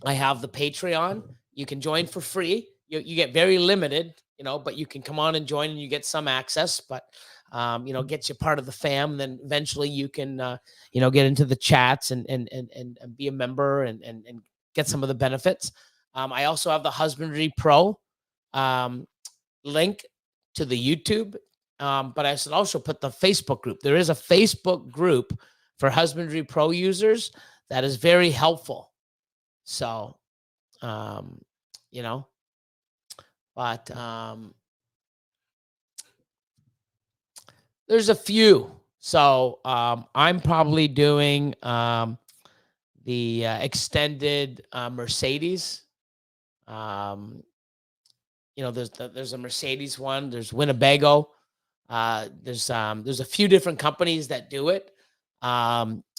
have the Patreon. You can join for free. You get very limited, but you can come on and join, and you get some access. But gets you part of the fam. Then eventually you can get into the chats and be a member and get some of the benefits. I also have the Husbandry Pro link to the YouTube But I should also put the Facebook group. There is a Facebook group for Husbandry Pro users that is very helpful. So, you know, but there's a few. So I'm probably doing the extended Mercedes. You know, there's a Mercedes one. There's Winnebago. There's a few different companies that do it.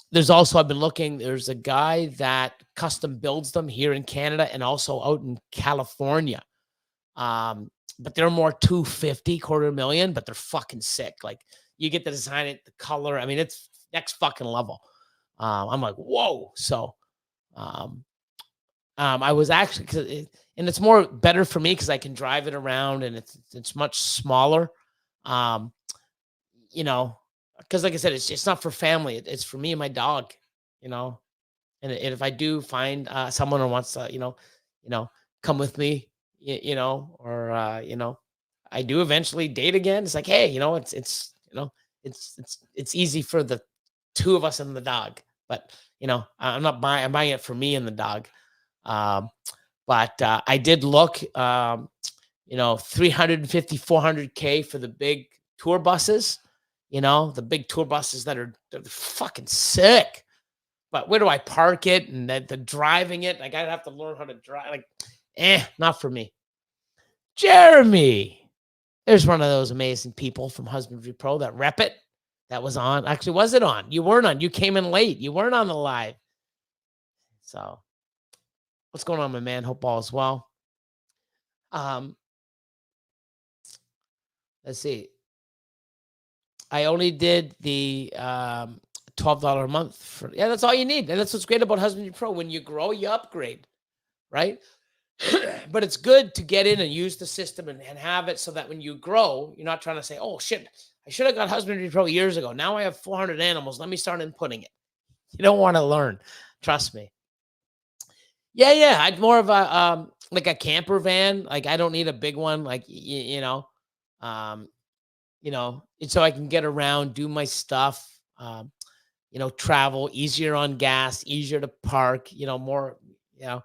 There's also, I've been looking, there's a guy that custom builds them here in Canada and also out in California. But they're more 250, $250,000, but they're fucking sick. Like, you get to design it, the color. I mean, it's next fucking level. I'm like, whoa. So, I was actually, and it's more better for me because I can drive it around and it's much smaller. You know, because like I said, it's not for family. It's for me and my dog. You know, and if I do find someone who wants to, you know, come with me, you know, or you know, I do eventually date again. It's like, hey, you know, it's you know, it's easy for the two of us and the dog. But you know, I'm buying it for me and the dog. But I did look, you know, 350, 400K for the big tour buses, you know, the big tour buses they're fucking sick. But where do I park it? And the driving it, like, I'd have to learn how to drive. Like, not for me. Jeremy, there's one of those amazing people from Husbandry Pro that rep it. That was on. Actually, was it on? You weren't on. You came in late. You weren't on the live. So, what's going on, my man? Hope all is well. Let's see. I only did the $12 a month for, yeah, that's all you need. And that's what's great about Husbandry Pro. When you grow, you upgrade, right? But it's good to get in and use the system and have it so that when you grow, you're not trying to say, oh shit, I should have got Husbandry Pro years ago. Now I have 400 animals. Let me start inputting it. You don't want to learn. Trust me. Yeah. I'd more of a like a camper van. Like, I don't need a big one. Like, you know, so I can get around, do my stuff, you know, travel easier on gas, easier to park, you know, more, you know,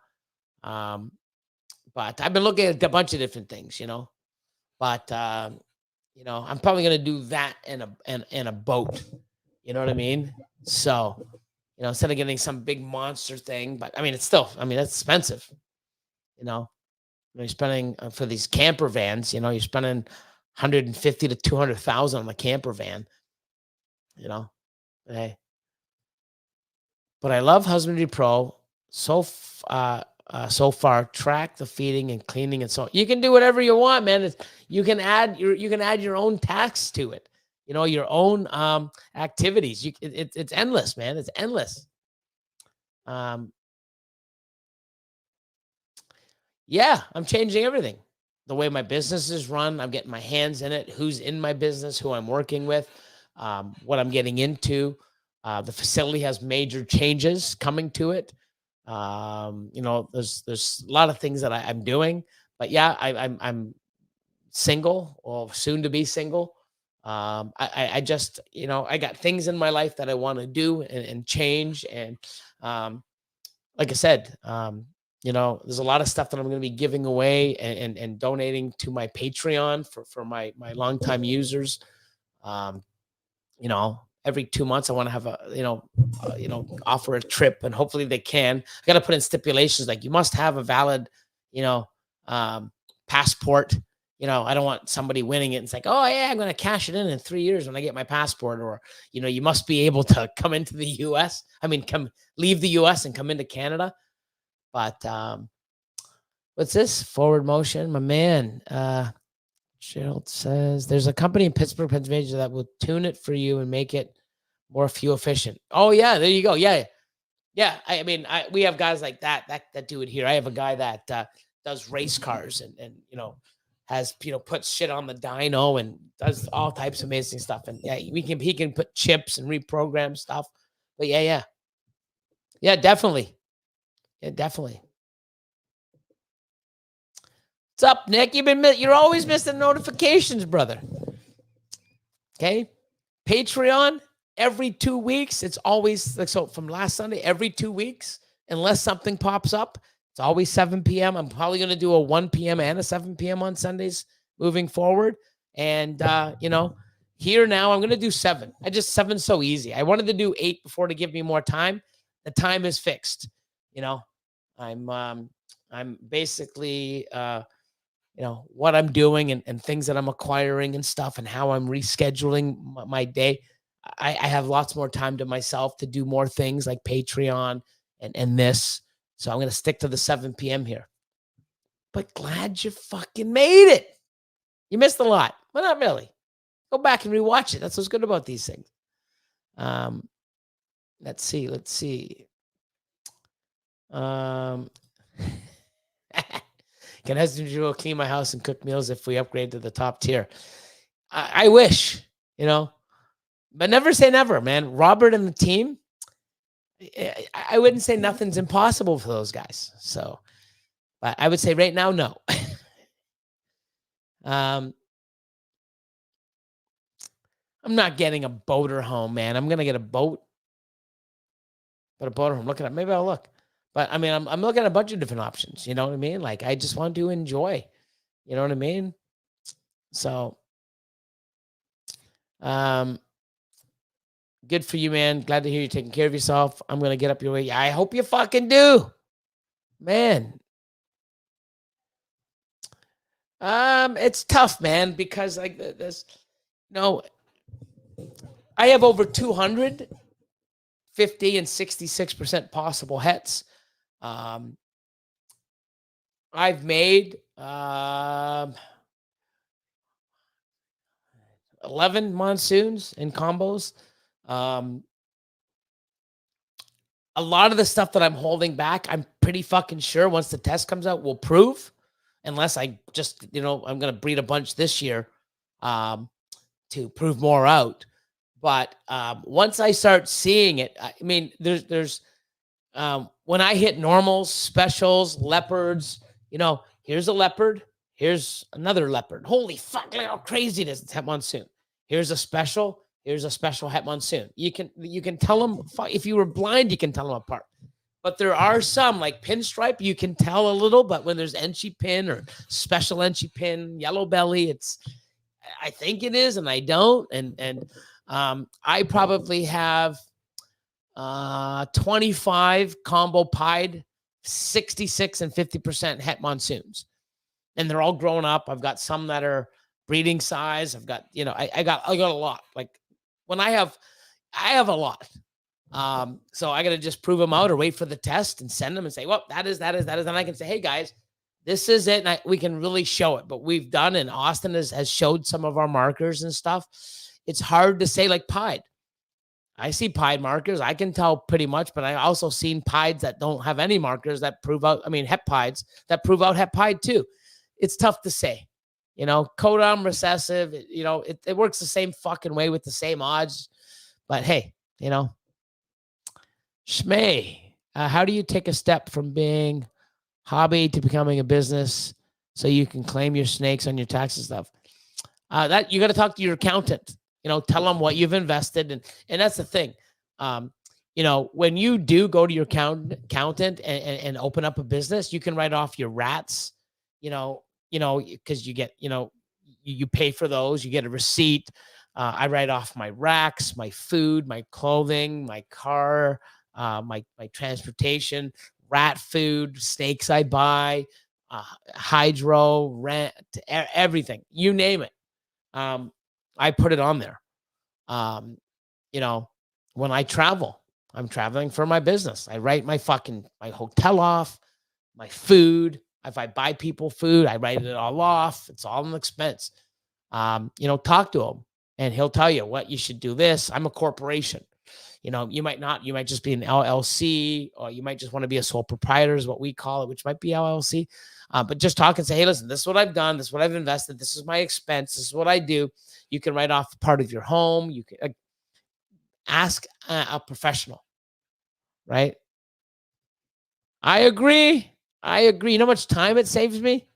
but I've been looking at a bunch of different things, you know, but, you know, I'm probably going to do that in a boat, you know what I mean? So, you know, instead of getting some big monster thing, but I mean, it's still, I mean, that's expensive, you know, you're spending for these camper vans, you know, you're spending 150 to 200,000 on the camper van, you know. Hey, but I love Husbandry Pro. So far, track the feeding and cleaning, and so you can do whatever you want, man. You can add your own tax to it. You know, your own activities. It's endless, man. It's endless. Yeah, I'm changing everything. The way my business is run, I'm getting my hands in it. Who's in my business? Who I'm working with? What I'm getting into. The facility has major changes coming to it. You know, there's a lot of things that I'm doing, but yeah, I'm single or soon to be single. I just, you know, I got things in my life that I want to do and change. And like I said, you know, there's a lot of stuff that I'm going to be giving away and donating to my Patreon for my longtime users. You know, every 2 months, I want to have offer a trip, and hopefully they can. I got to put in stipulations like you must have a valid, you know, passport. You know, I don't want somebody winning it and it's like, oh yeah, I'm going to cash it in 3 years when I get my passport. Or, you know, you must be able to come into the U.S. I mean, leave the U.S. and come into Canada. But what's this? Forward motion, my man. Gerald says there's a company in Pittsburgh, Pennsylvania that will tune it for you and make it more fuel efficient. Oh yeah, there you go. Yeah. I mean, we have guys like that do it here. I have a guy that does race cars and you know, has, you know, puts shit on the dyno and does all types of amazing stuff. And yeah, he can put chips and reprogram stuff. But yeah, definitely. Yeah, definitely. What's up, Nick? You're always missing notifications, brother. Okay. Patreon, every 2 weeks. It's always like, so from last Sunday, every 2 weeks, unless something pops up, it's always 7 p.m. I'm probably going to do a 1 p.m. and a 7 p.m. on Sundays moving forward. And, here now I'm going to do 7. 7's so easy. I wanted to do 8 before to give me more time. The time is fixed. I'm basically, what I'm doing and things that I'm acquiring and stuff and how I'm rescheduling my day. I have lots more time to myself to do more things like Patreon and this. So I'm going to stick to the 7 p.m. here. But glad you fucking made it. You missed a lot. Well, not really. Go back and rewatch it. That's what's good about these things. Let's see. Can husband will clean my house and cook meals if we upgrade to the top tier? I wish, but never say never, man. Robert and the team, I wouldn't say nothing's impossible for those guys. So, but I would say right now, no. I'm not getting a boater home, man. I'm gonna get a boat, but a boater home. Looking at, maybe I'll look. But I mean, I'm looking at a bunch of different options. You know what I mean? Like, I just want to enjoy. You know what I mean? So, good for you, man. Glad to hear you taking care of yourself. I'm gonna get up your way. I hope you fucking do, man. It's tough, man, because like this, I have over 250 and 66% possible hits. I've made 11 monsoons and combos. A lot of the stuff that I'm holding back, I'm pretty fucking sure once the test comes out will prove, unless I just, I'm going to breed a bunch this year to prove more out. But once I start seeing it, I mean, there's when I hit normals, specials, leopards, here's a leopard, here's another leopard. Holy fuck, look how crazy it is. It's Het Monsoon. Here's a special Het Monsoon. You can tell them, if you were blind, you can tell them apart. But there are some, like pinstripe, you can tell a little, but when there's Enchi pin or special Enchi pin, yellow belly, I think it is, and I don't. And I probably have 25 combo pied, 66 and 50% Het Monsoons. And they're all grown up. I've got some that are breeding size. I've got, I got a lot. Like when I have a lot. So I got to just prove them out or wait for the test and send them and say, well, that is. And I can say, hey guys, this is it. And we can really show it. But we've done, and Austin has showed some of our markers and stuff. It's hard to say like pied. I see pied markers. I can tell pretty much, but I also seen pieds that don't have any markers that prove out. I mean, het pieds that prove out het pied too. It's tough to say, codon recessive, it works the same fucking way with the same odds, but hey, Shmay, how do you take a step from being hobby to becoming a business so you can claim your snakes on your tax and stuff? That you got to talk to your accountant. Tell them what you've invested, and that's the thing. When you do go to your accountant and open up a business, you can write off your rats. Because you get, you pay for those. You get a receipt. I write off my racks, my food, my clothing, my car, my transportation, rat food, snakes I buy, hydro, rent, everything, you name it. I put it on there. When I travel, I'm traveling for my business. I write my hotel off, my food. If I buy people food, I write it all off. It's all an expense. Talk to him and he'll tell you what you should do this. I'm a corporation. You might not, you might just be an LLC, or you might just want to be a sole proprietor is what we call it, which might be LLC. But just talk and say, hey, listen, this is what I've done. This is what I've invested. This is my expense. This is what I do. You can write off part of your home. You can ask a professional, right? I agree. You know how much time it saves me?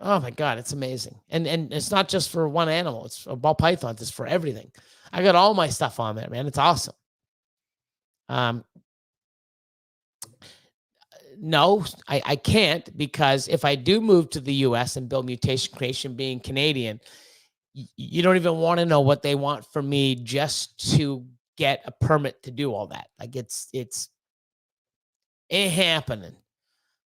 Oh my God, it's amazing. And it's not just for one animal. It's for ball pythons. It's for everything. I got all my stuff on there, man. It's awesome. No, I can't, because if I do move to the US and build Mutation Creation, being Canadian, you don't even want to know what they want from me just to get a permit to do all that. Like it's ain't happening.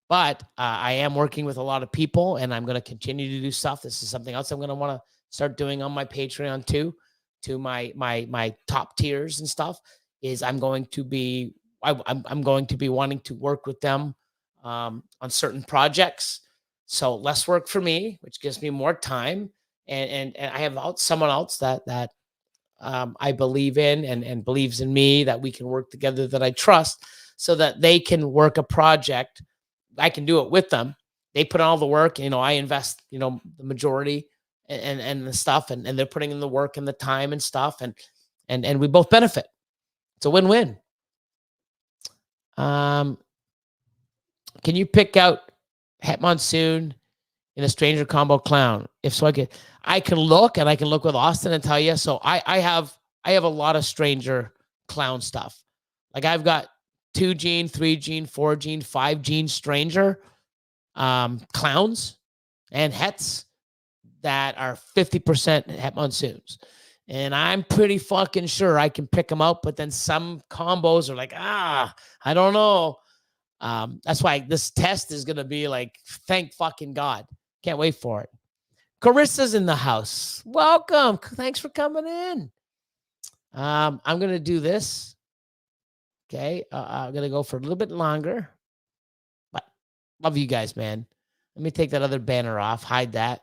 But I am working with a lot of people, and I'm going to continue to do stuff. This is something else I'm going to want to start doing on my Patreon too, to my top tiers and stuff. Is I'm going to be wanting to work with them on certain projects. So less work for me, which gives me more time, and I have someone else that I believe in and believes in me, that we can work together, that I trust, so that they can work a project. I can do it with them. They put in all the work, I invest, the majority and the stuff, and they're putting in the work and the time and stuff, and we both benefit. It's a win-win. Can you pick out Het Monsoon in a Stranger Combo Clown? If so, I can look, and I can look with Austin and tell you. So I have a lot of Stranger Clown stuff. Like I've got 2 gene, 3 gene, 4 gene, 5 gene Stranger clowns and hets that are 50% Het Monsoons. And I'm pretty fucking sure I can pick them out, but then some combos are like, I don't know. That's why this test is going to be like, thank fucking God. Can't wait for it. Carissa's in the house. Welcome. Thanks for coming in. I'm going to do this. Okay. I'm going to go for a little bit longer. But love you guys, man. Let me take that other banner off. Hide that.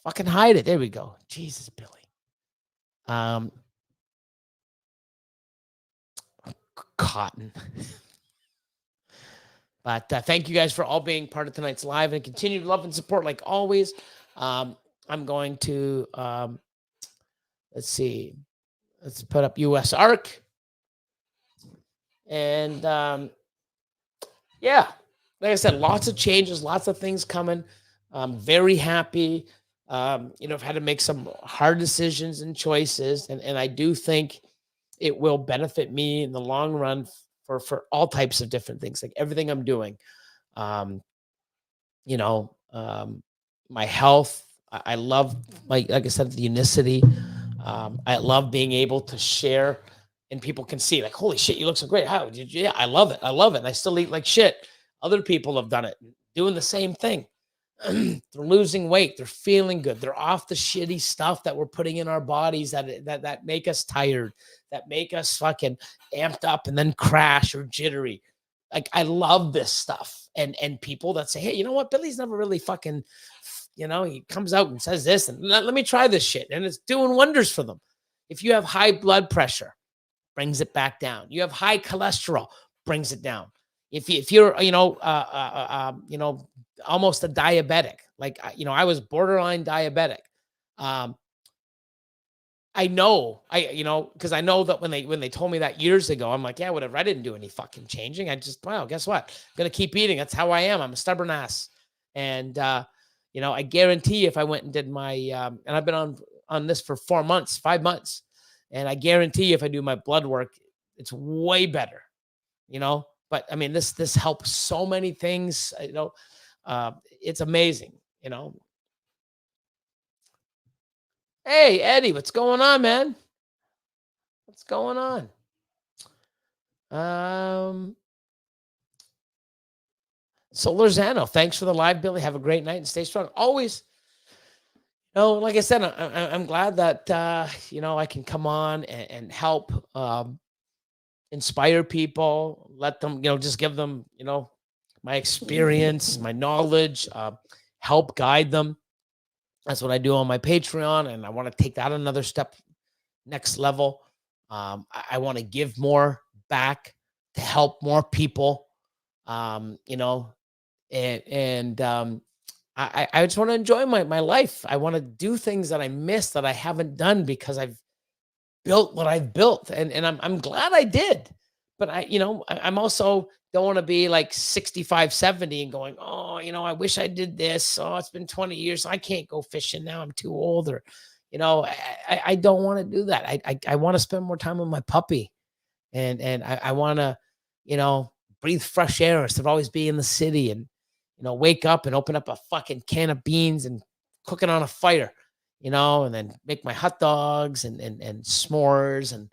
Fucking hide it. There we go. Jesus, Billy. Cotton. But thank you guys for all being part of tonight's live, and continued love and support like always. I'm going to, let's see. Let's put up US Arc. And yeah, like I said, lots of changes, lots of things coming. I'm very happy. I've had to make some hard decisions and choices, and I do think it will benefit me in the long run for all types of different things, like everything I'm doing. My health. I love, like I said, the Unicity. I love being able to share, and people can see, like, holy shit, you look so great. How did you? Yeah, I love it. I love it. And I still eat like shit. Other people have done it, doing the same thing. They're losing weight. They're feeling good. They're off the shitty stuff that we're putting in our bodies that make us tired, that make us fucking amped up and then crash or jittery. Like, I love this stuff. And people that say, hey, you know what? Billy's never really fucking, he comes out and says this, and let me try this shit. And it's doing wonders for them. If you have high blood pressure, brings it back down. You have high cholesterol, brings it down. If you're, almost a diabetic, like, I was borderline diabetic. I know, because I know that when they told me that years ago, I'm like, yeah, whatever. I didn't do any fucking changing. I just, well, guess what? I'm going to keep eating. That's how I am. I'm a stubborn ass. And, I guarantee if I went and did my, and I've been on this for 5 months. And I guarantee if I do my blood work, it's way better, but I mean, this helps so many things, it's amazing, Hey, Eddie, what's going on, man? What's going on? Solar Zano, thanks for the live, Billy. Have a great night and stay strong. Always, like I said, I'm glad that, I can come on and help inspire people, let them, just give them, my experience, my knowledge, help guide them. That's what I do on my Patreon, and I want to take that another step, next level. I want to give more back to help more people, I just want to enjoy my life. I want to do things that I missed, that I haven't done, because I've built what I've built, and I'm glad I did. but I'm also don't want to be like 65, 70 and going, oh, I wish I did this. Oh, it's been 20 years. I can't go fishing now. I'm too old. Or, I don't want to do that. I want to spend more time with my puppy, and I want to, you know, breathe fresh air instead of always be in the city, and, wake up and open up a fucking can of beans and cook it on a fire, and then make my hot dogs and s'mores and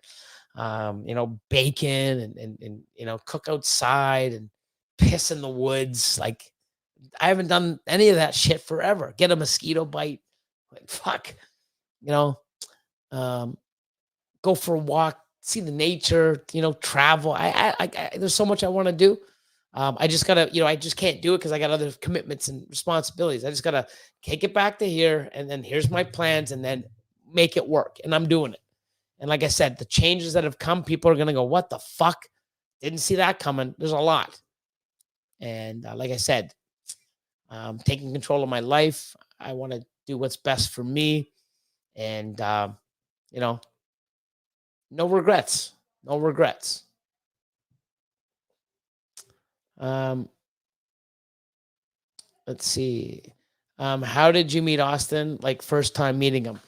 bacon and cook outside and piss in the woods. Like, I haven't done any of that shit forever. Get a mosquito bite. Like, fuck, you know, um, go for a walk, see the nature, travel. There's so much I want to do. I just gotta, I just can't do it because I got other commitments and responsibilities. I just gotta take it back to here, and then here's my plans, and then make it work. And I'm doing it. And like I said, the changes that have come, people are gonna go, "What the fuck? Didn't see that coming." There's a lot, and like I said, taking control of my life. I want to do what's best for me, and no regrets. No regrets. Let's see. How did you meet Austin? Like, first time meeting him.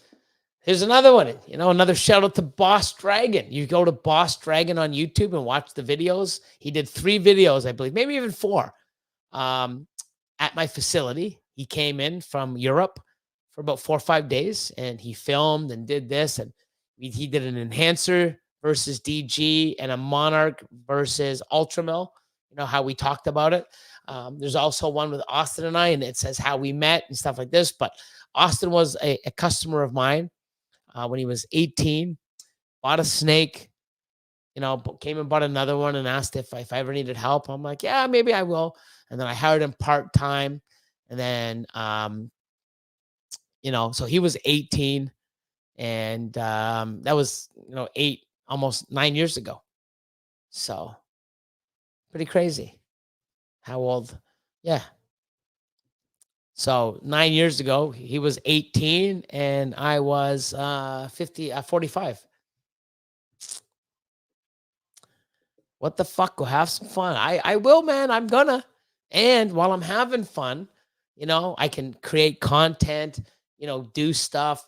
Here's another one. Another shout out to Boss Dragon. You go to Boss Dragon on YouTube and watch the videos. He did 3 videos, I believe, maybe even 4. At my facility. He came in from Europe for about 4 or 5 days, and he filmed and did this, and he did an enhancer versus DG and a Monarch versus Ultramil. How we talked about it. There's also one with Austin and I, and it says how we met and stuff like this. But Austin was a customer of mine when he was 18, bought a snake, came and bought another one and asked if I ever needed help. I'm like, yeah, maybe I will. And then I hired him part-time. And then, so he was 18, and that was, almost 9 years ago. So pretty crazy. How old? Yeah. So 9 years ago, he was 18 and I was 45. What the fuck? Go have some fun. I will, man. I'm gonna. And while I'm having fun, I can create content, do stuff,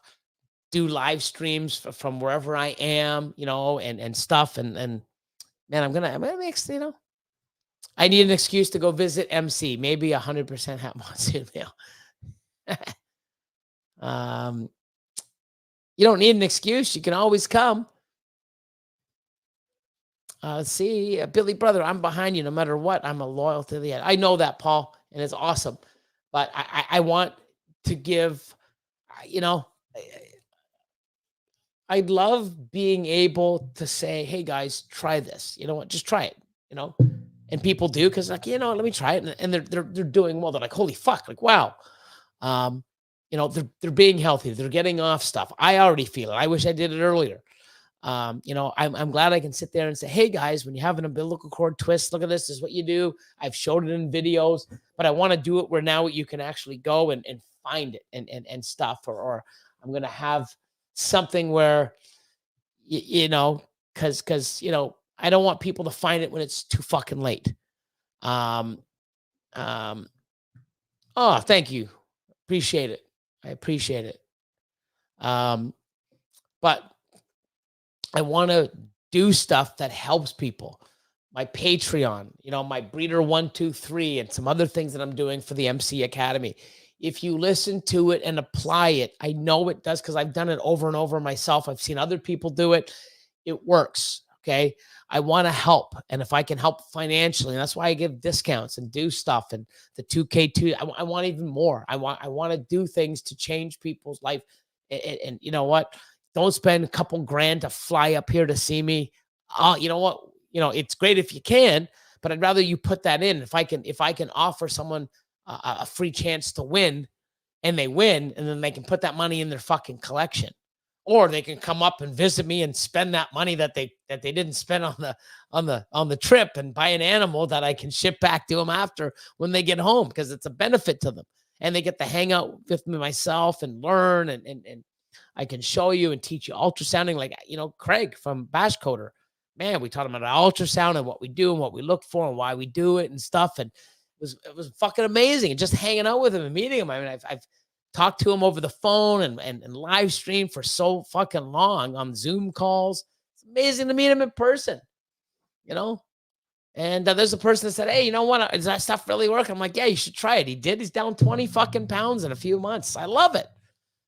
do live streams from wherever I am, and stuff. And man, I'm gonna make, I need an excuse to go visit MC. Maybe 100% have monsoon mail. You don't need an excuse. You can always come. See, Billy brother, I'm behind you no matter what. I'm a loyal to the end. I know that, Paul, and it's awesome. But I want to give, I'd love being able to say, hey guys, try this. You know what? Just try it. And people do, because like, let me try it. And they're doing well. They're like, holy fuck, like, wow. They're being healthy. They're getting off stuff. I already feel it. I wish I did it earlier. I'm glad I can sit there and say, hey guys, when you have an umbilical cord twist, look at this. This is what you do. I've showed it in videos, but I want to do it where now you can actually go and find it and stuff, or I'm going to have something where, cause I don't want people to find it when it's too fucking late. Oh, thank you. Appreciate it. I appreciate it. But I want to do stuff that helps people. My Patreon, my Breeder 123, and some other things that I'm doing for the MC Academy. If you listen to it and apply it, I know it does, because I've done it over and over myself. I've seen other people do it. It works. Okay. I want to help. And if I can help financially, and that's why I give discounts and do stuff. And the 2K2, I want even more. I want to do things to change people's life. And you know what? Don't spend a couple grand to fly up here to see me. You know what? It's great if you can, but I'd rather you put that in. If I can offer someone a free chance to win, and they win, and then they can put that money in their fucking collection, or they can come up and visit me and spend that money that they didn't spend on the trip, and buy an animal that I can ship back to them after when they get home, because it's a benefit to them, and they get to hang out with me myself and learn, and I can show you and teach you ultrasounding, like, Craig from Bash Coder. man, we taught him about ultrasound and what we do and what we look for and why we do it and stuff. And it was fucking amazing. And just hanging out with him and meeting him. I mean, I've talked to him over the phone and live stream for so fucking long on Zoom calls. It's amazing to meet him in person, you know? And there's a person that said, hey, you know what? Does that stuff really work? I'm like, yeah, you should try it. He did. He's down 20 fucking pounds in a few months. I love it.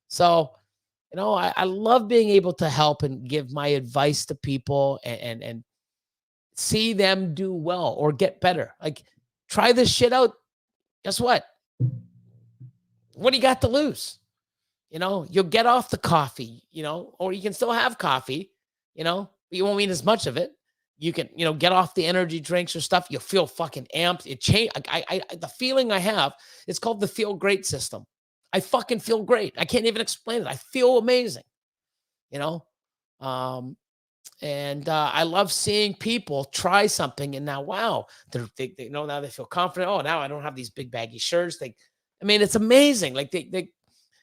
So, you know, I love being able to help and give my advice to people and see them do well or get better. Like, try this shit out. Guess what? What do you got to lose? You know, you'll get off the coffee, you know, or you can still have coffee, you know, but you won't eat as much of it. You can, you know, get off the energy drinks or stuff. You'll feel fucking amped. It change. The feeling I have, it's called the feel great system. I fucking feel great. I can't even explain it. I feel amazing, you know? I love seeing people try something and now, wow, they you know, now they feel confident. Oh, now I don't have these big baggy shirts. I mean, it's amazing. Like they,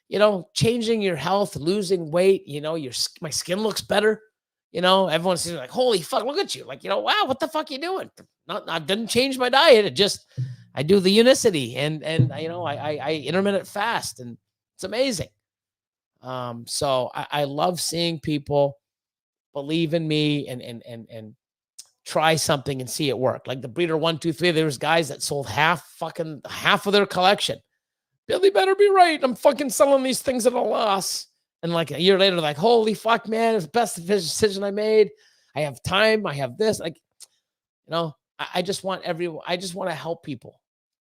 you know, changing your health, losing weight, you know, my skin looks better. You know, everyone sees like, holy fuck, look at you. Like, you know, wow, what the fuck are you doing? I didn't change my diet. It just, I do the Unicity and you know, I intermittent fast and it's amazing. So I love seeing people believe in me and try something and see it work. Like the Breeder 123, there was guys that sold half of their collection. Billy better be right. I'm fucking selling these things at a loss. And like a year later, like, holy fuck, man, it's the best decision I made. I have time. I have this. Like, you know, I just want I just want to help people.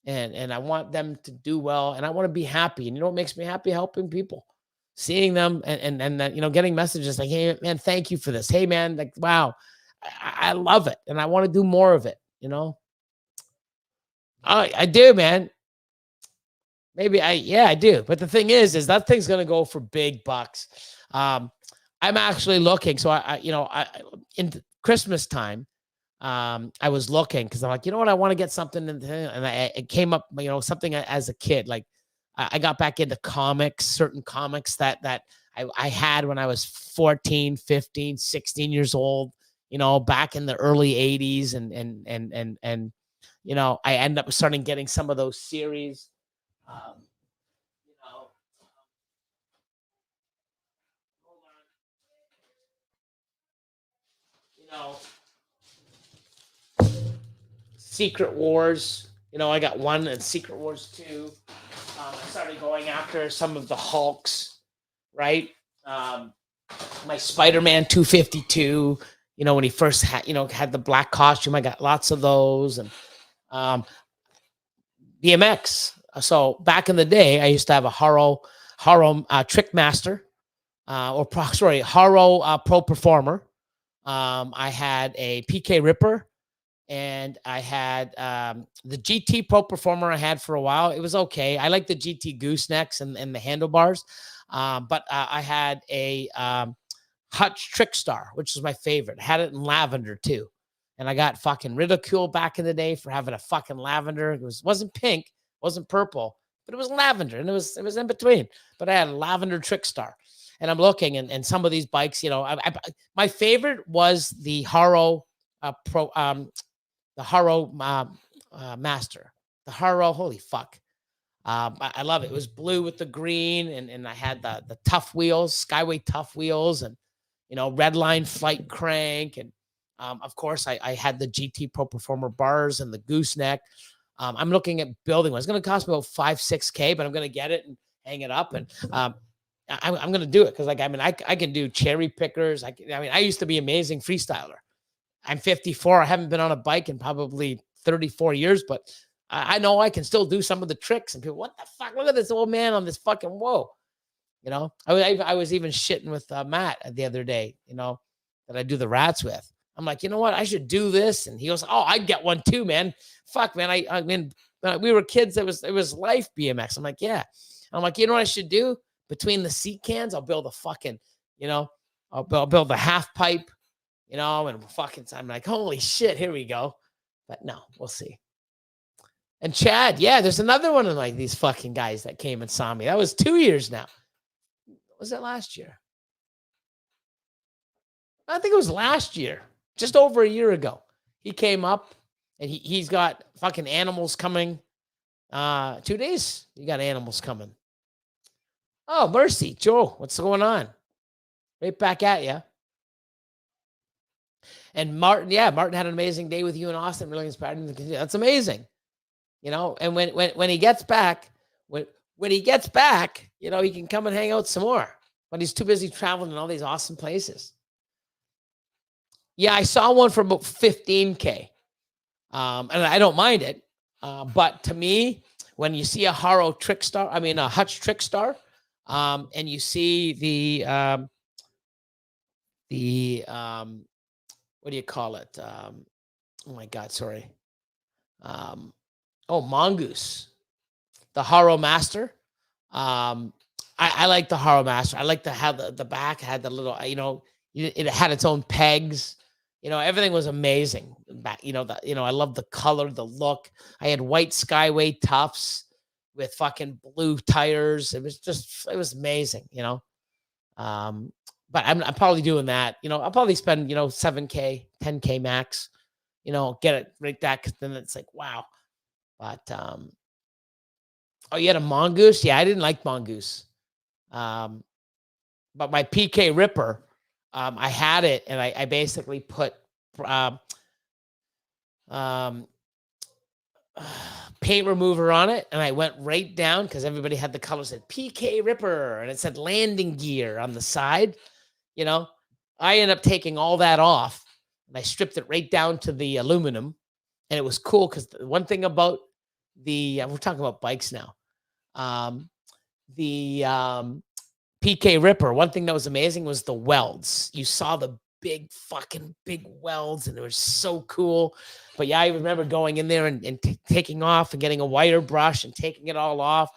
And I want them to do well. And I want to be happy. And you know what makes me happy? Helping people. Seeing them and you know, getting messages like, hey, man, thank you for this. Hey, man, like, wow, I love it. And I want to do more of it, you know? I do, man. Maybe I do. But the thing is that thing's going to go for big bucks. I'm actually looking. So you know, in Christmas time, I was looking because I'm like, you know what? I want to get something. And it came up, you know, something as a kid, like I got back into comics, certain comics that I had when I was 14, 15, 16 years old, you know, back in the early 80s. And you know, I end up starting getting some of those series. You know, hold on. You know, Secret Wars. You know, I got one and Secret Wars 2. I started going after some of the Hulks, right? My Spider-Man 252. You know, when he first had the black costume, I got lots of those. And BMX. So back in the day, I used to have a Haro Trickmaster, Haro Pro Performer. I had a PK Ripper, and I had the GT Pro Performer I had for a while. It was okay. I like the GT goosenecks and the handlebars. But I had a Hutch Trickstar, which was my favorite. I had it in lavender too. And I got fucking ridiculed back in the day for having a fucking lavender. It wasn't pink, wasn't purple, but it was lavender, and it was in between. But I had a lavender Trickstar, and I'm looking, and some of these bikes, you know, my favorite was the Haro Pro, the Haro Master, the Haro. Holy fuck, I love it. It was blue with the green, and I had the tough wheels, Skyway tough wheels, and you know, Redline flight crank, and of course, I had the GT Pro Performer bars and the gooseneck. I'm looking at building one. It's going to cost me about $5-6K, but I'm going to get it and hang it up. And I'm going to do it because, like, I mean, I can do cherry pickers. I mean, I used to be amazing freestyler. I'm 54. I haven't been on a bike in probably 34 years, but I know I can still do some of the tricks. And people, what the fuck? Look at this old man on this fucking whoa. You know, I was even shitting with Matt the other day, you know, that I do the rats with. I'm like, you know what? I should do this. And he goes, oh, I'd get one too, man. Fuck, man. I mean, we were kids. It was life BMX. I'm like, yeah. I'm like, you know what I should do? Between the seat cans, I'll build a fucking, you know, I'll build a half pipe, you know, and fucking, I'm like, holy shit, here we go. But no, we'll see. And Chad, yeah, there's another one of like these fucking guys that came and saw me. That was 2 years now. Was that last year? I think it was last year. just over a year ago. He came up and he's got fucking animals coming. 2 days, you got animals coming. Oh, mercy, Joe, what's going on? Right back at you. And Martin, Martin had an amazing day with you in Austin. Really inspired him to continue. That's amazing. You know, and when he gets back, when he gets back, you know, he can come and hang out some more. But he's too busy traveling in all these awesome places. Yeah, I saw one for about 15K. And I don't mind it. But to me, when you see a Hutch Trickstar, and you see the what do you call it? Oh my God, sorry. Mongoose, the Haro Master. I like the Haro Master. I like how the back had the little, you know, it had its own pegs. You know, everything was amazing. Back, you know, I love the color, the look. I had white Skyway Tufts with fucking blue tires. It was amazing, you know. But I'm probably doing that. You know, I'll probably spend, you know, 7K, 10K max, you know, get it right back. Then it's like, wow. But, oh, you had a Mongoose? Yeah, I didn't like Mongoose. But my PK Ripper, I had it, and I basically put paint remover on it, and I went right down because everybody had the color said PK Ripper, and it said landing gear on the side. You know, I ended up taking all that off, and I stripped it right down to the aluminum, and it was cool because the one thing about we're talking about bikes now. The PK Ripper, one thing that was amazing was the welds. You saw the big welds, and it was so cool. But yeah, I remember going in there and taking off and getting a wire brush and taking it all off.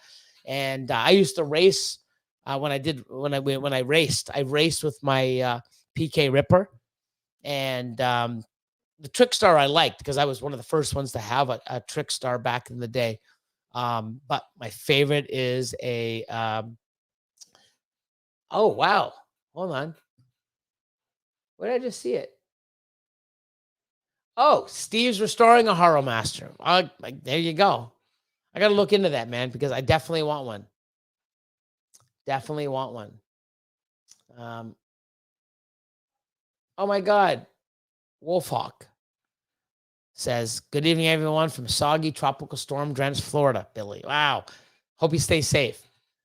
And I used to race when I raced. I raced with my PK Ripper, and the Trickstar I liked because I was one of the first ones to have a Trickstar back in the day. But my favorite is a oh wow, hold on. Where did I just see it? Oh, Steve's restoring a Haro Master. There you go. I got to look into that, man, because I definitely want one. Definitely want one. Oh my God. Wolfhawk says, good evening, everyone, from soggy tropical storm drenched Florida. Billy. Wow. Hope you stay safe.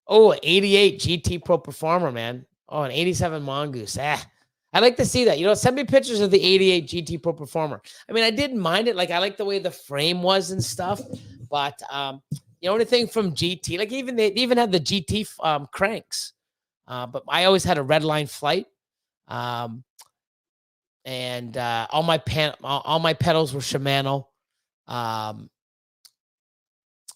Oh, 88 GT Pro Performer, man. Oh, an 87 Mongoose. I like to see that. You know, send me pictures of the 88 GT Pro Performer. I mean, I didn't mind it. Like, I like the way the frame was and stuff. But the only thing from GT, like they even had the GT cranks. But I always had a Redline Flight. And all my pedals were Shimano.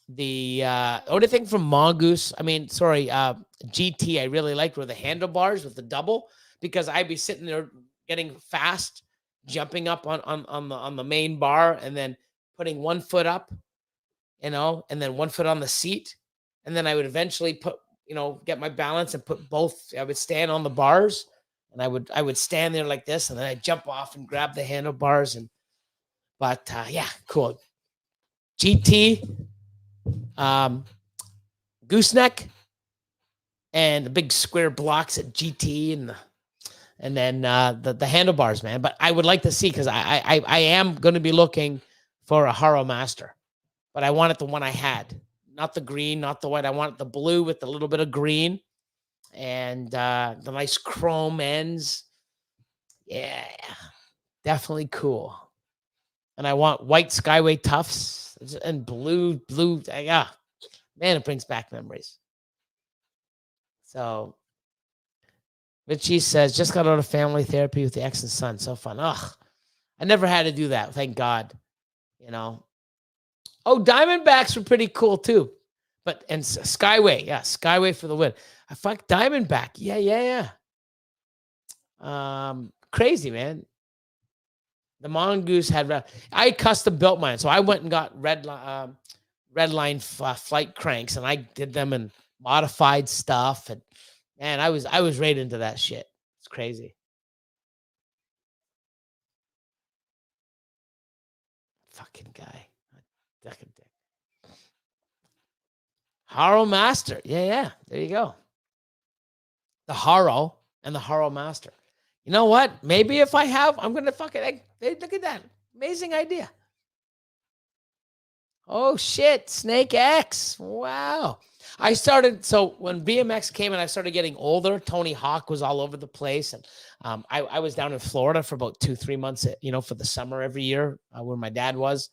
The only thing from Mongoose, GT, I really liked were the handlebars with the double, because I'd be sitting there getting fast, jumping up on the main bar, and then putting one foot up, you know, and then one foot on the seat, and then I would eventually get my balance and put both. I would stand on the bars, and I would stand there like this, and then I'd jump off and grab the handlebars. But yeah, cool. GT, gooseneck, and the big square blocks at GT, and then the handlebars, man. But I would like to see, because I am going to be looking for a Haro Master, but I wanted the one I had, not the green, not the white. I want the blue with a little bit of green, and the nice chrome ends. Yeah, definitely cool. And I want white Skyway Tufts and blue. Yeah, man, it brings back memories. So Richie says, just got out of family therapy with the ex and son. So fun. Ugh, I never had to do that. Thank God. You know. Oh, Diamondbacks were pretty cool too. And Skyway. Yeah, Skyway for the win. I fuck Diamondback. Yeah. Crazy, man. The Mongoose I custom built mine. So I went and got Redline flight cranks, and I did them in modified stuff. And man, I was right into that shit. It's crazy. Fucking guy. Fucking dick. Haro Master. Yeah. There you go. The Haro and the Haro Master. You know what? Maybe if I have, I'm going to fucking, hey, look at that. Amazing idea. Oh, shit. Snake X. Wow. I started, so when BMX came and I started getting older, Tony Hawk was all over the place. And I was down in Florida for about 2-3 months, for the summer every year where my dad was.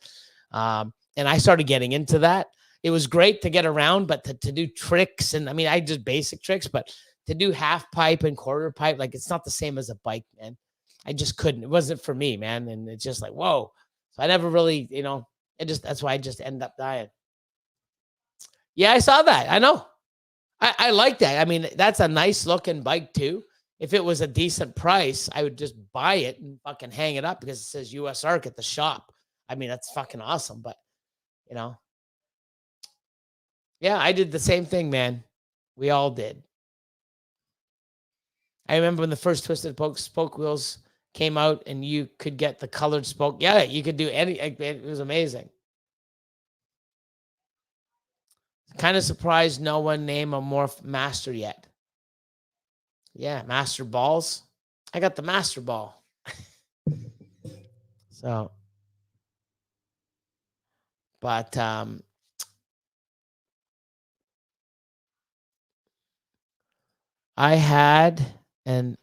And I started getting into that. It was great to get around, but to do tricks, and I mean, I did basic tricks, but to do half pipe and quarter pipe, like it's not the same as a bike, man. I just couldn't. It wasn't for me, man. And it's just like, whoa. So I never really, that's why I just ended up dying. Yeah, I saw that. I know. I like that. I mean, that's a nice looking bike too. If it was a decent price, I would just buy it and fucking hang it up because it says US Arc at the shop. I mean, that's fucking awesome. But, yeah, I did the same thing, man. We all did. I remember when the first Twisted spoke wheels came out and you could get the colored spoke. Yeah, you could do any. It was amazing. Kind of surprised no one named a Morph Master yet. Yeah, Master Balls. I got the Master Ball. So, but I had an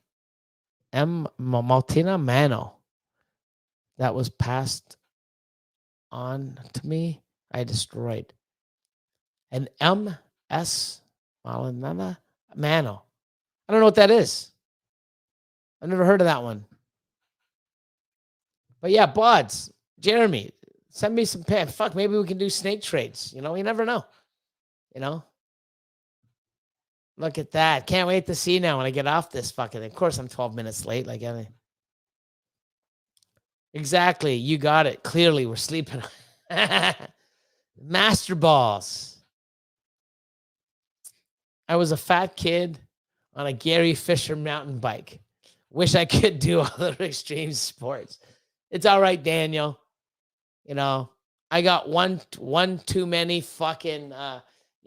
M Maltina Mano that was passed on to me. I destroyed an MS Malina Mano. I don't know what that is. I've never heard of that one. But yeah, Buds, Jeremy, send me some pen. Fuck, maybe we can do snake trades. You never know. Look at that. Can't wait to see now when I get off this fucking thing. Of course, I'm 12 minutes late. Like anything. Exactly. You got it. Clearly, we're sleeping. Master Balls. I was a fat kid on a Gary Fisher mountain bike. Wish I could do other extreme sports. It's all right, Daniel. I got one too many fucking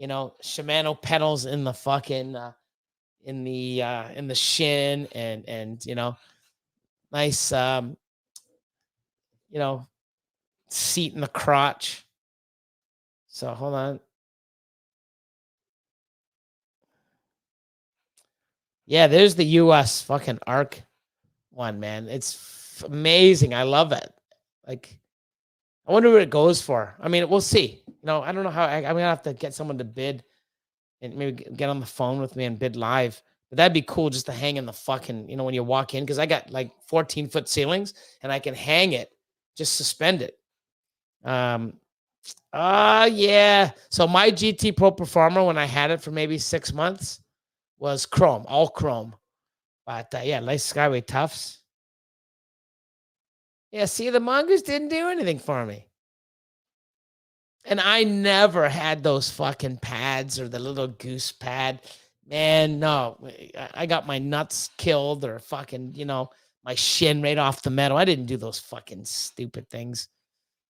Shimano pedals in the fucking in the shin and nice seat in the crotch. So hold on. Yeah, there's the US fucking Arc one, man. It's amazing. I love it. Like, I wonder what it goes for. I mean, we'll see. I don't know how. I'm gonna have to get someone to bid and maybe get on the phone with me and bid live. But that'd be cool just to hang in the fucking, when you walk in, because I got like 14-foot ceilings and I can hang it, just suspend it. Yeah. So my GT Pro Performer, when I had it for maybe 6 months, was chrome, all chrome. But yeah, nice Skyway Tufts. Yeah, see, the Mongoose didn't do anything for me. And I never had those fucking pads or the little goose pad. Man, no. I got my nuts killed or fucking, my shin right off the metal. I didn't do those fucking stupid things.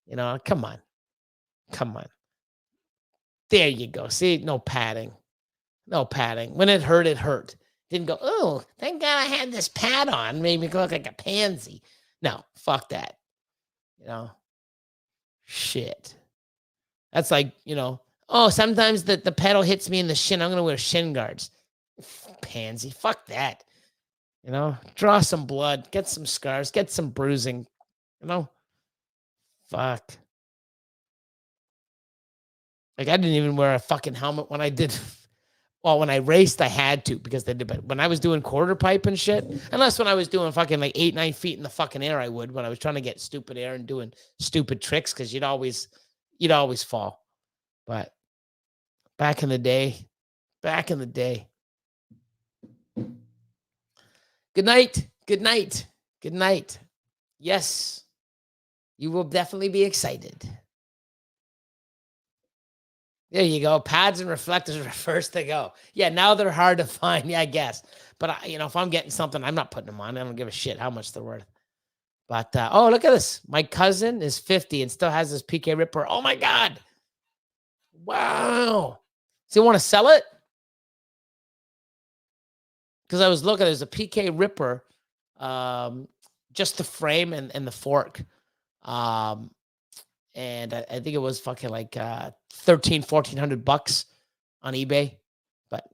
Come on. Come on. There you go. See, no padding. No padding. When it hurt, it hurt. Didn't go, oh, thank God I had this pad on. Made me look like a pansy. No, fuck that. Shit. That's like, oh, sometimes the pedal hits me in the shin. I'm going to wear shin guards. Pansy. Fuck that. Draw some blood. Get some scars. Get some bruising. Fuck. Like, I didn't even wear a fucking helmet when I did. Well, when I raced, I had to because they did. But when I was doing quarter pipe and shit, unless when I was doing fucking like 8-9 feet in the fucking air, I would. When I was trying to get stupid air and doing stupid tricks, because you'd always fall. But back in the day. Good night. Good night. Good night. Yes, you will definitely be excited. There you go. Pads and reflectors are first to go. Yeah, now they're hard to find. Yeah, I guess. But, if I'm getting something, I'm not putting them on. I don't give a shit how much they're worth. But oh, look at this. My cousin is 50 and still has this PK Ripper. Oh my God. Wow. So you want to sell it? Because I was looking, there's a PK Ripper, just the frame and the fork. And I think it was fucking like $1,400 on eBay. But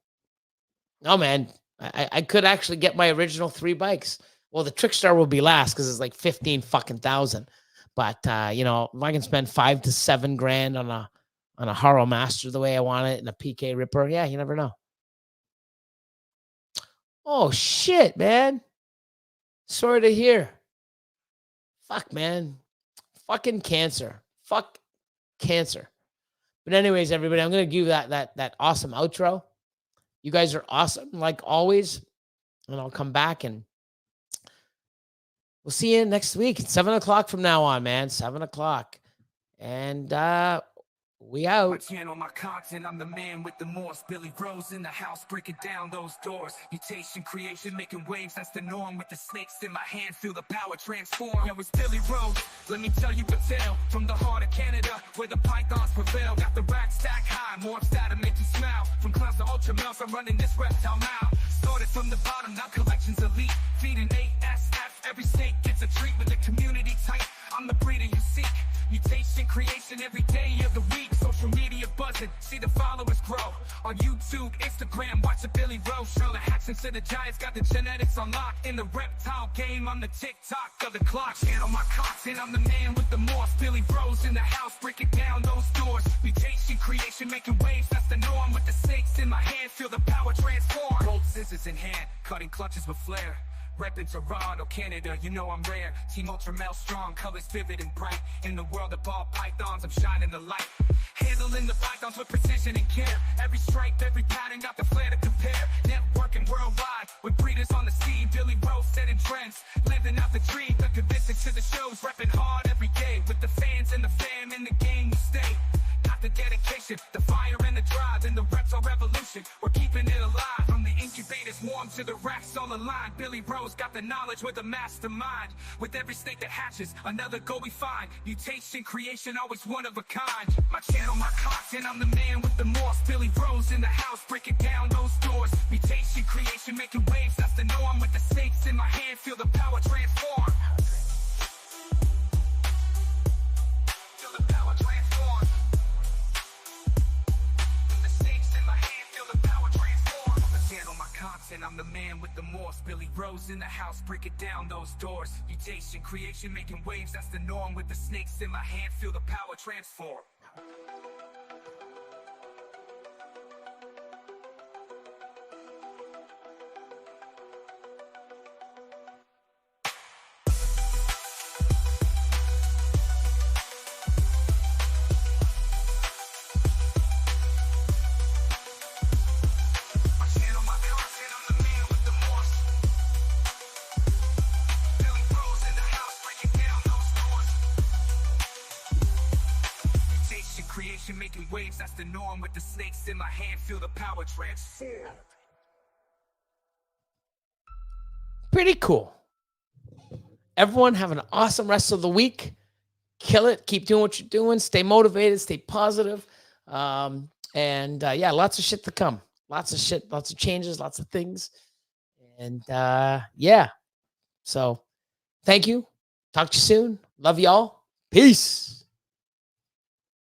no, man, I could actually get my original 3 bikes. Well, the Trickstar will be last because it's like 15 fucking thousand. But you know, if I can spend $5 to $7 grand on a Haro Master the way I want it and a PK Ripper, yeah, you never know. Oh shit, man. Sorry to hear. Fuck, man. Fucking cancer. Fuck cancer. But anyways, everybody, I'm gonna give you that awesome outro. You guys are awesome, like always. And I'll come back and we'll see you next week. It's 7 o'clock from now on, man. 7 o'clock. And we out. My channel, my content, I'm the man with the Morse. Billy Rose in the house, breaking down those doors. Mutation, creation, making waves, that's the norm. With the snakes in my hand, feel the power transform. Yo, it's Billy Rose, let me tell you a tale. From the heart of Canada, where the pythons prevail. Got the rack stack high, more that'll make you smile. From clowns to ultra males, I'm running this reptile mile. Started from the bottom, now collections elite. Feeding ASF, every snake gets a treat with the community tight. I'm the breeder you seek. Mutation, creation, every day of the week. Social media buzzing, see the followers grow. On YouTube, Instagram, watch the Billy Rose show. The hacks into the giants, got the genetics unlocked. In the reptile game, I'm the TikTok of the clock. Channel my content, I'm the man with the Morse. Billy Rose in the house, breaking down those doors. Mutation, creation, making waves, that's the norm. With the snakes in my hand, feel the power transform. Gold scissors in hand, cutting clutches with flair. Reppin' Toronto, Canada, you know I'm rare. Team Ultra Male strong, colors vivid and bright. In the world of ball pythons, I'm shining the light. Handling the pythons with precision and care. Every stripe, every pattern, got the flair to compare. Networking worldwide, with breeders on the scene. Billy Rose setting trends, living out the dream. The convincing to the shows, repping hard every day. With the fans and the fam in the game, we stay. Got the dedication, the fire and the drive. In the reptile revolution, we're keeping it alive. From the incubators warm to the racks all aligned. Billy Rose got the knowledge with a mastermind. With every snake that hatches, another goal we find. Mutation, creation, always one of a kind. My channel, my content, I'm the man with the Morse. Billy Rose in the house, breaking down those doors. Mutation, creation, making waves, that's the norm. With the snakes in my hand, feel the power transform. Feel the power transform. With the snakes in my hand, feel the power transform. My channel, my content, I'm the man with the Morse. Billy Rose in the house, breaking down those doors. Mutation, creation, making waves, that's the norm. With the snakes in my hand, feel the power transform. Making waves, that's the norm. With the snakes in my hand, feel the power transform. Pretty cool. Everyone have an awesome rest of the week. Kill it. Keep doing what you're doing. Stay motivated. Stay positive. Yeah, lots of shit to come. Lots of shit. Lots of changes. Lots of things. And yeah. So thank you. Talk to you soon. Love y'all. Peace.